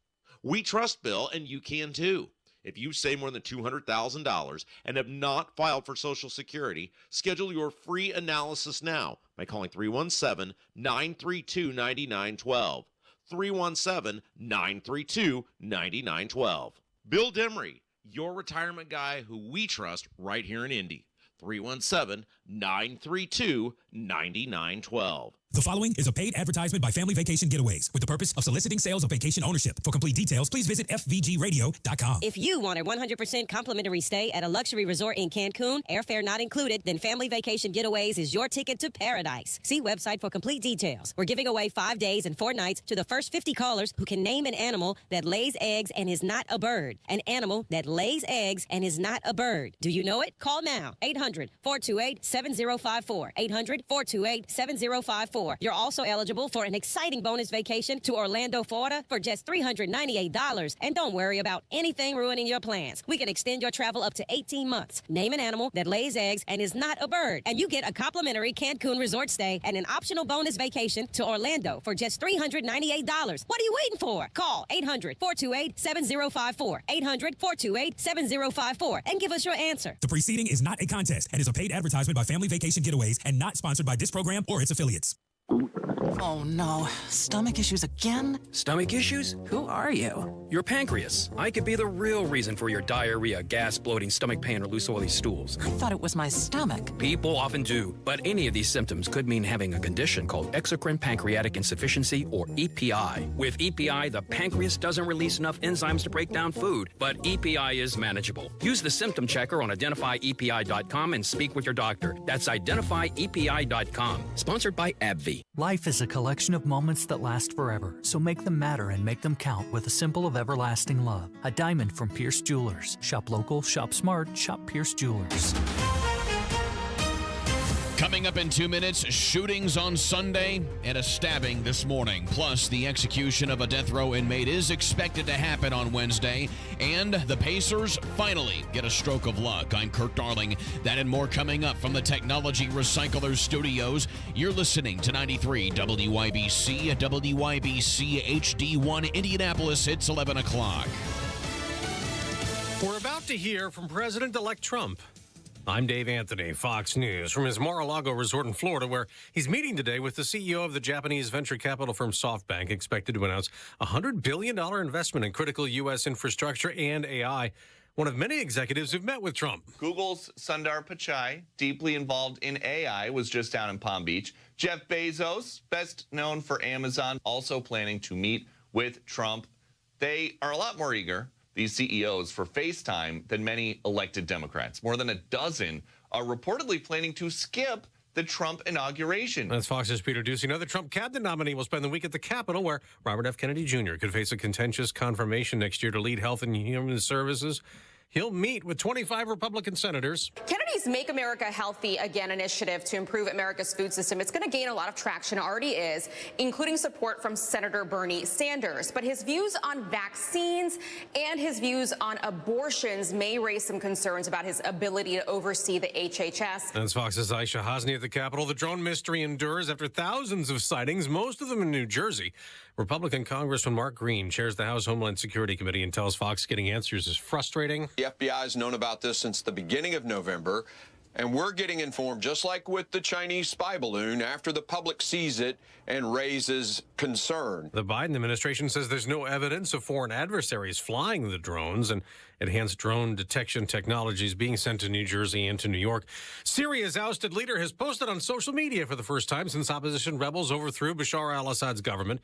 We trust Bill, and you can too. If you save more than $200,000 and have not filed for Social Security, schedule your free analysis now by calling 317-932-9912. 317-932-9912. Bill Demery, your retirement guy who we trust right here in Indy. 317-932-9912. The following is a paid advertisement by Family Vacation Getaways with the purpose of soliciting sales of vacation ownership. For complete details, please visit fvgradio.com. If you want a 100% complimentary stay at a luxury resort in Cancun, airfare not included, then Family Vacation Getaways is your ticket to paradise. See website for complete details. We're giving away 5 days and 4 nights to the first 50 callers who can name an animal that lays eggs and is not a bird. An animal that lays eggs and is not a bird. Do you know it? Call now. 800-428-7054. 800-428-7054. You're also eligible for an exciting bonus vacation to Orlando, Florida for just $398. And don't worry about anything ruining your plans. We can extend your travel up to 18 months. Name an animal that lays eggs and is not a bird. And you get a complimentary Cancun resort stay and an optional bonus vacation to Orlando for just $398. What are you waiting for? Call 800-428-7054. 800-428-7054 and give us your answer. The preceding is not a contest and is a paid advertisement by Family Vacation Getaways and not sponsored by this program or its affiliates. Oh no, stomach issues again? Stomach issues? Who are you? Your pancreas. I could be the real reason for your diarrhea, gas, bloating, stomach pain, or loose oily stools. I thought it was my stomach. People often do, but any of these symptoms could mean having a condition called exocrine pancreatic insufficiency, or EPI. With EPI, the pancreas doesn't release enough enzymes to break down food, but EPI is manageable. Use the symptom checker on identifyepi.com and speak with your doctor. That's identifyepi.com. Sponsored by AbbVie. Life is a collection of moments that last forever, so make them matter and make them count with a symbol of everlasting love. A diamond from Pierce Jewelers. Shop local, shop smart, shop Pierce Jewelers. Coming up in 2 minutes, shootings on Sunday and a stabbing this morning. Plus, the execution of a death row inmate is expected to happen on Wednesday. And the Pacers finally get a stroke of luck. I'm Kurt Darling. That and more coming up from the Technology Recyclers Studios. You're listening to 93 WYBC at WYBC HD1 Indianapolis. It's 11 o'clock. We're about to hear from President-elect Trump. I'm Dave Anthony, Fox News, from his Mar-a-Lago resort in Florida, where he's meeting today with the CEO of the Japanese venture capital firm SoftBank, expected to announce a $100 billion investment in critical U.S. infrastructure and AI. One of many executives who've met with Trump. Google's Sundar Pichai, deeply involved in AI, was just down in Palm Beach. Jeff Bezos, best known for Amazon, also planning to meet with Trump. They are a lot more eager, these CEOs, for FaceTime than many elected Democrats. More than a dozen are reportedly planning to skip the Trump inauguration. That's Fox's Peter Doocy. Another Trump cabinet nominee will spend the week at the Capitol, where Robert F. Kennedy Jr. could face a contentious confirmation next year to lead Health and Human Services. He'll meet with 25 Republican senators. Kennedy's Make America Healthy Again initiative to improve America's food system, it's going to gain a lot of traction, already is, including support from Senator Bernie Sanders. But his views on vaccines and his views on abortions may raise some concerns about his ability to oversee the HHS. That's Fox's Aisha Hasni at the Capitol. The drone mystery endures after thousands of sightings, most of them in New Jersey. Republican Congressman Mark Green chairs the House Homeland Security Committee and tells Fox getting answers is frustrating. The FBI has known about this since the beginning of November, and we're getting informed, just like with the Chinese spy balloon, after the public sees it and raises concern. The Biden administration says there's no evidence of foreign adversaries flying the drones, and enhanced drone detection technologies being sent to New Jersey and to New York. Syria's ousted leader has posted on social media for the first time since opposition rebels overthrew Bashar al-Assad's government.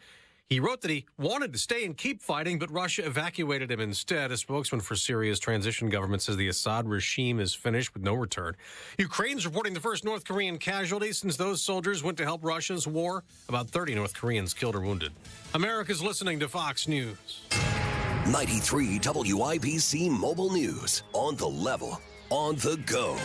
He wrote that he wanted to stay and keep fighting, but Russia evacuated him instead. A spokesman for Syria's transition government says the Assad regime is finished with no return. Ukraine's reporting the first North Korean casualty since those soldiers went to help Russia's war. About 30 North Koreans killed or wounded. America's listening to Fox News. 93 WIBC Mobile News. On the level, on the go.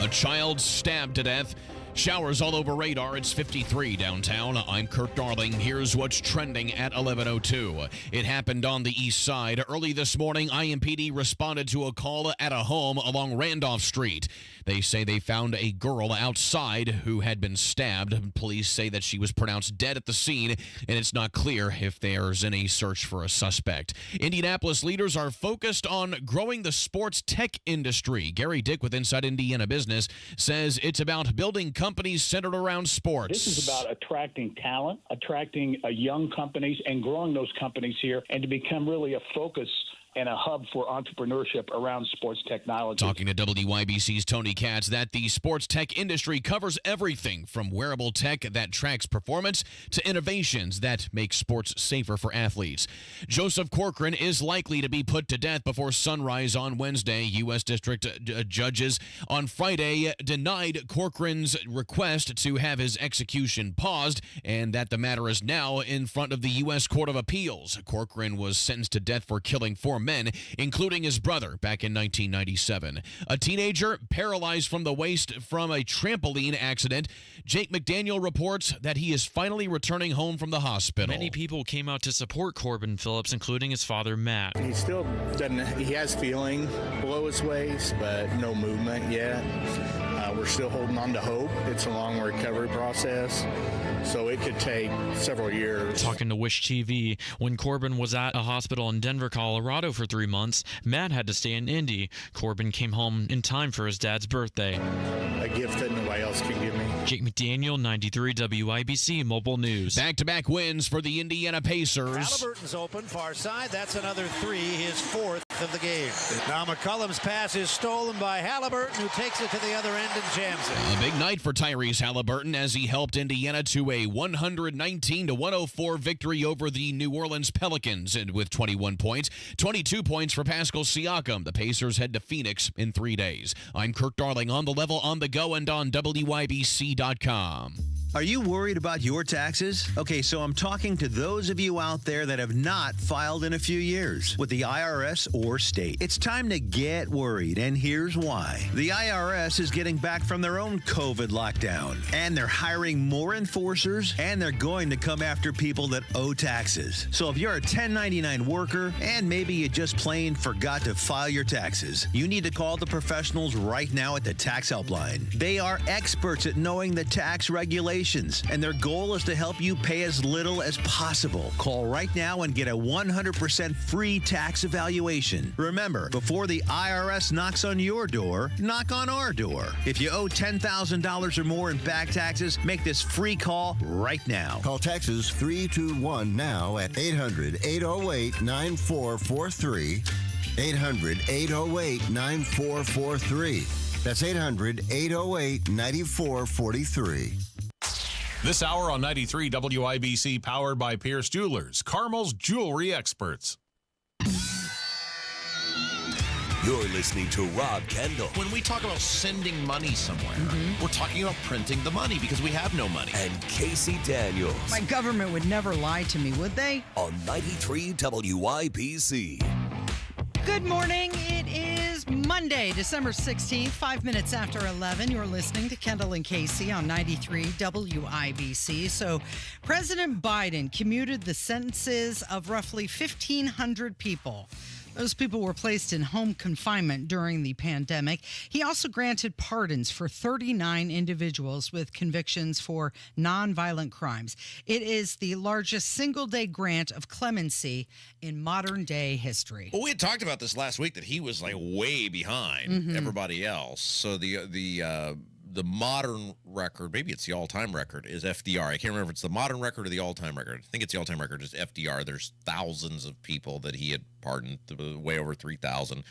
A child stabbed to death. Showers all over radar. It's 53 downtown. I'm Kurt Darling. Here's what's trending at 11:02. It happened on the east side. Early this morning, IMPD responded to a call at a home along Randolph Street. They say they found a girl outside who had been stabbed. Police say that she was pronounced dead at the scene, and it's not clear if there's any search for a suspect. Indianapolis leaders are focused on growing the sports tech industry. Gary Dick with Inside Indiana Business says it's about building companies centered around sports. This is about attracting talent, attracting young companies, and growing those companies here, and to become really a focus and a hub for entrepreneurship around sports technology. Talking to WYBC's Tony Katz, that the sports tech industry covers everything from wearable tech that tracks performance to innovations that make sports safer for athletes. Joseph Corcoran is likely to be put to death before sunrise on Wednesday. U.S. District judges on Friday denied Corcoran's request to have his execution paused, and that the matter is now in front of the U.S. Court of Appeals. Corcoran was sentenced to death for killing 4 men, including his brother, back in 1997. A teenager paralyzed from the waist from a trampoline accident. Jake McDaniel reports that he is finally returning home from the hospital. Many people came out to support Corbin Phillips, including his father, Matt. He still doesn't, he has feeling below his waist, but no movement yet. We're still holding on to hope. It's a long recovery process, so it could take several years. Talking to Wish TV, when Corbin was at a hospital in Denver, Colorado for 3 months, Matt had to stay in Indy. Corbin came home in time for his dad's birthday. Again, gift that nobody else can give me. Jake McDaniel, 93 WIBC Mobile News. Back-to-back wins for the Indiana Pacers. Halliburton's open, far side. That's another three, his fourth of the game. Now McCollum's pass is stolen by Halliburton, who takes it to the other end and jams it. A big night for Tyrese Halliburton as he helped Indiana to a 119-104 victory over the New Orleans Pelicans, and with 21 points, 22 points for Pascal Siakam. The Pacers head to Phoenix in 3 days. I'm Kirk Darling on the level, on the go, and on WIBC.com. Are you worried about your taxes? Okay, so I'm talking to those of you out there that have not filed in a few years with the IRS or state. It's time to get worried, and here's why. The IRS is getting back from their own COVID lockdown, and they're hiring more enforcers, and they're going to come after people that owe taxes. So if you're a 1099 worker, and maybe you just plain forgot to file your taxes, you need to call the professionals right now at the Tax Helpline. They are experts at knowing the tax regulations, and their goal is to help you pay as little as possible. Call right now and get a 100% free tax evaluation. Remember, before the IRS knocks on your door, knock on our door. If you owe $10,000 or more in back taxes, make this free call right now. Call Taxes 321 now at 800-808-9443. 800-808-9443. That's 800-808-9443. This hour on 93 WIBC, powered by Pierce Jewelers, Carmel's jewelry experts. You're listening to Rob Kendall. When we talk about sending money somewhere, we're talking about printing the money because we have no money. And Casey Daniels. My government would never lie to me, would they? On 93 WIBC. Good morning. It is Monday, December 16th, 5 minutes after 11. You're listening to Kendall and Casey on 93 WIBC. So President Biden commuted the sentences of roughly 1,500 people. Those people were placed in home confinement during the pandemic. He also granted pardons for 39 individuals with convictions for nonviolent crimes. It is the largest single-day grant of clemency in modern-day history. Well, we had talked about this last week that he was like way behind everybody else. So the modern record, maybe it's the all-time record, is FDR. I can't remember if it's the modern record or the all-time record. I think it's the all-time record is FDR. There's thousands of people that he had pardoned, way over 3,000.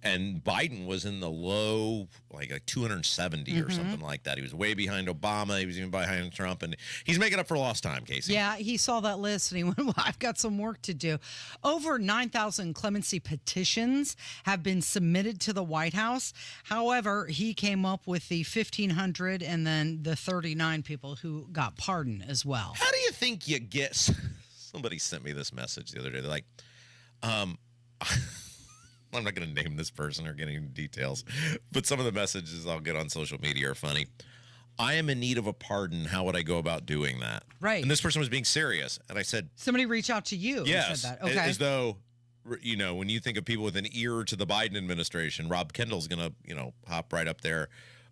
And Biden was in the low, like 270 or something like that. He was way behind Obama. He was even behind Trump. And he's making up for lost time, Casey. Yeah, he saw that list and he went, well, I've got some work to do. Over 9,000 clemency petitions have been submitted to the White House. However, he came up with the 1,500 and then the 39 people who got pardoned as well. How do you think you get... Somebody sent me this message the other day. They're like, I'm not going to name this person or get any details, but some of the messages I'll get on social media are funny. I am in need of a pardon. How would I go about doing that? Right. And this person was being serious. And I said... Somebody reach out to you. Yes. And said that. Okay. As though, you know, when you think of people with an ear to the Biden administration, Rob Kendall's going to, hop right up there.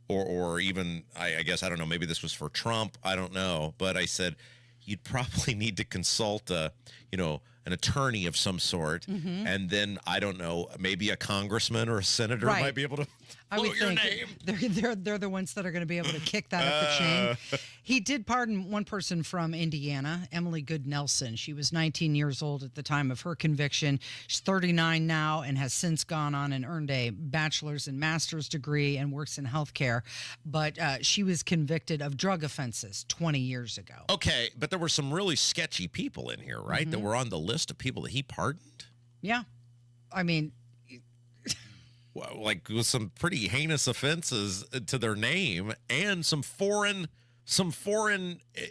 Or even, I guess, I don't know, maybe this was for Trump. I don't know. But I said, you'd probably need to consult, an attorney of some sort, and then I don't know, maybe a congressman or a senator might be able to float your name. They're the ones that are going to be able to kick that up the chain. He did pardon one person from Indiana, Emily Good Nelson. She was 19 years old at the time of her conviction. She's 39 now and has since gone on and earned a bachelor's and master's degree and works in healthcare. But she was convicted of drug offenses 20 years ago. Okay, but there were some really sketchy people in here, right, that were on the list of people that he pardoned? Yeah. I mean... Well, like with some pretty heinous offenses to their name and some foreign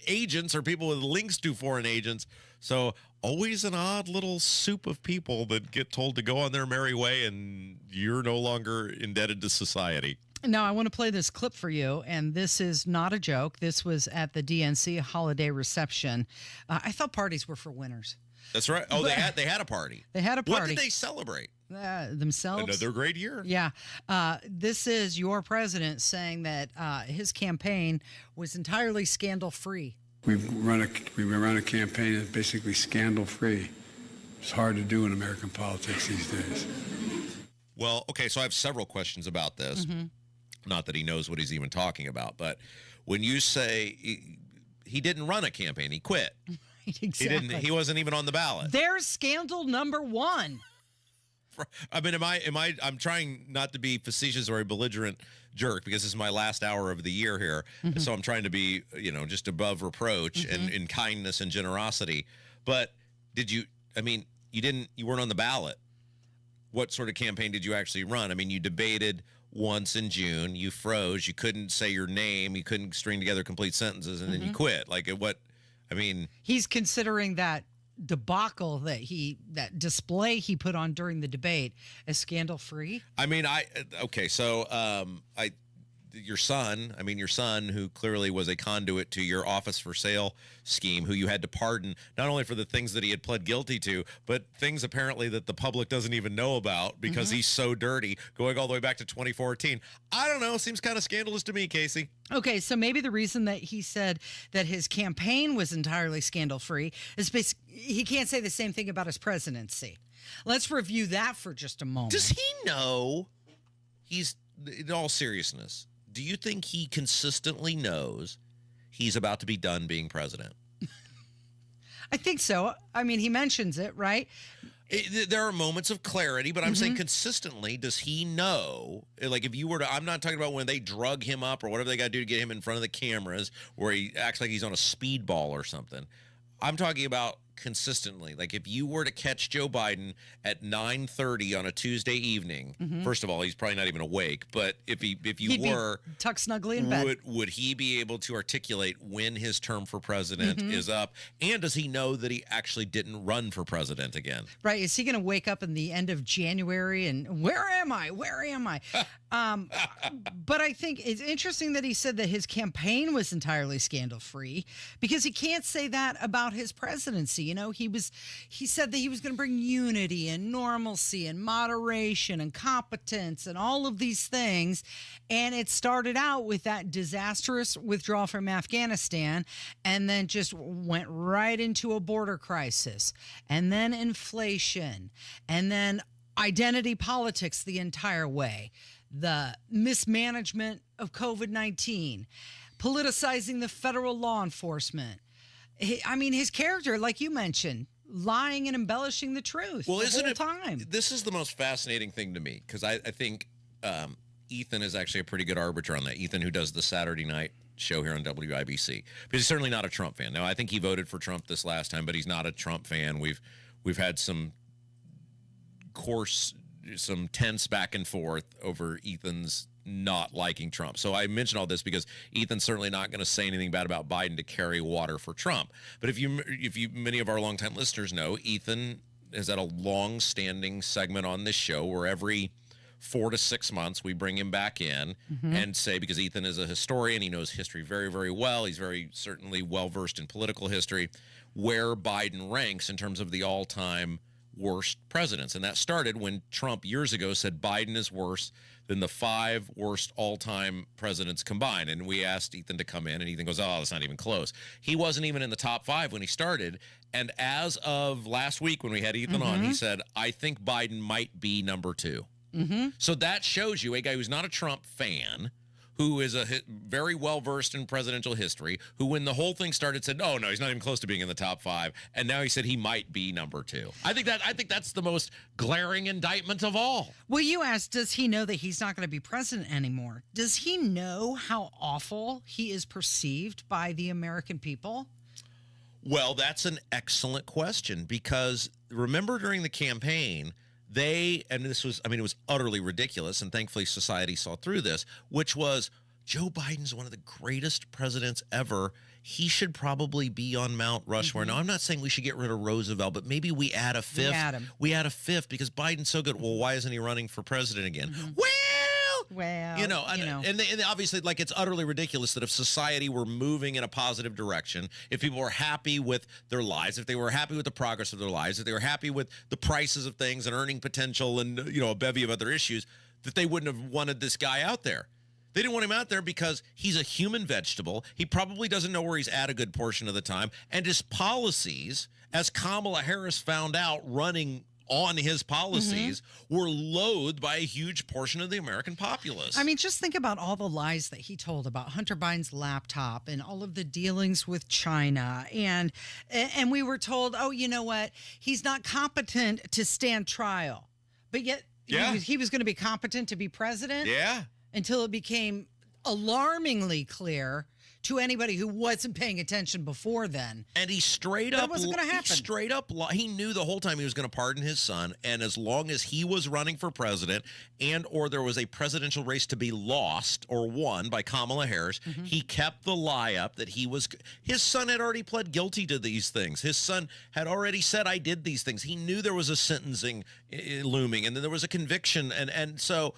agents or people with links to foreign agents. So always an odd little soup of people that get told to go on their merry way and you're no longer indebted to society. Now, I want to play this clip for you, and this is not a joke. This was at the DNC holiday reception. I thought parties were for winners. That's right. Oh, they had a party. They had a party. What did they celebrate? Themselves. Another great year. Yeah. This is your president saying that his campaign was entirely scandal-free. We've run a campaign that's basically scandal-free. It's hard to do in American politics these days. Well, okay, so I have several questions about this. Not that he knows what he's even talking about, but when you say he didn't run a campaign, he quit. Exactly. He wasn't even on the ballot. There's scandal number one. I mean, I'm trying not to be facetious or a belligerent jerk because this is my last hour of the year here. Mm-hmm. So I'm trying to be, just above reproach and in kindness and generosity. But you weren't on the ballot. What sort of campaign did you actually run? I mean, you debated once in June, you froze, you couldn't say your name, you couldn't string together complete sentences, and then you quit. He's considering that debacle that display he put on during the debate as scandal free. I mean, your son, who clearly was a conduit to your office for sale scheme, who you had to pardon, not only for the things that he had pled guilty to, but things apparently that the public doesn't even know about because he's so dirty, going all the way back to 2014. I don't know. Seems kind of scandalous to me, Casey. Okay, so maybe the reason that he said that his campaign was entirely scandal-free is he can't say the same thing about his presidency. Let's review that for just a moment. Does he know in all seriousness, do you think he consistently knows he's about to be done being president? I think so. I mean, he mentions it, right? There are moments of clarity, but I'm saying consistently, does he know? Like, if you were to, I'm not talking about when they drug him up or whatever they got to do to get him in front of the cameras where he acts like he's on a speedball or something. I'm talking about consistently. Like, if you were to catch Joe Biden at 9:30 on a Tuesday evening, first of all, he's probably not even awake, but if you were tucked snugly in bed, would he be able to articulate when his term for president is up? And does he know that he actually didn't run for president again? Right. Is he going to wake up in the end of January and where am I? But I think it's interesting that he said that his campaign was entirely scandal-free because he can't say that about his presidency. He said that he was going to bring unity and normalcy and moderation and competence and all of these things. And it started out with that disastrous withdrawal from Afghanistan and then just went right into a border crisis and then inflation and then identity politics the entire way, the mismanagement of COVID-19, politicizing the federal law enforcement. His character, like you mentioned, lying and embellishing the truth the time. This is the most fascinating thing to me because I think Ethan is actually a pretty good arbiter on that. Ethan, who does the Saturday night show here on WIBC, because he's certainly not a Trump fan. Now, I think he voted for Trump this last time, but he's not a Trump fan. We've had some tense back and forth over Ethan's not liking Trump. So I mention all this because Ethan's certainly not going to say anything bad about Biden to carry water for Trump. But if many of our longtime listeners know, Ethan has had a long-standing segment on this show where every 4 to 6 months we bring him back in and say, because Ethan is a historian, he knows history very, very well. He's very certainly well-versed in political history, where Biden ranks in terms of the all-time worst presidents. And that started when Trump years ago said Biden is worse than the 5 worst all-time presidents combined. And we asked Ethan to come in, and Ethan goes, oh, that's not even close. He wasn't even in the top 5 when he started. And as of last week when we had Ethan on, he said, I think Biden might be number 2. So that shows you a guy who's not a Trump fan, who is very well-versed in presidential history, who when the whole thing started said, oh, no, he's not even close to being in the top 5. And now he said he might be number 2. I think that's the most glaring indictment of all. Well, you asked, does he know that he's not going to be president anymore? Does he know how awful he is perceived by the American people? Well, that's an excellent question, because remember during the campaign, it was utterly ridiculous, and thankfully society saw through this, which was Joe Biden's one of the greatest presidents ever. He should probably be on Mount Rushmore. Now, I'm not saying we should get rid of Roosevelt, but maybe we add a fifth. We add a fifth because Biden's so good. Well, why isn't he running for president again? And obviously, like, it's utterly ridiculous that if society were moving in a positive direction, if people were happy with their lives, if they were happy with the progress of their lives, if they were happy with the prices of things and earning potential and, a bevy of other issues, that they wouldn't have wanted this guy out there. They didn't want him out there because he's a human vegetable. He probably doesn't know where he's at a good portion of the time. And his policies, as Kamala Harris found out running on his policies were loathed by a huge portion of the American populace. I mean, just think about all the lies that he told about Hunter Biden's laptop and all of the dealings with China. And we were told, oh, you know what? He's not competent to stand trial. But yet he was going to be competent to be president. Yeah. Until it became alarmingly clear to anybody who wasn't paying attention before then. And he straight up, wasn't going to happen. He knew the whole time he was going to pardon his son. And as long as he was running for president and or there was a presidential race to be lost or won by Kamala Harris, he kept the lie up that his son had already pled guilty to these things. His son had already said, I did these things. He knew there was a sentencing looming and then there was a conviction. And so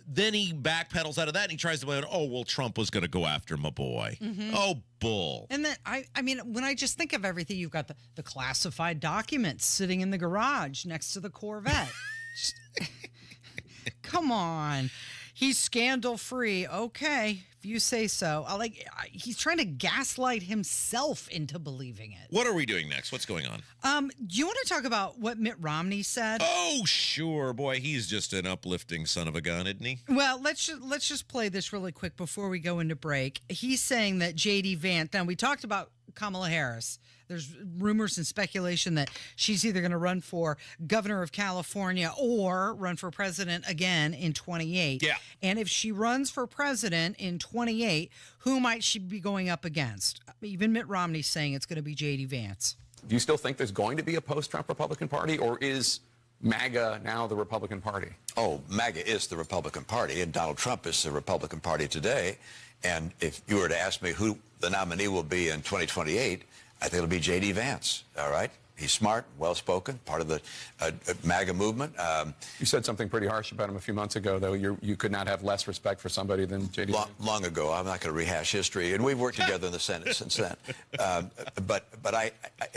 then he backpedals out of that and he tries to blame, oh, well, Trump was going to go after my boy. Oh, bull. And then, I mean, when I just think of everything, you've got the classified documents sitting in the garage next to the Corvette. Just, come on. He's scandal-free. Okay, if you say so. He's trying to gaslight himself into believing it. What are we doing next? What's going on? Do you want to talk about what Mitt Romney said? Oh, sure. Boy, he's just an uplifting son of a gun, isn't he? Well, let's just play this really quick before we go into break. He's saying that J.D. Vance, now we talked about Kamala Harris. There's rumors and speculation that she's either going to run for governor of California or run for president again in 28. Yeah. And if she runs for president in 28, who might she be going up against? Even Mitt Romney's saying it's going to be J.D. Vance. Do you still think there's going to be a post-Trump Republican Party, or is MAGA now the Republican Party? Oh, MAGA is the Republican Party, and Donald Trump is the Republican Party today. And if you were to ask me who the nominee will be in 2028, I think it'll be J.D. Vance, all right? He's smart, well-spoken, part of the MAGA movement. You said something pretty harsh about him a few months ago, though. You could not have less respect for somebody than J.D. Vance. Long ago. I'm not going to rehash history, and we've worked together in the Senate since then. But I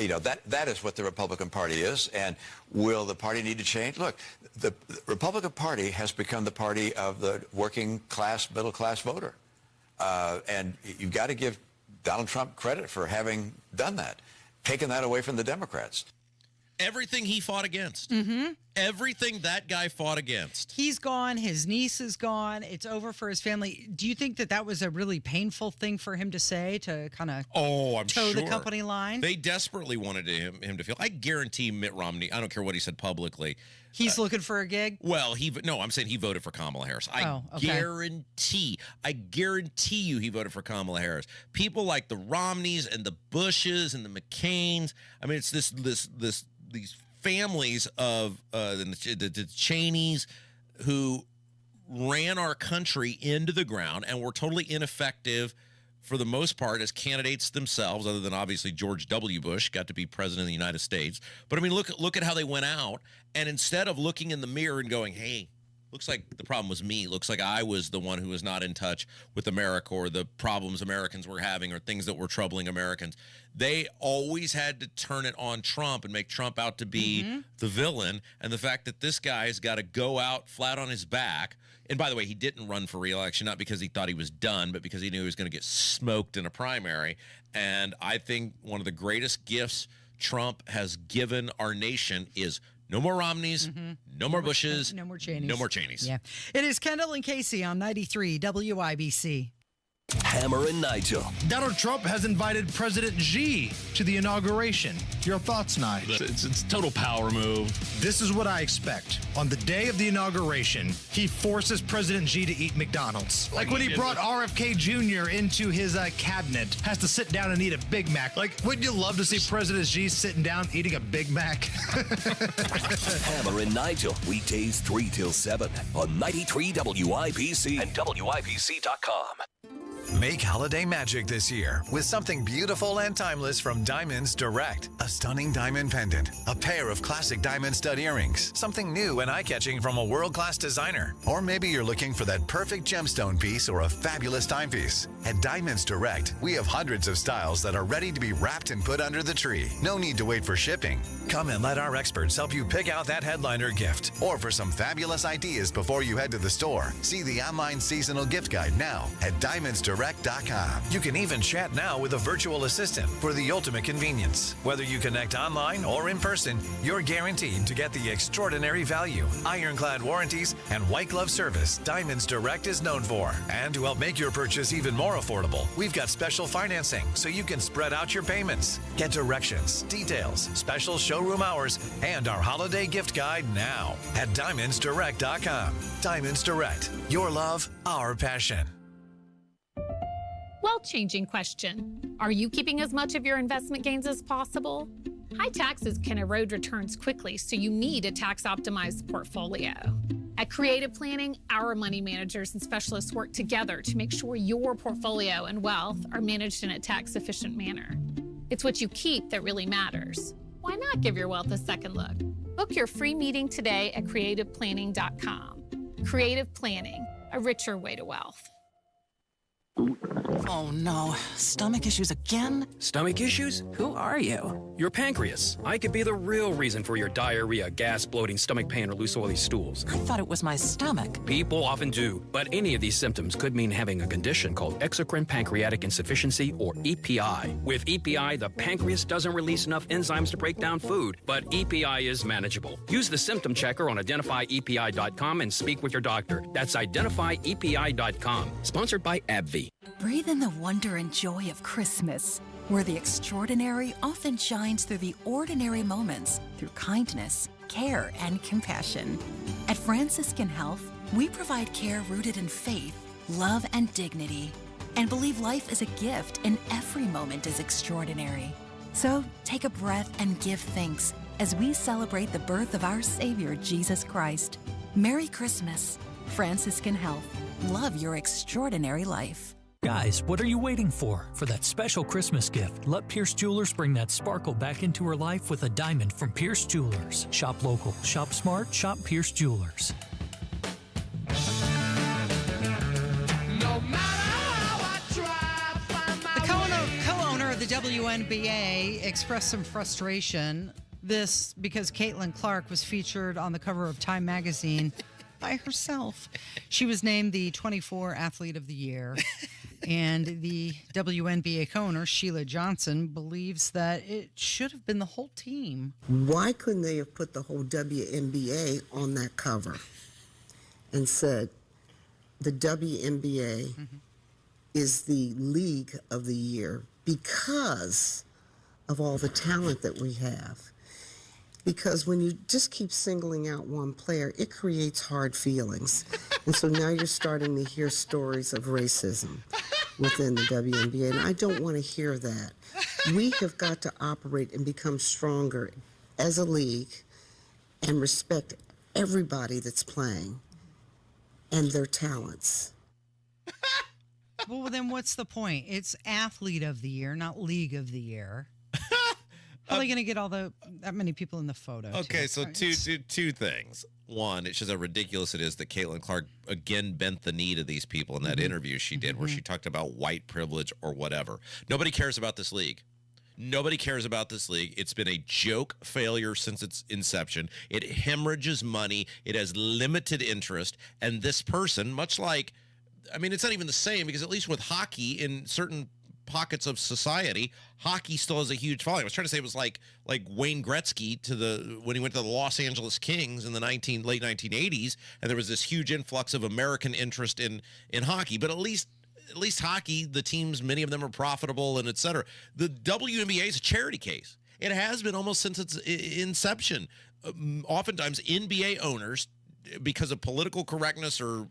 that is what the Republican Party is, and will the party need to change? Look, the Republican Party has become the party of the working class, middle class voter. And you've got to give Donald Trump credit for having done that, taken that away from the Democrats. Everything he fought against. Everything that guy fought against. He's gone. His niece is gone. It's over for his family. Do you think that was a really painful thing for him to say, to kind of toe the company line? They desperately wanted him to feel. I guarantee Mitt Romney, I don't care what he said publicly. He's looking for a gig? Well, I'm saying he voted for Kamala Harris. I guarantee you he voted for Kamala Harris. People like the Romneys and the Bushes and the McCains. I mean, it's these families of the Cheneys who ran our country into the ground and were totally ineffective for the most part as candidates themselves, other than obviously George W. Bush got to be president of the United States. But I mean, look at how they went out, and instead of looking in the mirror and going, hey, looks like the problem was me. Looks like I was the one who was not in touch with America or the problems Americans were having or things that were troubling Americans. They always had to turn it on Trump and make Trump out to be the villain. And the fact that this guy's got to go out flat on his back. And by the way, he didn't run for re-election, not because he thought he was done, but because he knew he was going to get smoked in a primary. And I think one of the greatest gifts Trump has given our nation is no more Romneys, no more Bushes, no more Cheneys. No more Cheneys. Yeah. It is Kendall and Casey on 93 WIBC. Hammer and Nigel. Donald Trump has invited President Xi to the inauguration. Your thoughts, Nigel? It's total power move. This is what I expect. On the day of the inauguration, he forces President Xi to eat McDonald's. Like when he brought RFK Jr. into his cabinet, has to sit down and eat a Big Mac. Like, wouldn't you love to see President Xi sitting down eating a Big Mac? Hammer and Nigel, weekdays 3 till 7 on 93 WIBC and WIBC.com. Make holiday magic this year with something beautiful and timeless from Diamonds Direct. A stunning diamond pendant, a pair of classic diamond stud earrings, something new and eye-catching from a world-class designer. Or maybe you're looking for that perfect gemstone piece or a fabulous timepiece. At Diamonds Direct, we have hundreds of styles that are ready to be wrapped and put under the tree. No need to wait for shipping. Come and let our experts help you pick out that headliner gift. Or for some fabulous ideas before you head to the store, see the online seasonal gift guide now at Diamonds Direct. DiamondsDirect.com. You can even chat now with a virtual assistant for the ultimate convenience. Whether you connect online or in person, you're guaranteed to get the extraordinary value, ironclad warranties, and white glove service Diamonds Direct is known for. And to help make your purchase even more affordable, we've got special financing so you can spread out your payments. Get directions, details, special showroom hours, and our holiday gift guide now at DiamondsDirect.com. Diamonds Direct. Your love, our passion. Well-changing question. Are you keeping as much of your investment gains as possible? High taxes can erode returns quickly, so you need a tax-optimized portfolio. At Creative Planning, our money managers and specialists work together to make sure your portfolio and wealth are managed in a tax-efficient manner. It's what you keep that really matters. Why not give your wealth a second look? Book your free meeting today at creativeplanning.com. Creative Planning, a richer way to wealth. Oh no, stomach issues again? Stomach issues? Who are you? Your pancreas. I could be the real reason for your diarrhea, gas, bloating, stomach pain, or loose oily stools. I thought it was my stomach. People often do, but any of these symptoms could mean having a condition called exocrine pancreatic insufficiency, or EPI. With EPI, the pancreas doesn't release enough enzymes to break down food, but EPI is manageable. Use the symptom checker on identifyepi.com and speak with your doctor. That's identifyepi.com. Sponsored by AbbVie. Breathe in the wonder and joy of Christmas, where the extraordinary often shines through the ordinary moments, through kindness, care, and compassion. At Franciscan Health, we provide care rooted in faith, love, and dignity, and believe life is a gift and every moment is extraordinary. So take a breath and give thanks as we celebrate the birth of our Savior, Jesus Christ. Merry Christmas. Franciscan Health. Love your extraordinary life. Guys, what are you waiting for? For that special Christmas gift, let Pierce Jewelers bring that sparkle back into her life with a diamond from Pierce Jewelers. Shop local, shop smart, shop Pierce Jewelers. The co-owner of the WNBA expressed some frustration. This because Caitlin Clark was featured on the cover of Time magazine by herself. She was named the 24 Athlete of the Year. And the WNBA co-owner, Sheila Johnson, believes that it should have been the whole team. Why couldn't they have put the whole WNBA on that cover and said the WNBA is the league of the year because of all the talent that we have? Because when you just keep singling out one player, it creates hard feelings. And so now you're starting to hear stories of racism within the WNBA, and I don't want to hear that. We have got to operate and become stronger as a league and respect everybody that's playing and their talents. Well, then what's the point? It's Athlete of the Year, not League of the Year. How are they going to get that many people in the photo? Okay, so two things. One, it's just how ridiculous it is that Caitlin Clark again bent the knee to these people in that interview she did where she talked about white privilege or whatever. Nobody cares about this league. Nobody cares about this league. It's been a joke failure since its inception. It hemorrhages money. It has limited interest. And this person, much like, I mean, it's not even the same because at least with hockey in certain pockets of society, hockey still has a huge following. I was trying to say it was like Wayne Gretzky when he went to the Los Angeles Kings in the late 1980s, and there was this huge influx of American interest in hockey. But at least hockey, the teams, many of them are profitable and et cetera. The WNBA is a charity case. It has been almost since its inception. Oftentimes, NBA owners, because of political correctness or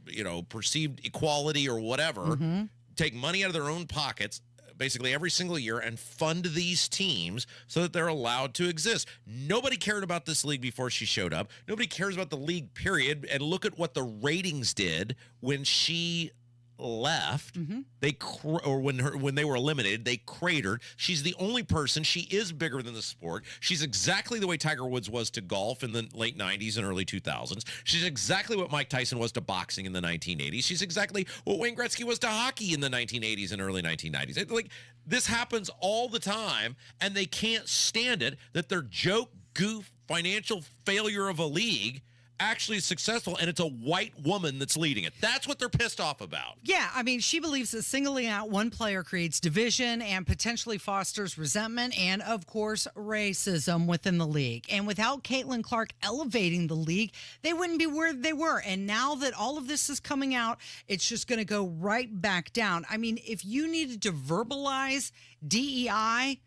perceived equality or whatever, take money out of their own pockets basically every single year and fund these teams so that they're allowed to exist. Nobody cared about this league before she showed up. Nobody cares about the league, period. And look at what the ratings did when she left. When they were eliminated, they cratered. She's the only person. She is bigger than the sport. She's exactly the way Tiger Woods was to golf in the late 90s and early 2000s. She's exactly what Mike Tyson was to boxing in the 1980s. She's exactly what Wayne Gretzky was to hockey in the 1980s and early 1990s. Like, this happens all the time, and they can't stand it that their joke, goof, financial failure of a league actually successful, and it's a white woman that's leading it. That's what they're pissed off about. Yeah, I mean, she believes that singling out one player creates division and potentially fosters resentment and, of course, racism within the league. And without Caitlin Clark elevating the league, they wouldn't be where they were. And now that all of this is coming out, it's just going to go right back down. I mean, if you needed to verbalize DEI,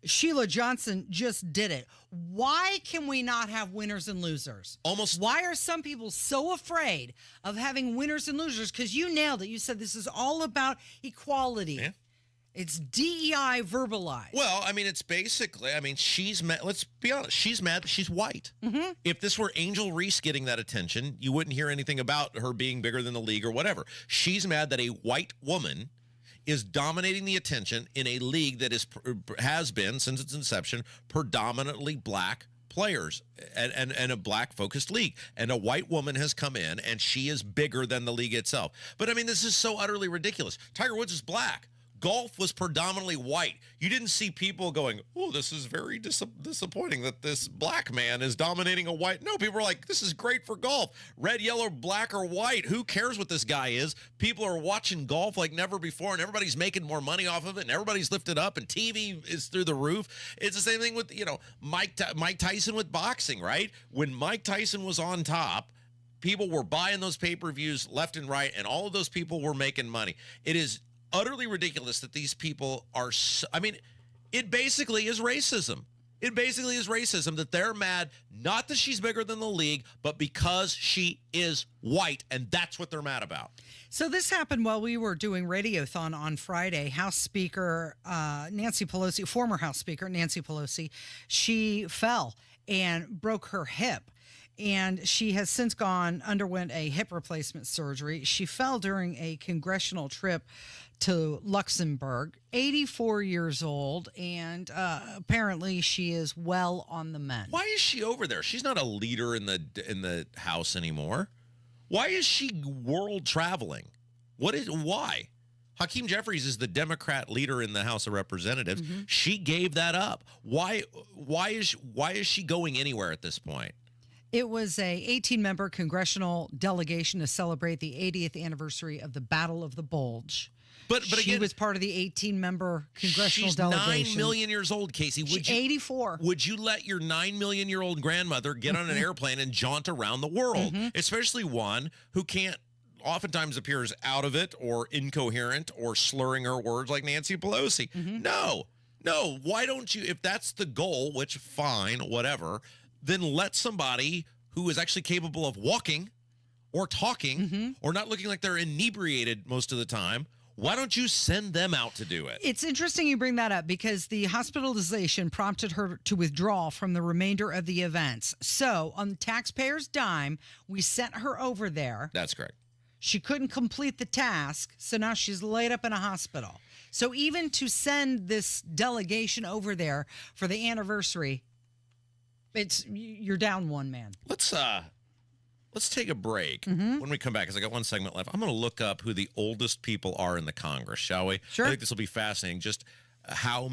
Sheila Johnson just did it. Why can we not have winners and losers? Why are some people so afraid of having winners and losers? Because you nailed it. You said this is all about equality. Yeah. It's DEI verbalized. Well, I mean, it's basically, I mean, she's mad. Let's be honest. She's mad that she's white. Mm-hmm. If this were Angel Reese getting that attention, you wouldn't hear anything about her being bigger than the league or whatever. She's mad that a white woman is dominating the attention in a league that has been, since its inception, predominantly black players and a black-focused league. And a white woman has come in, and she is bigger than the league itself. But, I mean, this is so utterly ridiculous. Tiger Woods is black. Golf was predominantly white. You didn't see people going, oh, this is very disappointing that this black man is dominating a white. No, people were like, this is great for golf. Red, yellow, black, or white. Who cares what this guy is? People are watching golf like never before, and everybody's making more money off of it, and everybody's lifted up, and TV is through the roof. It's the same thing with, Mike Tyson with boxing, right? When Mike Tyson was on top, people were buying those pay-per-views left and right, and all of those people were making money. It is utterly ridiculous that these people are it basically is racism. It basically is racism that they're mad, not that she's bigger than the league, but because she is white, and that's what they're mad about. So this happened while we were doing Radiothon on Friday. House Speaker Nancy Pelosi, former House Speaker Nancy Pelosi, she fell and broke her hip. And she has since underwent a hip replacement surgery. She fell during a congressional trip to Luxembourg, 84 years old, and apparently she is well on the mend. Why is she over there? She's not a leader in the House anymore. Why is she world traveling? Why? Hakeem Jeffries is the Democrat leader in the House of Representatives. Mm-hmm. She gave that up. Why is she going anywhere at this point? It was a 18-member congressional delegation to celebrate the 80th anniversary of the Battle of the Bulge. But she again, was part of the 18-member congressional she's delegation. She's 9 million years old, Casey. She's 84. Would you let your 9 million-year-old grandmother get on an airplane and jaunt around the world, especially one who can't oftentimes appears out of it or incoherent or slurring her words like Nancy Pelosi? No. Why don't you, if that's the goal, which fine, whatever, then let somebody who is actually capable of walking or talking or not looking like they're inebriated most of the time, why don't you send them out to do it? It's interesting you bring that up because the hospitalization prompted her to withdraw from the remainder of the events. So on the taxpayers' dime, we sent her over there. That's correct. She couldn't complete the task, so now she's laid up in a hospital. So even to send this delegation over there for the anniversary, you're down one man. Let's take a break. When we come back, because I got one segment left, I'm going to look up who the oldest people are in the Congress, shall we? Sure. I think this will be fascinating. Just how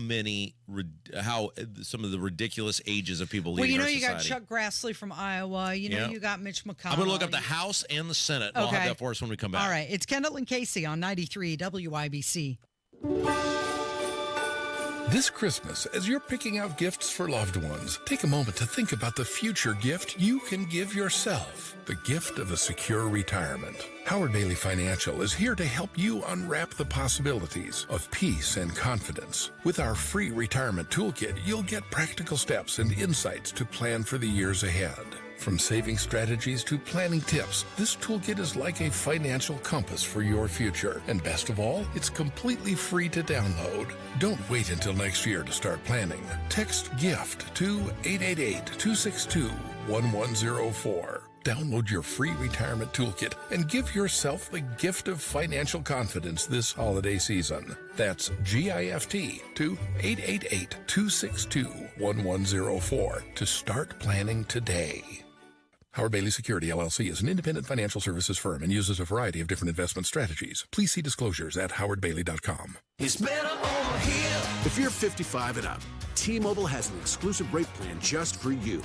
some of the ridiculous ages of people leading our society. You got Chuck Grassley from Iowa. You got Mitch McConnell. I'm going to look up the House and the Senate. Okay. I'll have that for us when we come back. All right. It's Kendall and Casey on 93 WIBC. This Christmas, as you're picking out gifts for loved ones, take a moment to think about the future gift you can give yourself. The gift of a secure retirement. Howard Bailey Financial is here to help you unwrap the possibilities of peace and confidence. With our free retirement toolkit, you'll get practical steps and insights to plan for the years ahead. From saving strategies to planning tips, this toolkit is like a financial compass for your future. And best of all, it's completely free to download. Don't wait until next year to start planning. Text GIFT to 888-262-1104. Download your free retirement toolkit and give yourself the gift of financial confidence this holiday season. That's GIFT to 888-262-1104 to start planning today. Howard Bailey Security, LLC is an independent financial services firm and uses a variety of different investment strategies. Please see disclosures at howardbailey.com. It's better over here. If you're 55 and up, T-Mobile has an exclusive rate plan just for you.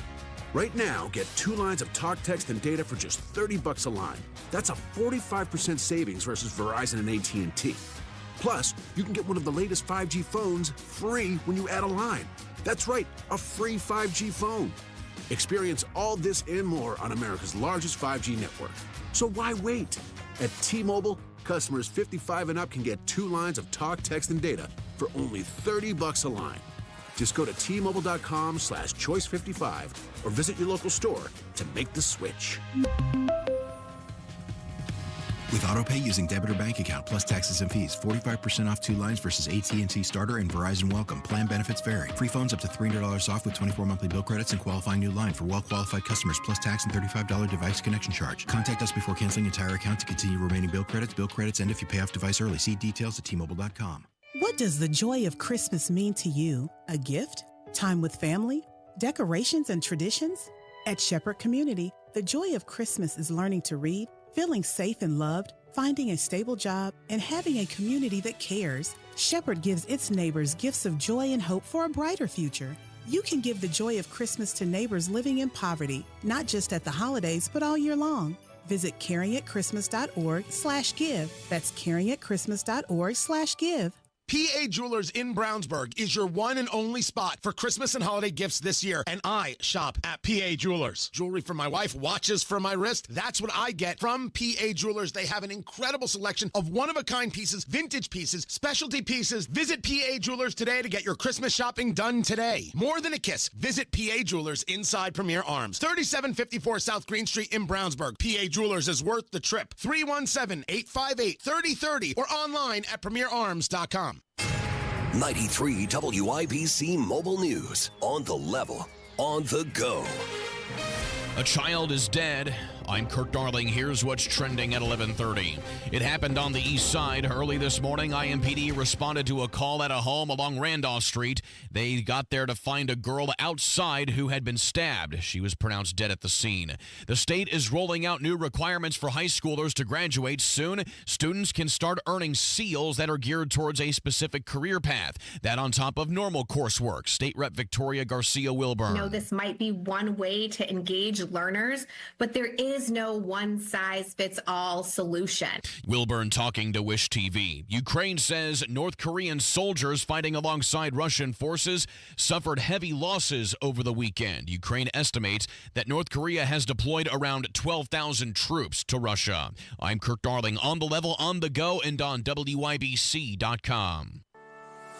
Right now, get 2 lines of talk, text, and data for just $30 a line. That's a 45% savings versus Verizon and AT&T. Plus, you can get one of the latest 5G phones free when you add a line. That's right, a free 5G phone. Experience all this and more on America's largest 5G network. So why wait? At T-Mobile, customers 55 and up can get 2 lines of talk, text, and data for only $30 a line. Just go to T-Mobile.com/choice55 or visit your local store to make the switch. With AutoPay using debit or bank account plus taxes and fees, 45% off 2 lines versus AT&T Starter and Verizon Welcome. Plan benefits vary. Free phones up to $300 off with 24 monthly bill credits and qualifying new line for well-qualified customers plus tax and $35 device connection charge. Contact us before canceling entire account to continue remaining bill credits. Bill credits end if you pay off device early. See details at T-Mobile.com. What does the joy of Christmas mean to you? A gift? Time with family? Decorations and traditions? At Shepherd Community, the joy of Christmas is learning to read, feeling safe and loved, finding a stable job, and having a community that cares. Shepherd gives its neighbors gifts of joy and hope for a brighter future. You can give the joy of Christmas to neighbors living in poverty, not just at the holidays, but all year long. Visit caringatchristmas.org/give. That's caringatchristmas.org/give. PA Jewelers in Brownsburg is your one and only spot for Christmas and holiday gifts this year, and I shop at PA Jewelers. Jewelry for my wife, watches for my wrist, that's what I get from PA Jewelers. They have an incredible selection of one-of-a-kind pieces, vintage pieces, specialty pieces. Visit PA Jewelers today to get your Christmas shopping done today. More than a kiss, visit PA Jewelers inside Premier Arms, 3754 South Green Street in Brownsburg. PA Jewelers is worth the trip. 317-858-3030 or online at premierarms.com. 93 WIBC Mobile News. On the level, on the go. A child is dead. I'm Kirk Darling. Here's what's trending at 11:30. It happened on the east side early this morning. IMPD responded to a call at a home along Randolph Street. They got there to find a girl outside who had been stabbed. She was pronounced dead at the scene. The state is rolling out new requirements for high schoolers to graduate soon. Students can start earning seals that are geared towards a specific career path. That on top of normal coursework. State Rep Victoria Garcia Wilburn. This might be one way to engage learners, but there is no one-size-fits-all solution. Wilburn talking to Wish TV. Ukraine says North Korean soldiers fighting alongside Russian forces suffered heavy losses over the weekend. Ukraine estimates that North Korea has deployed around 12,000 troops to Russia. I'm Kirk Darling, on the level, on the go, and on WIBC.com.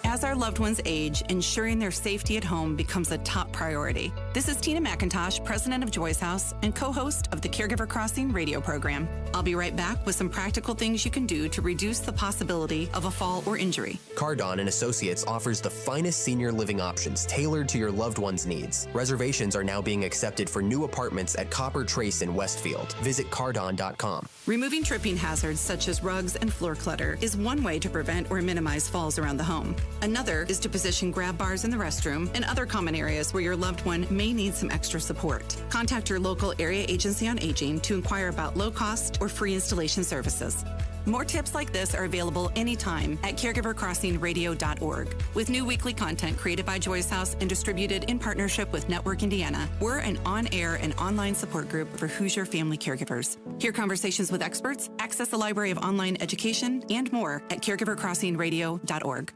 As our loved ones age, ensuring their safety at home becomes a top priority. This is Tina McIntosh, president of Joy's House and co-host of the Caregiver Crossing radio program. I'll be right back with some practical things you can do to reduce the possibility of a fall or injury. Cardon and Associates offers the finest senior living options tailored to your loved one's needs. Reservations are now being accepted for new apartments at Copper Trace in Westfield. Visit cardon.com. Removing tripping hazards such as rugs and floor clutter is one way to prevent or minimize falls around the home. Another is to position grab bars in the restroom and other common areas where your loved one may need some extra support. Contact your local area agency on aging to inquire about low-cost or free installation services. More tips like this are available anytime at caregivercrossingradio.org. With new weekly content created by Joy's House and distributed in partnership with Network Indiana, we're an on-air and online support group for Hoosier family caregivers. Hear conversations with experts, access a library of online education, and more at caregivercrossingradio.org.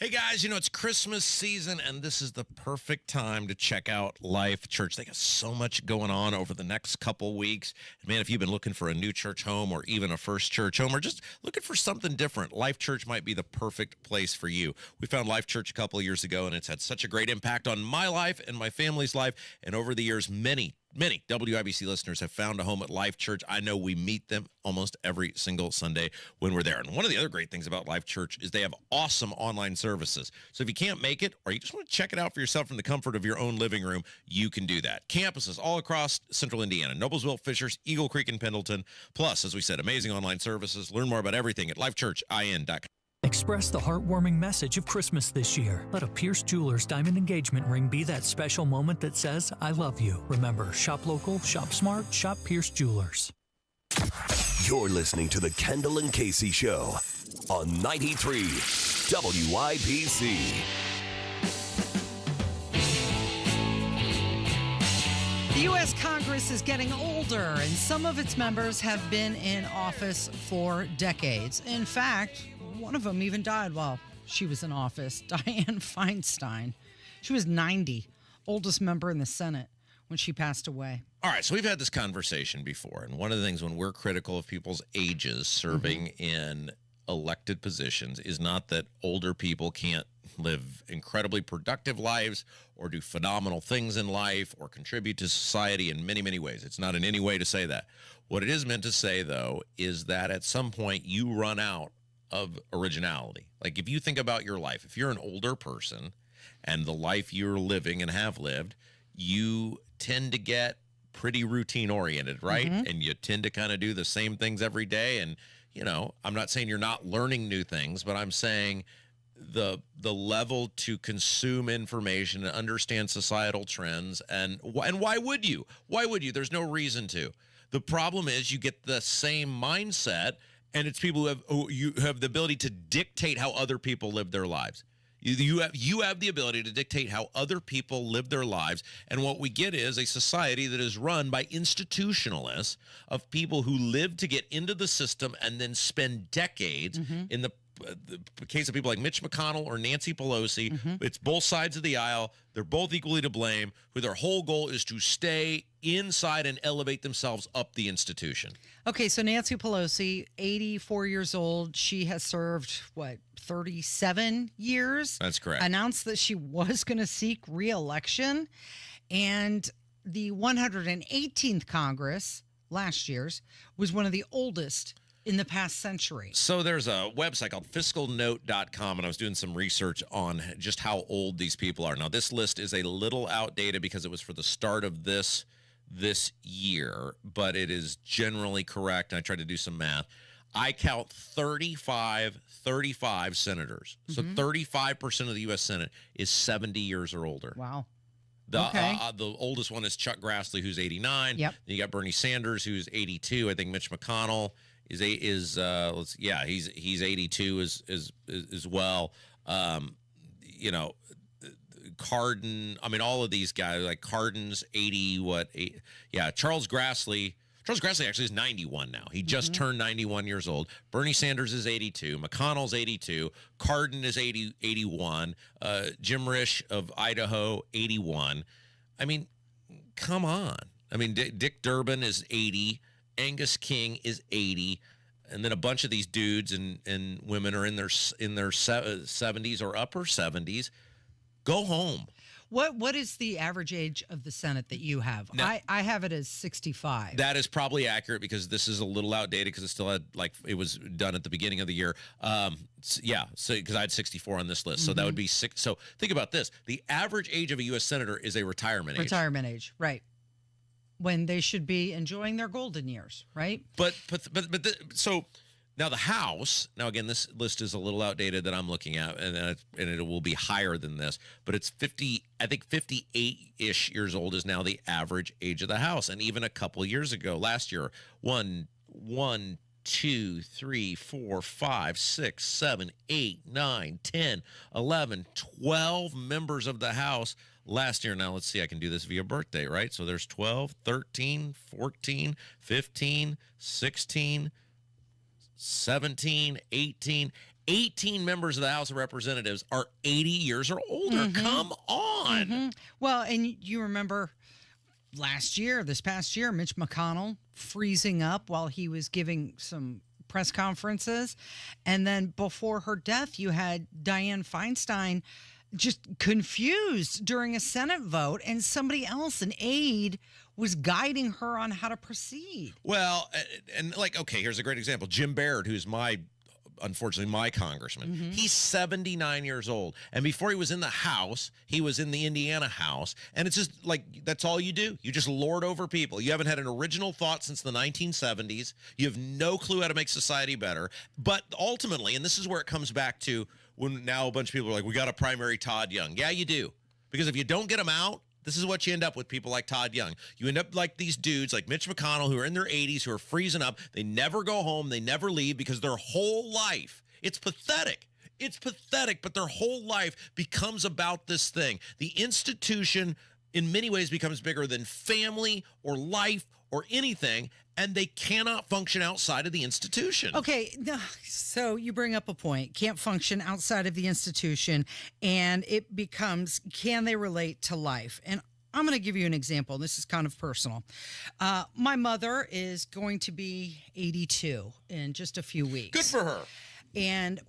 Hey guys, it's Christmas season, and this is the perfect time to check out Life Church. They got so much going on over the next couple weeks. And man, if you've been looking for a new church home or even a first church home or just looking for something different, Life Church might be the perfect place for you. We found Life Church a couple of years ago, and it's had such a great impact on my life and my family's life. And over the years, many WIBC listeners have found a home at Life Church. I know we meet them almost every single Sunday when we're there. And one of the other great things about Life Church is they have awesome online services. So if you can't make it or you just want to check it out for yourself from the comfort of your own living room, you can do that. Campuses all across central Indiana, Noblesville, Fishers, Eagle Creek, and Pendleton. Plus, as we said, amazing online services. Learn more about everything at lifechurchin.com. Express the heartwarming message of Christmas this year. Let a Pierce Jewelers diamond engagement ring be that special moment that says, I love you. Remember, shop local, shop smart, shop Pierce Jewelers. You're listening to the Kendall and Casey Show on 93 WIBC. The U.S. Congress is getting older, and some of its members have been in office for decades. In fact, one of them even died while she was in office, Dianne Feinstein. She was 90, oldest member in the Senate when she passed away. All right, so we've had this conversation before, and one of the things when we're critical of people's ages serving in elected positions is not that older people can't live incredibly productive lives or do phenomenal things in life or contribute to society in many, many ways. It's not in any way to say that. What it is meant to say, though, is that at some point you run out of originality. Like if you think about your life, if you're an older person and the life you're living and have lived, you tend to get pretty routine oriented, right? And you tend to kind of do the same things every day. And, you know, I'm not saying you're not learning new things, but I'm saying the level to consume information and understand societal trends and why would you? Why would you? There's no reason to. The problem is you get the same mindset, and it's people who have the ability to dictate how other people live their lives. You have the ability to dictate how other people live their lives, and what we get is a society that is run by institutionalists of people who live to get into the system and then spend decades in the case of people like Mitch McConnell or Nancy Pelosi. It's both sides of the aisle. They're both equally to blame, who their whole goal is to stay inside and elevate themselves up the institution. Okay, so Nancy Pelosi, 84 years old. She has served, 37 years? That's correct. Announced that she was going to seek re-election. And the 118th Congress, last year's, was one of the oldest in the past century. So there's a website called fiscalnote.com, and I was doing some research on just how old these people are. Now, this list is a little outdated because it was for the start of this year, but it is generally correct. And I tried to do some math. I count 35 senators. So 35% of the U.S. Senate is 70 years or older. Wow. The oldest one is Chuck Grassley, who's 89. Yep. Then you got Bernie Sanders, who's 82. I think Mitch McConnell is 82 as well. Cardin. I mean, all of these guys like Cardin's 80. Charles Grassley. Charles Grassley actually is 91 now. He just turned 91 years old. Bernie Sanders is 82. McConnell's 82. Cardin is 81. Jim Risch of Idaho, 81. I mean, come on. I mean, Dick Durbin is 80. Angus King is 80. And then a bunch of these dudes and women are in their 70s or upper 70s. Go home. What is the average age of the Senate that you have? Now, I have it as 65. That is probably accurate because this is a little outdated because it still had it was done at the beginning of the year. So because I had 64 on this list, so that would be 6. So think about this: the average age of a U.S. senator is a retirement age. Retirement age, right? When they should be enjoying their golden years, right? So. Now, the House, again, this list is a little outdated that I'm looking at, and it will be higher than this, but it's 58-ish years old is now the average age of the House. And even a couple years ago, last year, 1, 2, 3, 4, 5, 6, 7, 8, 9, 10, 11, 12 members of the House last year. Now, let's see, I can do this via birthday, right? So there's 12, 13, 14, 15, 16, 17, 18 members of the House of Representatives are 80 years or older. Come on. Well, and you remember this past year, Mitch McConnell freezing up while he was giving some press conferences. And then before her death, you had Dianne Feinstein just confused during a Senate vote, and somebody else, an aide, was guiding her on how to proceed. Well, and here's a great example. Jim Baird, who's unfortunately my congressman, he's 79 years old. And before he was in the House, he was in the Indiana House. And it's just that's all you do. You just lord over people. You haven't had an original thought since the 1970s. You have no clue how to make society better. But ultimately, and this is where it comes back to when now a bunch of people are like, we got to primary Todd Young. Yeah, you do. Because if you don't get him out, this is what you end up with people like Todd Young. You end up like these dudes like Mitch McConnell who are in their 80s, who are freezing up. They never go home. They never leave because their whole life, it's pathetic. It's pathetic, but their whole life becomes about this thing. The institution in many ways becomes bigger than family or life or anything, and they cannot function outside of the institution. Okay, so you bring up a point. Can't function outside of the institution, and it becomes, can they relate to life? And I'm going to give you an example. This is kind of personal. My mother is going to be 82 in just a few weeks. Good for her. And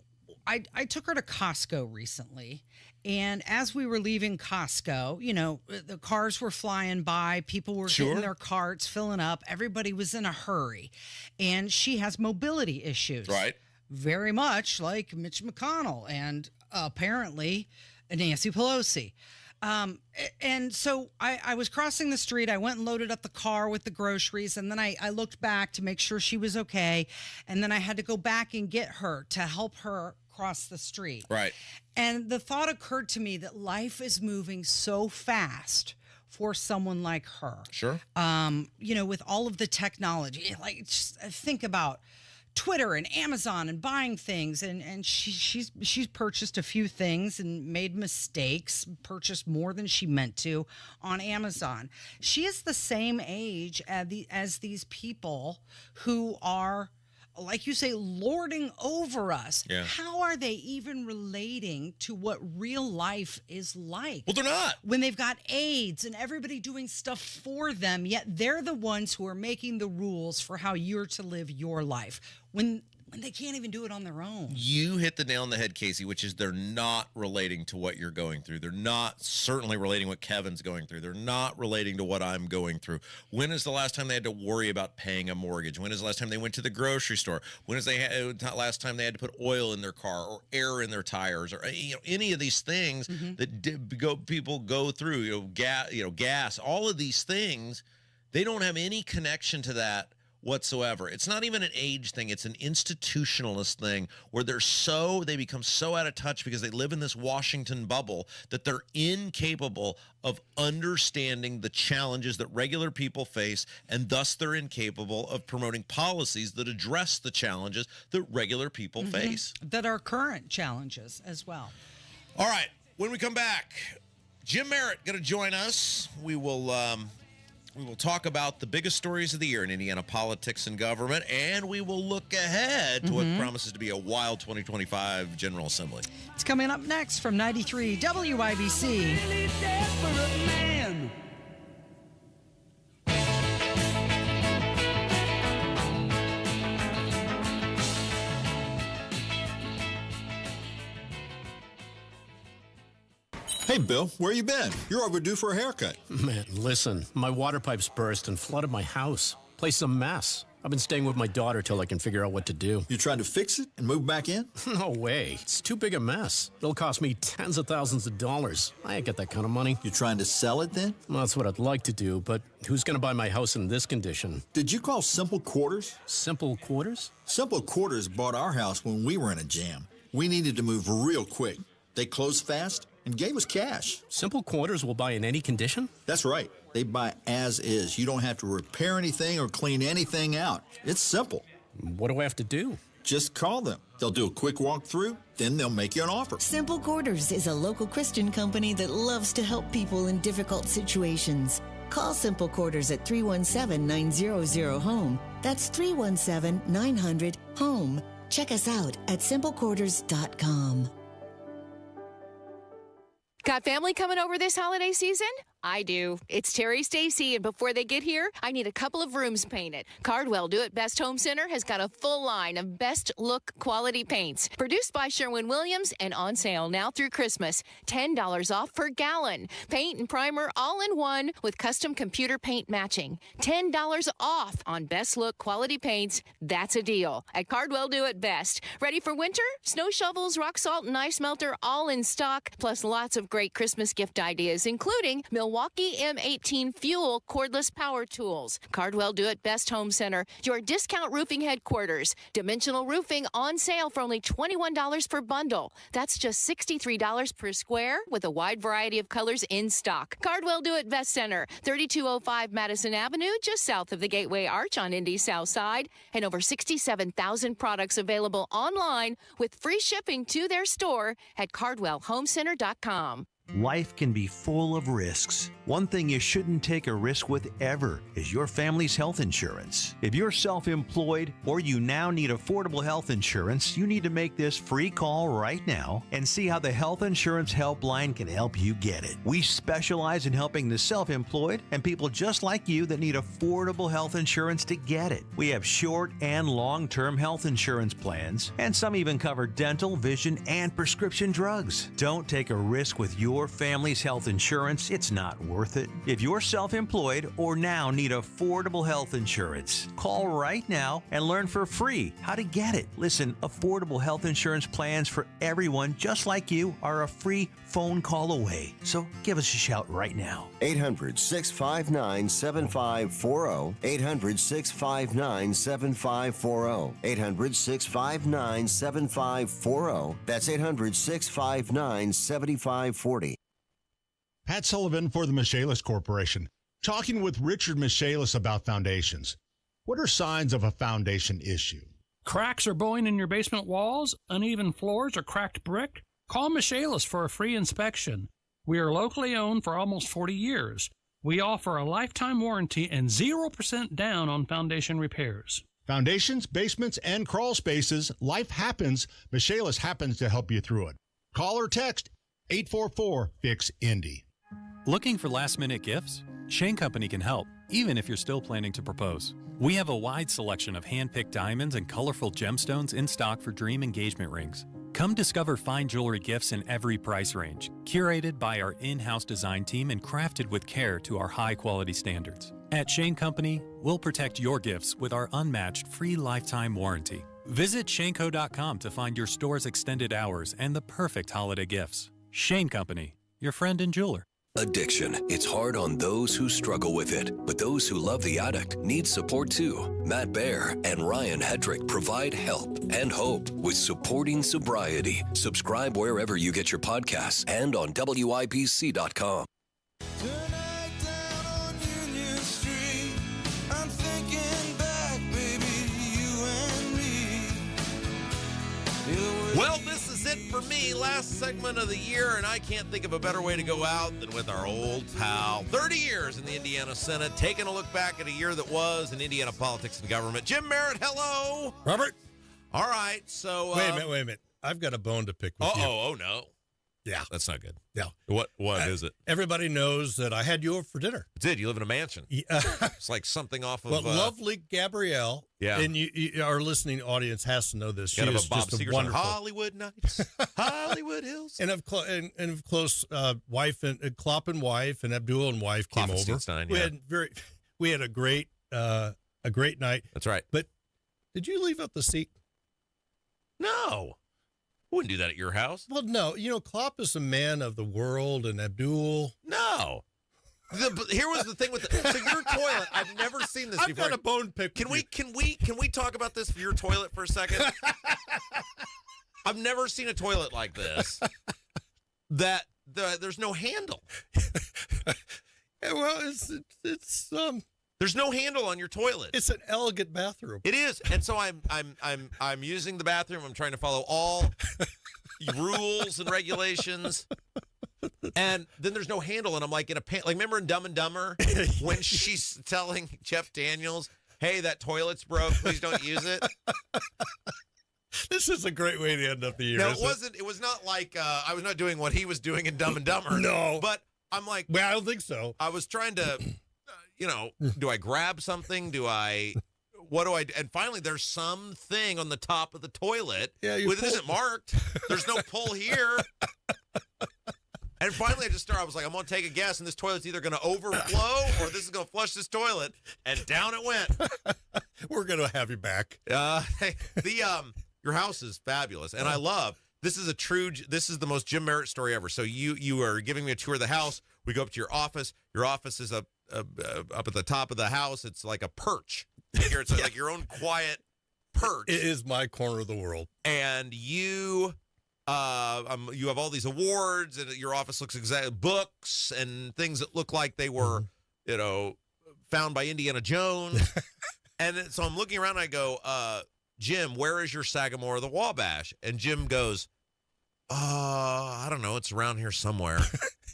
I took her to Costco recently. And as we were leaving Costco, you know, the cars were flying by. People were getting their carts, filling up. Everybody was in a hurry. And she has mobility issues. Right. Very much like Mitch McConnell and apparently Nancy Pelosi. And so I was crossing the street. I went and loaded up the car with the groceries. And then I looked back to make sure she was okay. And then I had to go back and get her to help her cross the street. Right. And the thought occurred to me that life is moving so fast for someone like her. Sure. You know, with all of the technology, like just think about Twitter and Amazon and buying things, and she's purchased a few things and made mistakes, purchased more than she meant to on Amazon. She is the same age as these people who are, like you say, lording over us. Yeah. How are they even relating to what real life is like? Well, they're not. When they've got aides and everybody doing stuff for them, yet they're the ones who are making the rules for how you're to live your life. When they can't even do it on their own. You hit the nail on the head, Casey, which is they're not relating to what you're going through. They're not certainly relating what Kevin's going through. They're not relating to what I'm going through. When is the last time they had to worry about paying a mortgage? When is the last time they went to the grocery store? When is the last time they had to put oil in their car or air in their tires, or any of these things that people go through? Gas. All of these things, they don't have any connection to that whatsoever. It's not even an age thing. It's an institutionalist thing where they become so out of touch because they live in this Washington bubble that they're incapable of understanding the challenges that regular people face, and thus they're incapable of promoting policies that address the challenges that regular people face. That are current challenges as well. All right. When we come back, Jim Merritt going to join us. We will talk about the biggest stories of the year in Indiana politics and government, and we will look ahead to what promises to be a wild 2025 General Assembly. It's coming up next from 93 WIBC. Hey, Bill, where you been? You're overdue for a haircut. Man, listen, my water pipes burst and flooded my house. Place a mess. I've been staying with my daughter till I can figure out what to do. You trying to fix it and move back in? No way. It's too big a mess. It'll cost me tens of thousands of dollars. I ain't got that kind of money. You trying to sell it then? Well, that's what I'd like to do, but who's going to buy my house in this condition? Did you call Simple Quarters? Simple Quarters? Simple Quarters bought our house when we were in a jam. We needed to move real quick. They closed fast and gave us cash. Simple Quarters will buy in any condition? That's right. They buy as is. You don't have to repair anything or clean anything out. It's simple. What do I have to do? Just call them. They'll do a quick walkthrough, then they'll make you an offer. Simple Quarters is a local Christian company that loves to help people in difficult situations. Call Simple Quarters at 317-900-HOME. That's 317-900-HOME. Check us out at simplequarters.com. Got family coming over this holiday season? I do. It's Terry Stacy, and before they get here, I need a couple of rooms painted. Cardwell Do It Best Home Center has got a full line of best look quality paints. Produced by Sherwin-Williams and on sale now through Christmas. $10 off per gallon. Paint and primer all in one with custom computer paint matching. $10 off on best look quality paints. That's a deal at Cardwell Do It Best. Ready for winter? Snow shovels, rock salt, and ice melter all in stock, plus lots of great Christmas gift ideas, including Milwaukee M18 Fuel cordless power tools. Cardwell Do It Best Home Center, your discount roofing headquarters. Dimensional roofing on sale for only $21 per bundle. That's just $63 per square with a wide variety of colors in stock. Cardwell Do It Best Center, 3205 Madison Avenue, just south of the Gateway Arch on Indy's South Side, and over 67,000 products available online with free shipping to their store at cardwellhomecenter.com. Life can be full of risks. One thing you shouldn't take a risk with ever is your family's health insurance. If you're self-employed or you now need affordable health insurance, you need to make this free call right now and see how the Health Insurance Helpline can help you get it. We specialize in helping the self-employed and people just like you that need affordable health insurance to get it. We have short and long-term health insurance plans, and some even cover dental, vision, and prescription drugs. Don't take a risk with your family's health insurance. It's not worth it. If you're self-employed or now need affordable health insurance, call right now and learn for free how to get it. Listen, affordable health insurance plans for everyone just like you are a free phone call away. So give us a shout right now. 800-659-7540. 800-659-7540. 800-659-7540. That's 800-659-7540. Pat Sullivan for the Michaelis Corporation, talking with Richard Michaelis about foundations. What are signs of a foundation issue? Cracks are bowing in your basement walls, uneven floors, or cracked brick? Call Michaelis for a free inspection. We are locally owned for almost 40 years. We offer a lifetime warranty and 0% down on foundation repairs. Foundations, basements, and crawl spaces, life happens. Michaelis happens to help you through it. Call or text 844-FIX-INDY. Looking for last-minute gifts? Shane Company can help, even if you're still planning to propose. We have a wide selection of hand-picked diamonds and colorful gemstones in stock for dream engagement rings. Come discover fine jewelry gifts in every price range, curated by our in-house design team and crafted with care to our high-quality standards. At Shane Company, we'll protect your gifts with our unmatched free lifetime warranty. Visit shaneco.com to find your store's extended hours and the perfect holiday gifts. Shane Company, your friend and jeweler. Addiction. It's hard on those who struggle with it, but those who love the addict need support too. Matt Baer and Ryan Hedrick provide help and hope with Supporting Sobriety. Subscribe wherever you get your podcasts and on WIPC.com. Well, this is it for me. Last segment of the year, and I can't think of a better way to go out than with our old pal. 30 years in the Indiana Senate, taking a look back at a year that was in Indiana politics and government. Jim Merritt, hello. Robert. All right, so... Wait a minute. I've got a bone to pick with you. Oh, no. Yeah. That's not good. Yeah. What is it? Everybody knows that I had you over for dinner. I did. You live in a mansion. Yeah. It's like something off of... Well, lovely Gabrielle. Yeah. And our listening audience has to know this. She Kind of is a Bob just a Seger wonderful... song. Hollywood Nights. Hollywood Hills. And of close wife and Klopp and wife and Abdul and wife came over. Klopfenstein, We yeah. had we had a great night. That's right. But did you leave up the seat? No. Wouldn't do that at your house. Well, no. Klopp is a man of the world, and Abdul. No. Here was the thing with so your toilet. I've never seen this before. I've got a bone pick. Can we talk about this for your toilet for a second? I've never seen a toilet like this. There's no handle. Well, it's There's no handle on your toilet. It's an elegant bathroom. It is, and so I'm using the bathroom. I'm trying to follow all rules and regulations, and then there's no handle, and I'm like in a like remember in Dumb and Dumber when she's telling Jeff Daniels, "Hey, that toilet's broke. Please don't use it." This is a great way to end up the year. No, it wasn't. It was not like I was not doing what he was doing in Dumb and Dumber. No, but I'm like, well, I don't think so. I was trying to. Do I grab something? What do I do? And finally, there's something on the top of the toilet. Yeah, it isn't marked. There's no pull here. And finally, I was like, I'm going to take a guess, and this toilet's either going to overflow or this is going to flush this toilet. And down it went. We're going to have you back. Your house is fabulous, and I love. This is the most Jim Merritt story ever. So you are giving me a tour of the house. We go up to your office. Your office is up at the top of the house. It's like a perch. Here it's like your own quiet perch. It is my corner of the world. And you have all these awards, and your office looks exactly books and things that look like they were, found by Indiana Jones. And so I'm looking around and I go, Jim, where is your Sagamore of the Wabash? And Jim goes, I don't know. It's around here somewhere.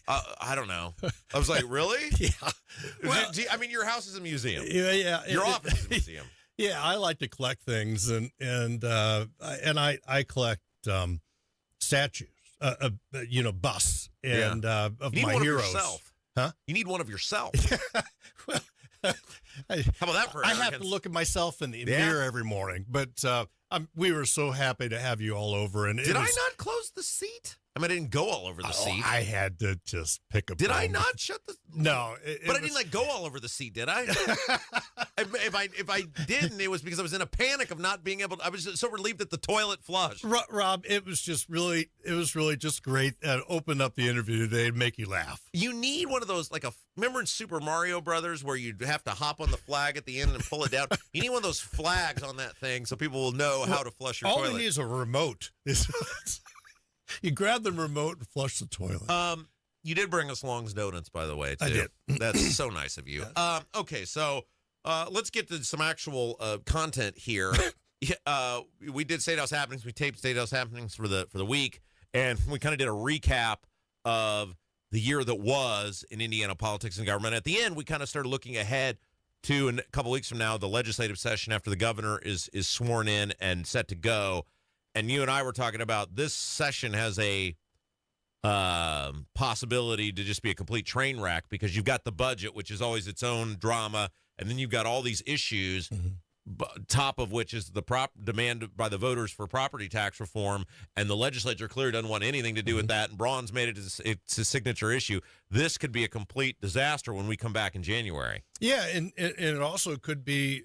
I don't know. I was like, really? Yeah. Well, I mean, your house is a museum. Yeah. Your office is a museum. Yeah, I like to collect things, and I collect statues, busts, and of you need my one heroes. Of yourself. Huh? You need one of yourself. Well, how about that for I have to look at myself in the mirror every morning, but we were so happy to have you all over. And did I not close the seat? I mean, I didn't go all over the seat. I had to just pick a. Did I not shut the? No, but I didn't go all over the seat, did I? if I didn't, it was because I was in a panic of not being able to. I was just so relieved that the toilet flushed. Rob, it was really just great. Opened up the interview today and make you laugh. You need one of those, remember in Super Mario Brothers where you'd have to hop on the flag at the end and pull it down? You need one of those flags on that thing so people will know how to flush your toilet. All you need is a remote. You grab the remote and flush the toilet. You did bring us Long's Donuts, by the way, too. I did. That's so nice of you. Okay, so let's get to some actual content here. We did State House Happenings. We taped State House Happenings for the week, and we kind of did a recap of the year that was in Indiana politics and government. At the end, we kind of started looking ahead to, in a couple weeks from now, the legislative session after the governor is sworn in and set to go. And you and I were talking about this session has a possibility to just be a complete train wreck because you've got the budget, which is always its own drama, and then you've got all these issues, top of which is the demand by the voters for property tax reform, and the legislature clearly doesn't want anything to do with that, and Braun's made it's a signature issue. This could be a complete disaster when we come back in January. Yeah, and it also could be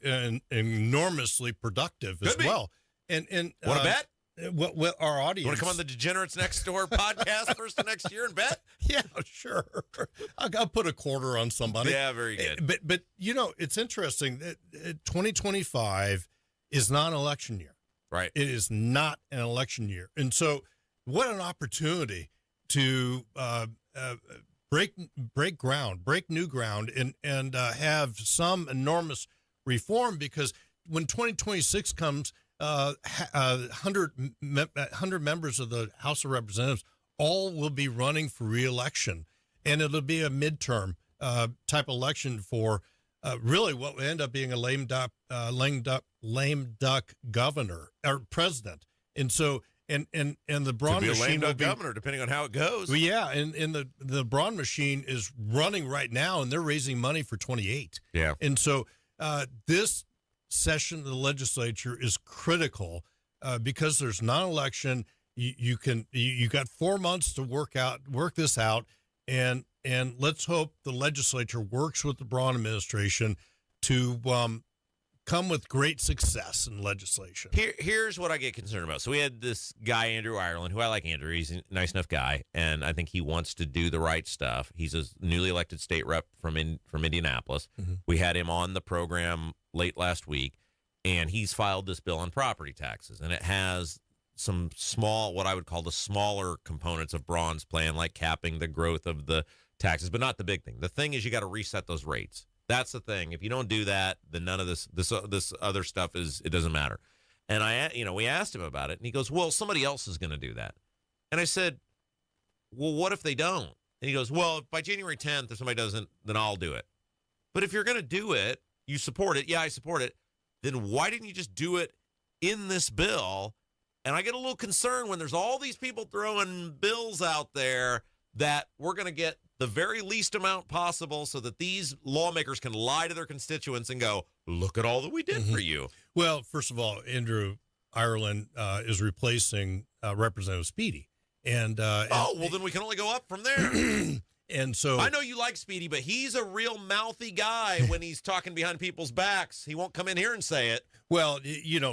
enormously productive as well. And want to bet? What our audience? You want to come on the Degenerates Next Door podcast first of next year and bet? Yeah, sure. I'll put a quarter on somebody. Yeah, very good. But it's interesting that 2025 is not an election year. Right. It is not an election year, and so what an opportunity to break new ground, and have some enormous reform, because when 2026 comes. 100 members of the House of Representatives all will be running for re-election, and it'll be a midterm type election for really what will end up being a lame duck governor or president. And so and the Braun Could be machine a lame will duck be, governor depending on how it goes. Well, yeah, and the Braun machine is running right now, and they're raising money for 28. Yeah, and so this session of the legislature is critical because there's non-election. You got 4 months to work this out, and let's hope the legislature works with the Braun administration to come with great success in legislation. Here's what I get concerned about. So we had this guy, Andrew Ireland, who I like. Andrew, he's a nice enough guy, and I think he wants to do the right stuff. He's a newly elected state rep from Indianapolis. Mm-hmm. We had him on the program late last week, and he's filed this bill on property taxes, and it has some small, what I would call the smaller components of Braun's plan, like capping the growth of the taxes, but not the big thing. The thing is you got to reset those rates. That's the thing. If you don't do that, then none of this other stuff it doesn't matter. And we asked him about it, and he goes, well, somebody else is going to do that. And I said, well, what if they don't? And he goes, well, if by January 10th, if somebody doesn't, then I'll do it. But if you're going to do it, you support it. Yeah, I support it. Then why didn't you just do it in this bill? And I get a little concerned when there's all these people throwing bills out there that we're going to get the very least amount possible so that these lawmakers can lie to their constituents and go, look at all that we did for you. Well, first of all, Andrew Ireland is replacing Representative Speedy. And well, then we can only go up from there. And so I know you like Speedy, but he's a real mouthy guy when he's talking behind people's backs. He won't come in here and say it. Well,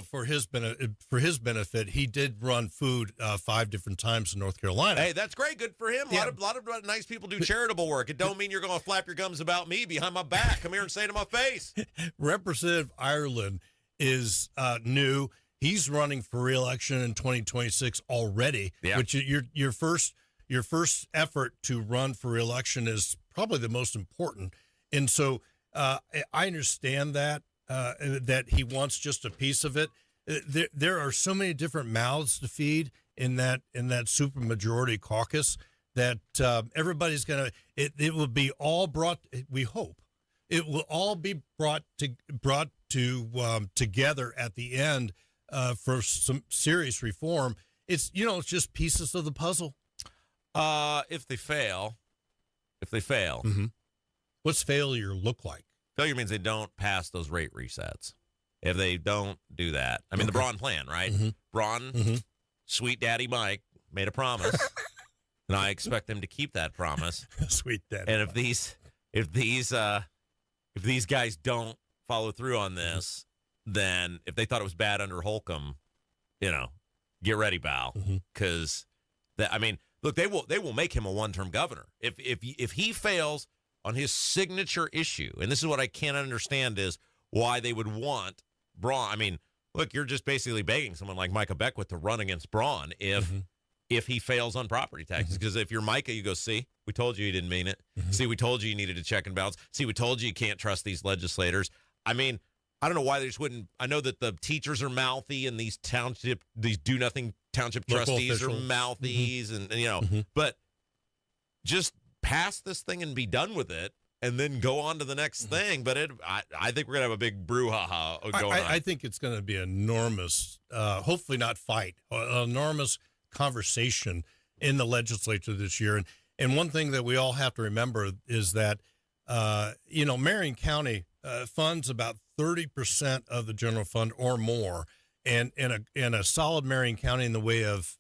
for his benefit, he did run food 5 different times in North Carolina. Hey, that's great. Good for him. A lot of nice people do charitable work. It don't mean you're going to flap your gums about me behind my back. Come here and say it to my face. Representative Ireland is new. He's running for re-election in 2026 already. Yeah. Which your first effort to run for re-election is probably the most important. And so I understand that he wants just a piece of it. There are so many different mouths to feed, in that supermajority caucus that everybody's going to. It will be all brought. We hope it will all be brought together at the end for some serious reform. It's just pieces of the puzzle. If they fail, mm-hmm. What's failure look like? Failure means they don't pass those rate resets. If they don't do that, I mean, the Braun plan, right? Mm-hmm. Braun, mm-hmm. Sweet Daddy Mike made a promise, and I expect them to keep that promise. Sweet Daddy. And if these guys don't follow through on this, then if they thought it was bad under Holcomb, get ready, Val, because look, they will make him a one-term governor if he fails on his signature issue. And this is what I can't understand is why they would want Braun. I mean, look, you're just basically begging someone like Micah Beckwith to run against Braun if he fails on property taxes. Because if you're Micah, you go, see, we told you didn't mean it. See, we told you needed a check and balance. See, we told you can't trust these legislators. I mean, I don't know why they just wouldn't. I know that the teachers are mouthy and these do-nothing township trustees are mouthies and but just pass this thing and be done with it and then go on to the next thing. But I think we're going to have a big brouhaha going on. I think it's going to be enormous, hopefully not fight, enormous conversation in the legislature this year. And one thing that we all have to remember is that, Marion County funds about 30% of the general fund or more. And in a solid Marion County in the way of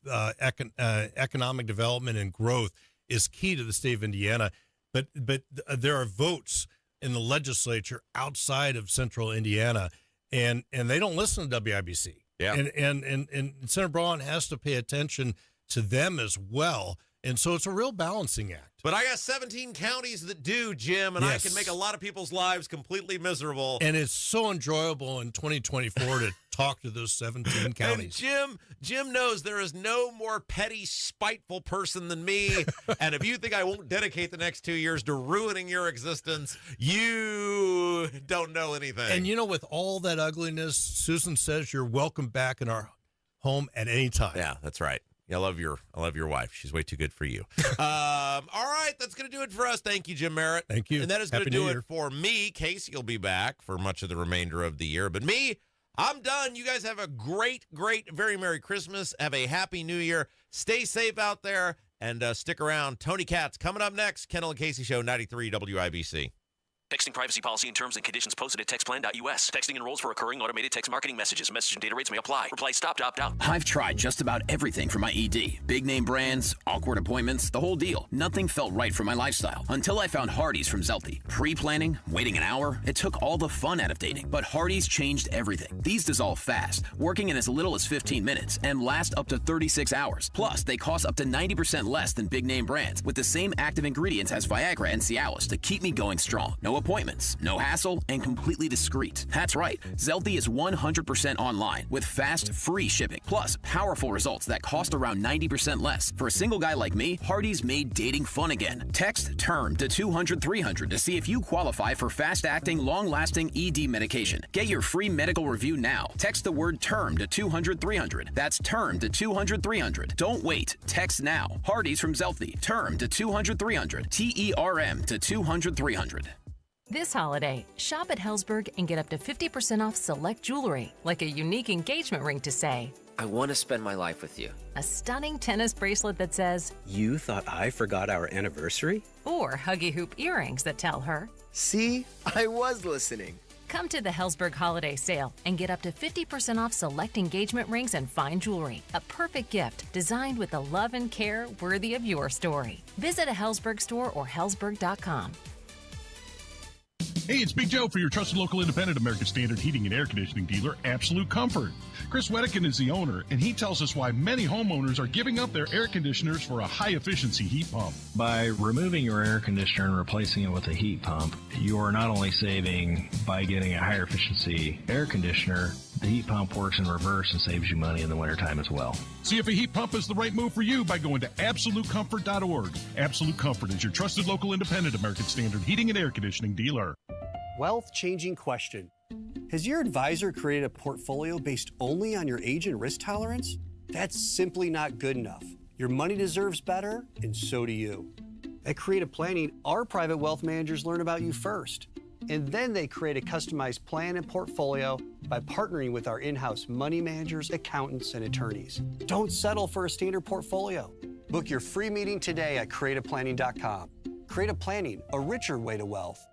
economic development and growth is key to the state of Indiana. But there are votes in the legislature outside of central Indiana, and they don't listen to WIBC. Yeah. And Senator Braun has to pay attention to them as well. And so it's a real balancing act. But I got 17 counties that do, Jim, and yes. I can make a lot of people's lives completely miserable. And it's so enjoyable in 2024 to talk to those 17 counties. And Jim knows there is no more petty, spiteful person than me. And if you think I won't dedicate the next 2 years to ruining your existence, you don't know anything. And with all that ugliness, Susan says you're welcome back in our home at any time. Yeah, that's right. I love your wife. She's way too good for you. All right, that's going to do it for us. Thank you, Jim Merritt. Thank you. And that is going to do it for me. Casey will be back for much of the remainder of the year. But me, I'm done. You guys have a great, very Merry Christmas. Have a Happy New Year. Stay safe out there and stick around. Tony Katz coming up next. Kendall and Casey Show, 93 WIBC. Texting privacy policy and terms and conditions posted at textplan.us. Texting enrolls for recurring automated text marketing messages. Message and data rates may apply. Reply stop to opt out. I've tried just about everything for my ED. Big name brands, awkward appointments, the whole deal. Nothing felt right for my lifestyle until I found Hardee's from Zelty. Pre-planning, waiting an hour, it took all the fun out of dating. But Hardee's changed everything. These dissolve fast, working in as little as 15 minutes and last up to 36 hours. Plus, they cost up to 90% less than big name brands with the same active ingredients as Viagra and Cialis to keep me going strong. No appointments, no hassle, and completely discreet. That's right, Zelty is 100% online with fast, free shipping. Plus, powerful results that cost around 90% less. For a single guy like me, Hardee's made dating fun again. Text TERM to 200-300 to see if you qualify for fast-acting, long-lasting ED medication. Get your free medical review now. Text the word TERM to 200-300. That's TERM to 200-300. Don't wait. Text now. Hardee's from Zelty. TERM to 200-300. TERM to 200-300. This holiday, shop at Helzberg and get up to 50% off select jewelry, like a unique engagement ring to say, I want to spend my life with you. a stunning tennis bracelet that says, You thought I forgot our anniversary? or huggy hoop earrings that tell her, See, I was listening. Come to the Helzberg Holiday Sale and get up to 50% off select engagement rings and fine jewelry. A perfect gift designed with the love and care worthy of your story. Visit a Helzberg store or helzberg.com. Hey, it's Big Joe for your trusted local independent American Standard heating and air conditioning dealer, Absolute Comfort. Chris Wedekin is the owner, and he tells us why many homeowners are giving up their air conditioners for a high-efficiency heat pump. By removing your air conditioner and replacing it with a heat pump, you are not only saving by getting a higher efficiency air conditioner, the heat pump works in reverse and saves you money in the wintertime as well. See if a heat pump is the right move for you by going to AbsoluteComfort.org. Absolute Comfort is your trusted local independent American Standard heating and air conditioning dealer. Wealth-changing question. Has your advisor created a portfolio based only on your age and risk tolerance? That's simply not good enough. Your money deserves better, and so do you. At Creative Planning, our private wealth managers learn about you first, and then they create a customized plan and portfolio by partnering with our in-house money managers, accountants, and attorneys. Don't settle for a standard portfolio. Book your free meeting today at creativeplanning.com. Creative Planning, a richer way to wealth.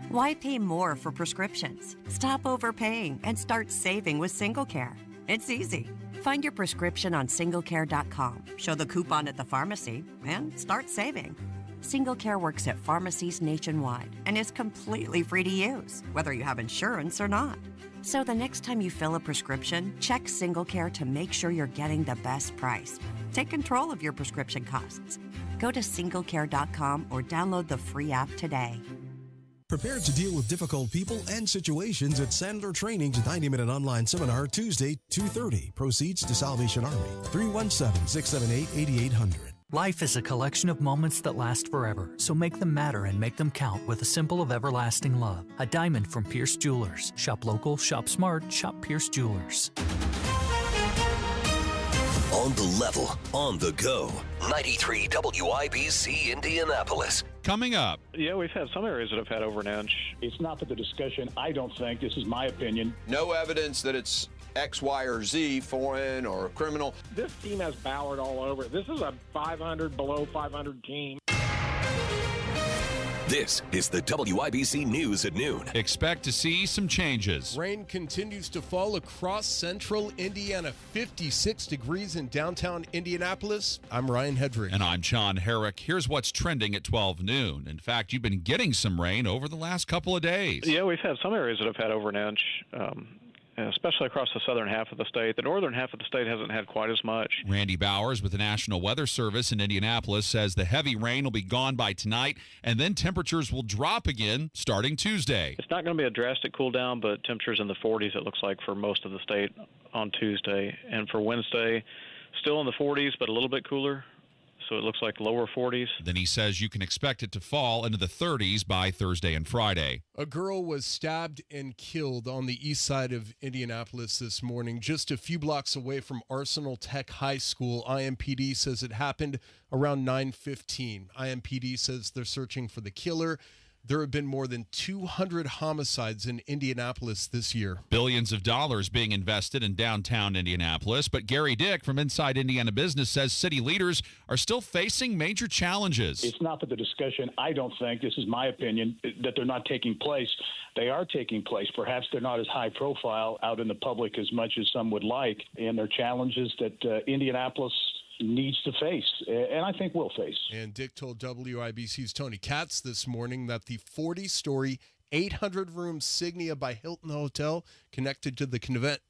Why pay more for prescriptions? Stop overpaying and start saving with SingleCare. It's easy. Find your prescription on singlecare.com, show the coupon at the pharmacy, and start saving. SingleCare works at pharmacies nationwide and is completely free to use, whether you have insurance or not. So the next time you fill a prescription, check SingleCare to make sure you're getting the best price. Take control of your prescription costs. Go to singlecare.com or download the free app today. Prepared to deal with difficult people and situations at Sandler Training's 90-minute online seminar Tuesday, 2:30. Proceeds to Salvation Army. 317-678-8800. Life is a collection of moments that last forever, so make them matter and make them count with a symbol of everlasting love. A diamond from Pierce Jewelers. Shop local, shop smart, shop Pierce Jewelers. On the level, on the go. 93 WIBC Indianapolis. Coming up. Yeah, we've had some areas that have had over an inch. It's not for the discussion, I don't think. This is my opinion. No evidence that it's X, Y, or Z, foreign or criminal. This team has Ballard all over. This is a 500, below 500 team. This is the WIBC News at noon. Expect to see some changes. Rain continues to fall across central Indiana. 56 degrees in downtown Indianapolis. I'm Ryan Hedrick. And I'm John Herrick. Here's what's trending at 12 noon. In fact, you've been getting some rain over the last couple of days. Yeah, we've had some areas that have had over an inch. Especially across the southern half of the state. The northern half of the state hasn't had quite as much. Randy Bowers with the National Weather Service in Indianapolis says the heavy rain will be gone by tonight, and then temperatures will drop again starting Tuesday. It's not going to be a drastic cool down, but temperatures in the 40s, it looks like, for most of the state on Tuesday. And for Wednesday, still in the 40s, but a little bit cooler. So it looks like lower 40s. Then he says you can expect it to fall into the 30s by Thursday and Friday. A girl was stabbed and killed on the east side of Indianapolis this morning, just a few blocks away from Arsenal Tech High School. IMPD says it happened around 9:15. IMPD says they're searching for the killer. There have been more than 200 homicides in Indianapolis this year. Billions of dollars being invested in downtown Indianapolis, but Gary Dick from Inside Indiana Business says city leaders are still facing major challenges. It's not for the discussion, I don't think, this is my opinion, that they're not taking place. They are taking place. Perhaps they're not as high profile out in the public as much as some would like, and they're challenges that Indianapolis needs to face, and I think will face. And Dick told WIBC's Tony Katz this morning that the 40-story, 800-room Signia by Hilton Hotel connected to the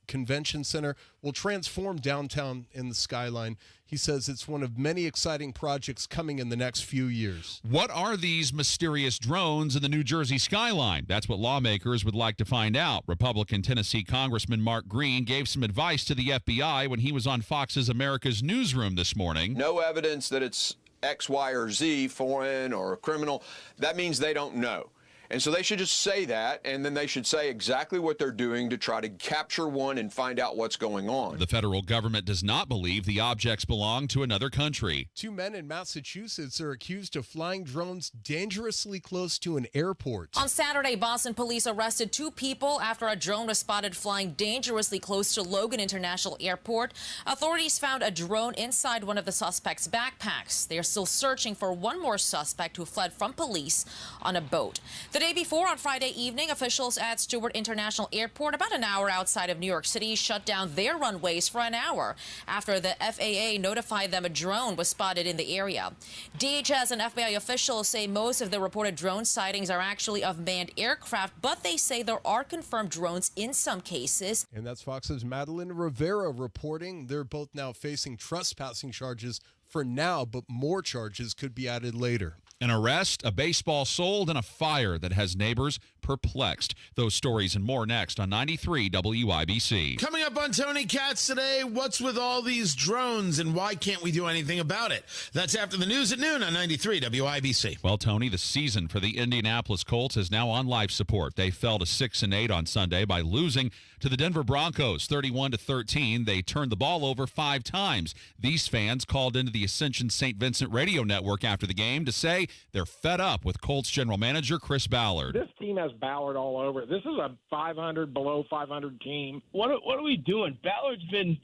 convention center will transform downtown in the skyline. He says it's one of many exciting projects coming in the next few years. What are these mysterious drones in the New Jersey skyline? That's what lawmakers would like to find out. Republican Tennessee Congressman Mark Green gave some advice to the FBI when he was on Fox's America's Newsroom this morning. No evidence that it's X, Y, or Z, foreign or criminal. That means they don't know. And so they should just say that, and then they should say exactly what they're doing to try to capture one and find out what's going on. The federal government does not believe the objects belong to another country. 2 men in Massachusetts are accused of flying drones dangerously close to an airport. On Saturday, Boston police arrested 2 people after a drone was spotted flying dangerously close to Logan International Airport. Authorities found a drone inside one of the suspects' backpacks. They are still searching for one more suspect who fled from police on a boat. The day before, on Friday evening, officials at Stewart International Airport, about an hour outside of New York City, shut down their runways for an hour after the FAA notified them a drone was spotted in the area. DHS and FBI officials say most of the reported drone sightings are actually of manned aircraft, but they say there are confirmed drones in some cases. And that's Fox's Madeline Rivera reporting. They're both now facing trespassing charges for now, but more charges could be added later. An arrest, a baseball sold, and a fire that has neighbors perplexed. Those stories and more next on 93 WIBC. Coming up on Tony Katz today, what's with all these drones and why can't we do anything about it? That's after the news at noon on 93 WIBC. Well, Tony, the season for the Indianapolis Colts is now on life support. They fell to 6-8 on Sunday by losing to the Denver Broncos, 31-13. They turned the ball over 5 times. These fans called into the Ascension St. Vincent radio network after the game to say they're fed up with Colts general manager Chris Ballard. This team has Ballard all over it. This is a 500, below 500 team. What are we doing? Ballard's been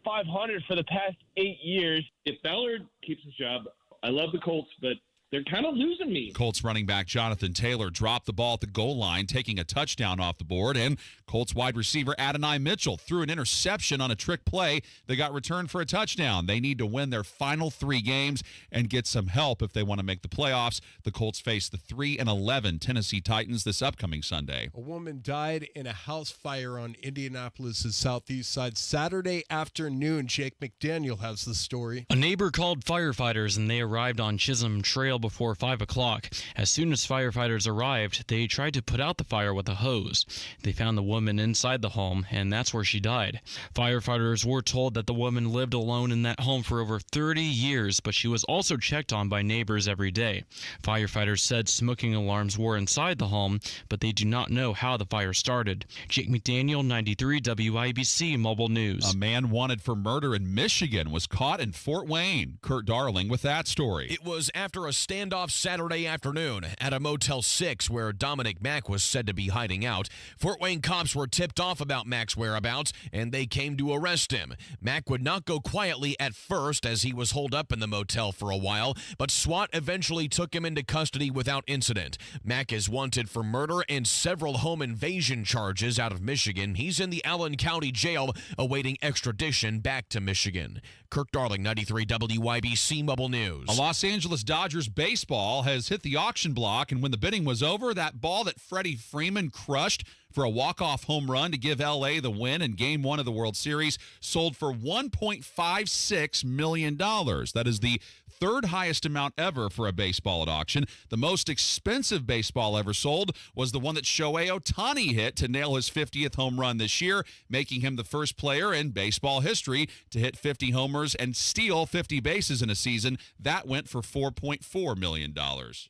500 for the past 8 years. If Ballard keeps his job, I love the Colts, but they're kind of losing me. Colts running back Jonathan Taylor dropped the ball at the goal line, taking a touchdown off the board, and Colts wide receiver Adonai Mitchell threw an interception on a trick play that got returned for a touchdown. They need to win their final 3 games and get some help if they want to make the playoffs. The Colts face the 3-11 Tennessee Titans this upcoming Sunday. A woman died in a house fire on Indianapolis' southeast side Saturday afternoon. Jake McDaniel has the story. A neighbor called firefighters, and they arrived on Chisholm Trail before 5 o'clock. As soon as firefighters arrived, they tried to put out the fire with a hose. They found the woman inside the home, and that's where she died. Firefighters were told that the woman lived alone in that home for over 30 years, but she was also checked on by neighbors every day. Firefighters said smoking alarms were inside the home, but they do not know how the fire started. Jake McDaniel, 93 WIBC Mobile News. A man wanted for murder in Michigan was caught in Fort Wayne. Kurt Darling with that story. It was after a standoff Saturday afternoon at a Motel 6 where Dominic Mack was said to be hiding out. Fort Wayne cops were tipped off about Mack's whereabouts, and they came to arrest him. Mack would not go quietly at first as he was holed up in the motel for a while, but SWAT eventually took him into custody without incident. Mack is wanted for murder and several home invasion charges out of Michigan. He's in the Allen County Jail awaiting extradition back to Michigan. Kirk Darling, 93 WIBC Mobile News. A Los Angeles Dodgers baseball has hit the auction block, and when the bidding was over, that ball that Freddie Freeman crushed for a walk-off home run to give L.A. the win in Game 1 of the World Series sold for $1.56 million. That is the third highest amount ever for a baseball at auction. The most expensive baseball ever sold was the one that Shohei Ohtani hit to nail his 50th home run this year, making him the first player in baseball history to hit 50 homers and steal 50 bases in a season. That went for $4.4 million.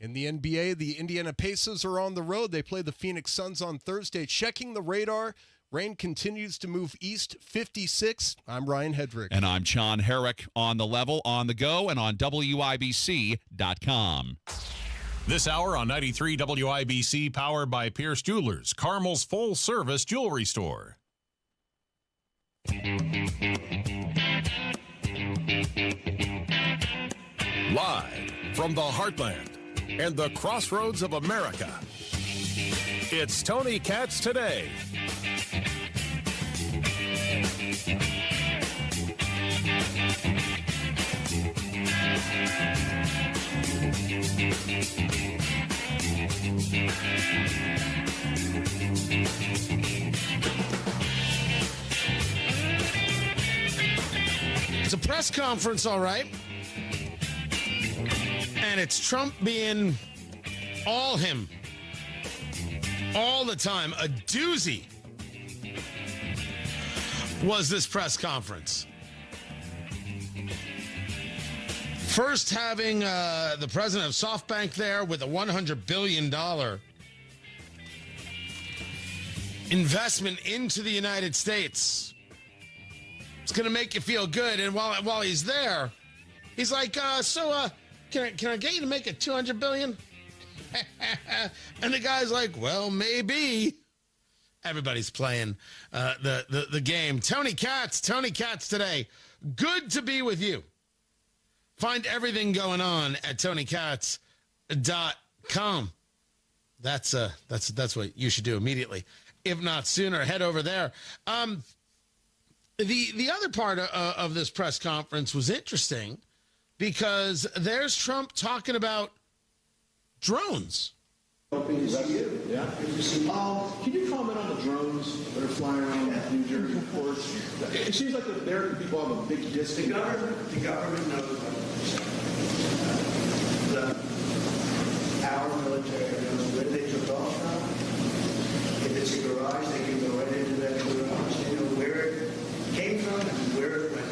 In the NBA, the Indiana Pacers are on the road. They play the Phoenix Suns on Thursday. Checking the radar, rain continues to move east, 56. I'm Ryan Hedrick. And I'm John Herrick. On the level, on the go, and on WIBC.com. This hour on 93 WIBC, powered by Pierce Jewelers, Carmel's full-service jewelry store. Live from the heartland and the crossroads of America, it's Tony Katz Today. It's a press conference, all right. And it's Trump being all him. All the time. A doozy was this press conference. First having the president of SoftBank there with a $100 billion investment into the United States. It's going to make you feel good. And while he's there, he's like, can I get you to make it $200 billion? And the guy's like, well, maybe. Everybody's playing the game. Tony Katz Today. Good to be with you. Find everything going on at TonyKatz.com. That's what you should do immediately. If not sooner, head over there. The other part of this press conference was interesting because there's Trump talking about drones. Hoping to see you. Yeah. Can you comment on the drones that are flying around New Jersey ports? It seems like the American people have a big disconnect. The government knows our military knows where they took off from. If it's a garage, they can go right into that garage. They know where it came from and where it went.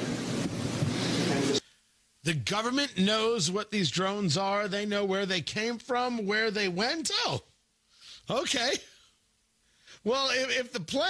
The government knows what these drones are. They know where they came from, where they went. Oh, okay. Well, if the plan